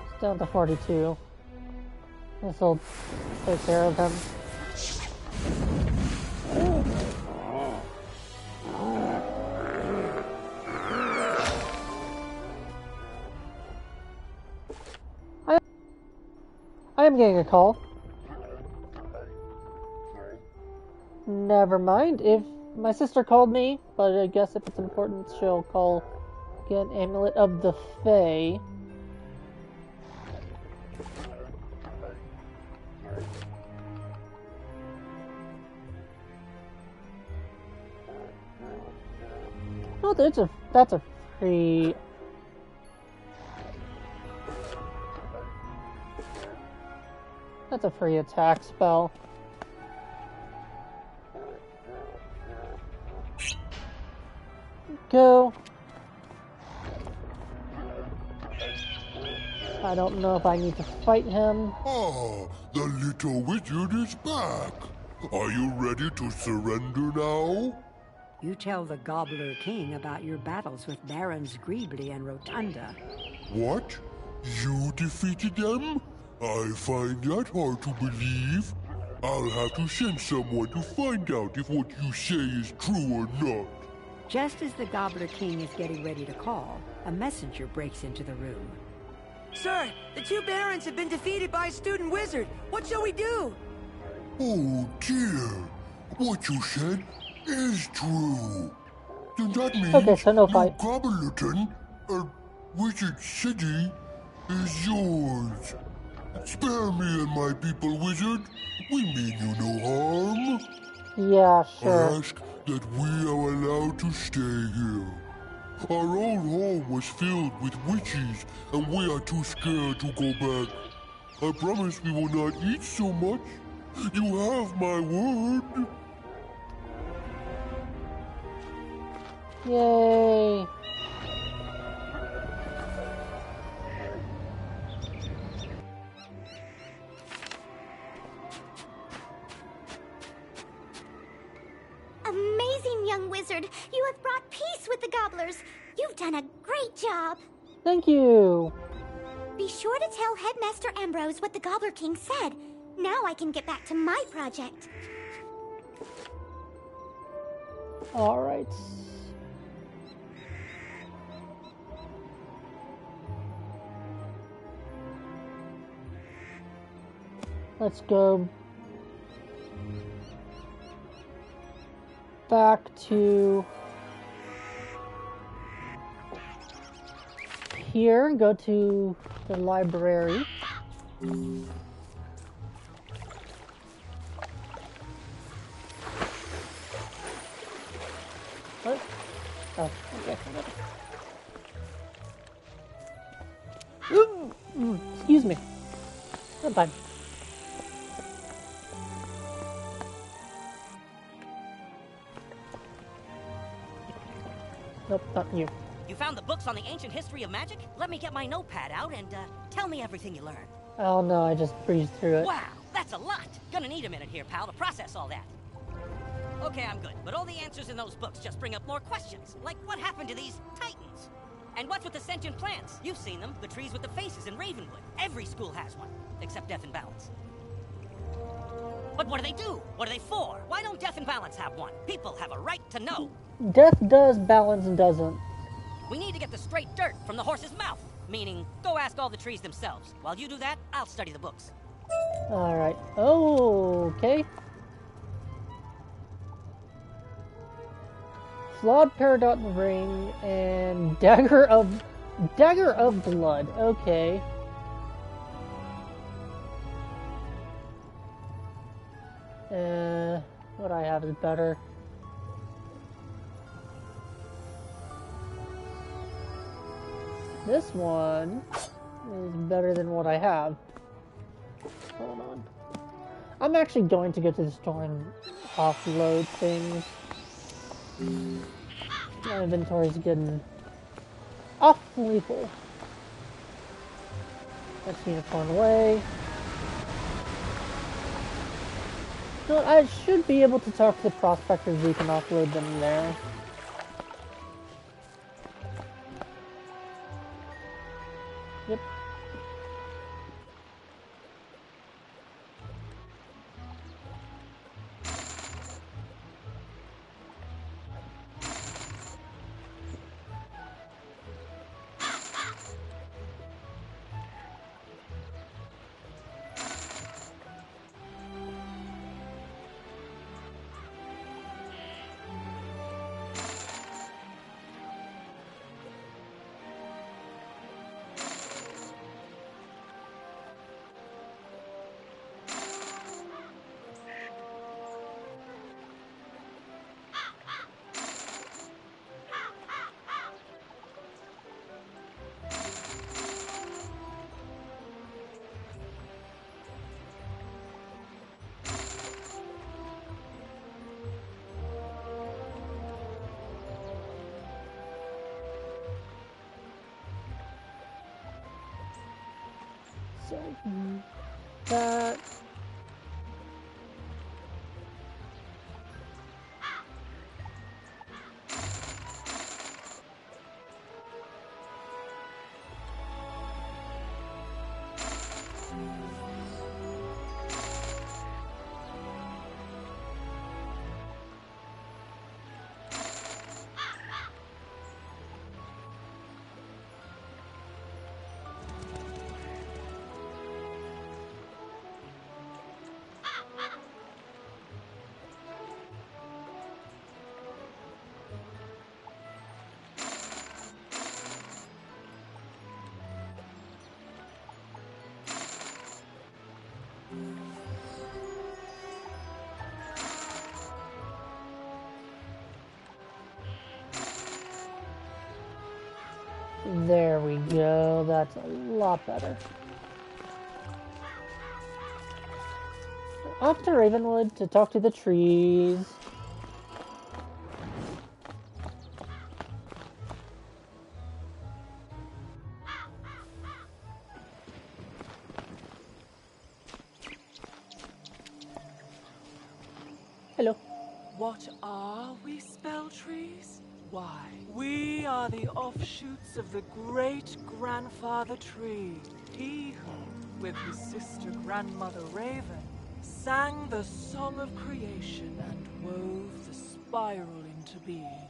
It's down to 42. This'll take care of him. I am getting a call. Never mind. If my sister called me, but I guess if it's important, she'll call. Get an amulet of the Fae. Oh, that's a free. That's a free attack spell. Go. I don't know if I need to fight him. Ah, the little wizard is back. Are you ready to surrender now? You tell the Gobbler King about your battles with Barons Greebly and Rotunda. What? You defeated them? I find that hard to believe. I'll have to send someone to find out if what you say is true or not. Just as the Gobbler King is getting ready to call, a messenger breaks into the room. Sir, the two barons have been defeated by a student wizard. What shall we do? Oh dear. What you said is true. Then that means okay, so no fight. Gobblerton, Wizard City, is yours. Spare me and my people, wizard. We mean you no harm. Yeah, sure. I ask that we are allowed to stay here. Our old home was filled with witches, and we are too scared to go back. I promise we will not eat so much. You have my word. Yay. Amazing, young wizard. You have brought peace with the gobblers. You've done a great job. Thank you. Be sure to tell Headmaster Ambrose what the Gobbler King said. Now I can get back to my project. All right. Let's go back to here and go to the library. What? Oh, okay. Excuse me. I'm fine. Nope, not you. You found the books on the ancient history of magic? Let me get my notepad out and tell me everything you learned. Oh no, I just breezed through it. Wow, that's a lot. Gonna need a minute here, pal, to process all that. Okay, I'm good, but all the answers in those books just bring up more questions. Like, what happened to these titans? And what's with the sentient plants? You've seen them, the trees with the faces in Ravenwood. Every school has one, except Death and Balance. But what do they do? What are they for? Why don't Death and Balance have one? People have a right to know. Death does, Balance doesn't. We need to get the straight dirt from the horse's mouth. Meaning, go ask all the trees themselves. While you do that, I'll study the books. Alright. Oh, okay. Flawed Peridot Ring and Dagger of Blood. Okay. What I have is better. This one is better than what I have. Hold on. I'm actually going to go to the store and offload things. My inventory's getting awfully full. Let's unicorn away. So I should be able to talk to the prospectors. We can offload them there. Yep. So that. There we go, that's a lot better. Off to Ravenwood to talk to the trees. Hello. What are we, spell trees? Why, we are the offshoots of the great-grandfather tree. He who, with his sister grandmother Raven, sang the song of creation and wove the spiral into being.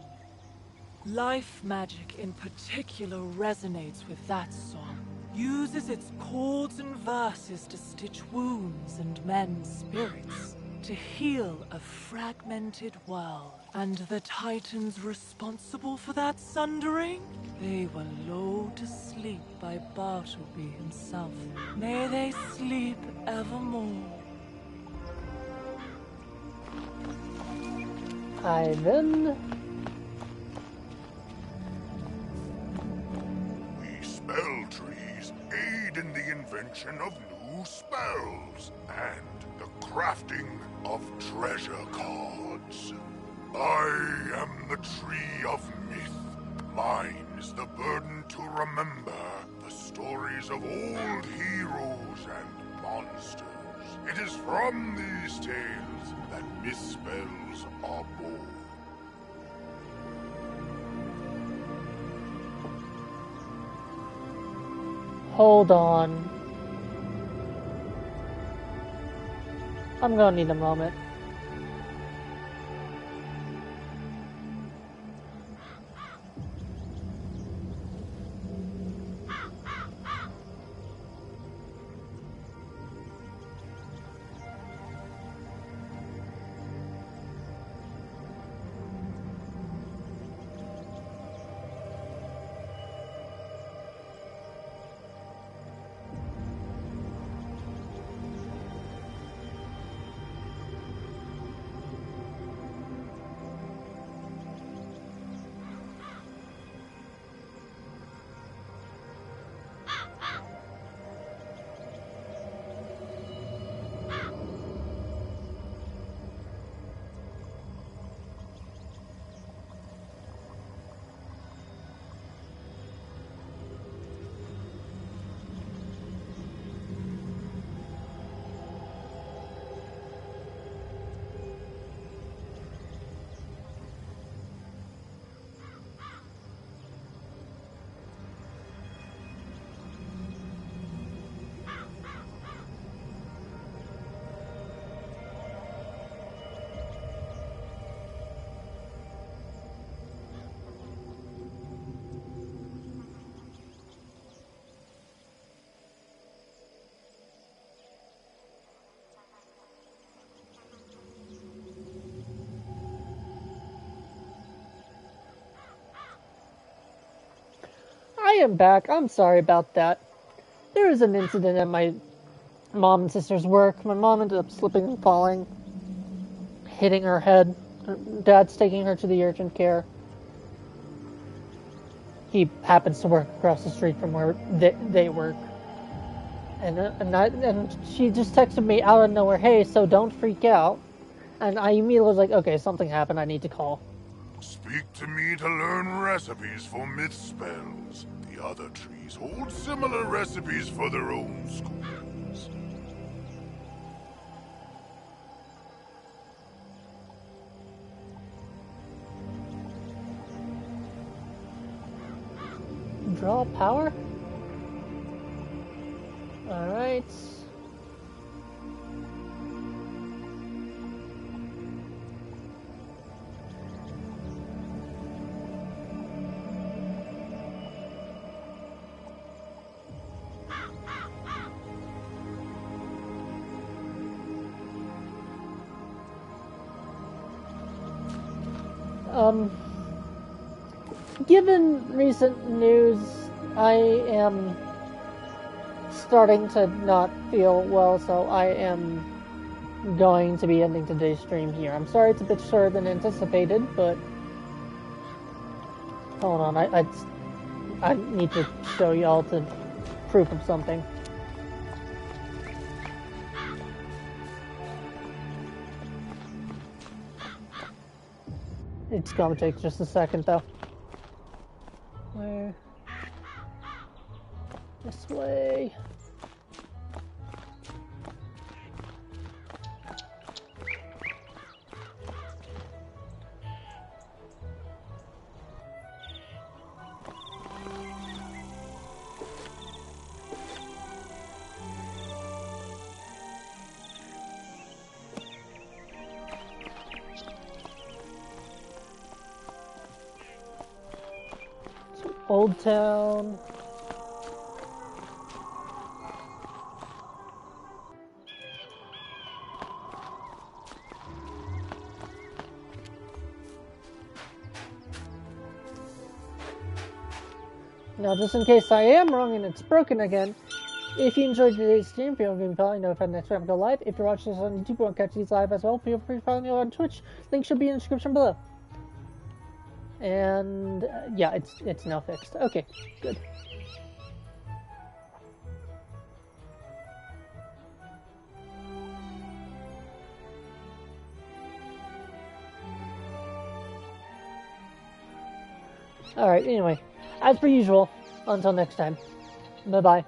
Life magic in particular resonates with that song, uses its chords and verses to stitch wounds and mend spirits, to heal a fragmented world. And the titans responsible for that sundering? They were lulled to sleep by Bartleby himself. May they sleep evermore. Ivan. We spell trees aid in the invention of new spells and the crafting of treasure cards. I am the tree of myth. Mine is the burden to remember the stories of old heroes and monsters. It is from these tales that misspells are born. Hold on. I'm gonna need a moment. am back. I'm sorry about that. There was an incident at my mom and sister's work. My mom ended up slipping and falling, hitting her head. Her dad's taking her to the urgent care. He happens to work across the street from where they work. And she just texted me out of nowhere, hey, so don't freak out. And I immediately was like, okay, something happened, I need to call. Speak to me to learn recipes for myth spells. The other trees hold similar recipes for their own schools. Draw power? Alright. Given recent news, I am starting to not feel well, so I am going to be ending today's stream here. I'm sorry it's a bit shorter than anticipated, but hold on, I need to show y'all the proof of something. It's gonna take just a second, though. Where? This way. Old Town. Now, just in case I am wrong and it's broken again, if you enjoyed today's stream, feel free to follow me know if I next time go live. If you're watching this on YouTube, or catch these live as well, feel free to follow me on Twitch. Link should be in the description below. And yeah, it's now fixed. Okay, good. Alright, anyway, as per usual, until next time, bye-bye.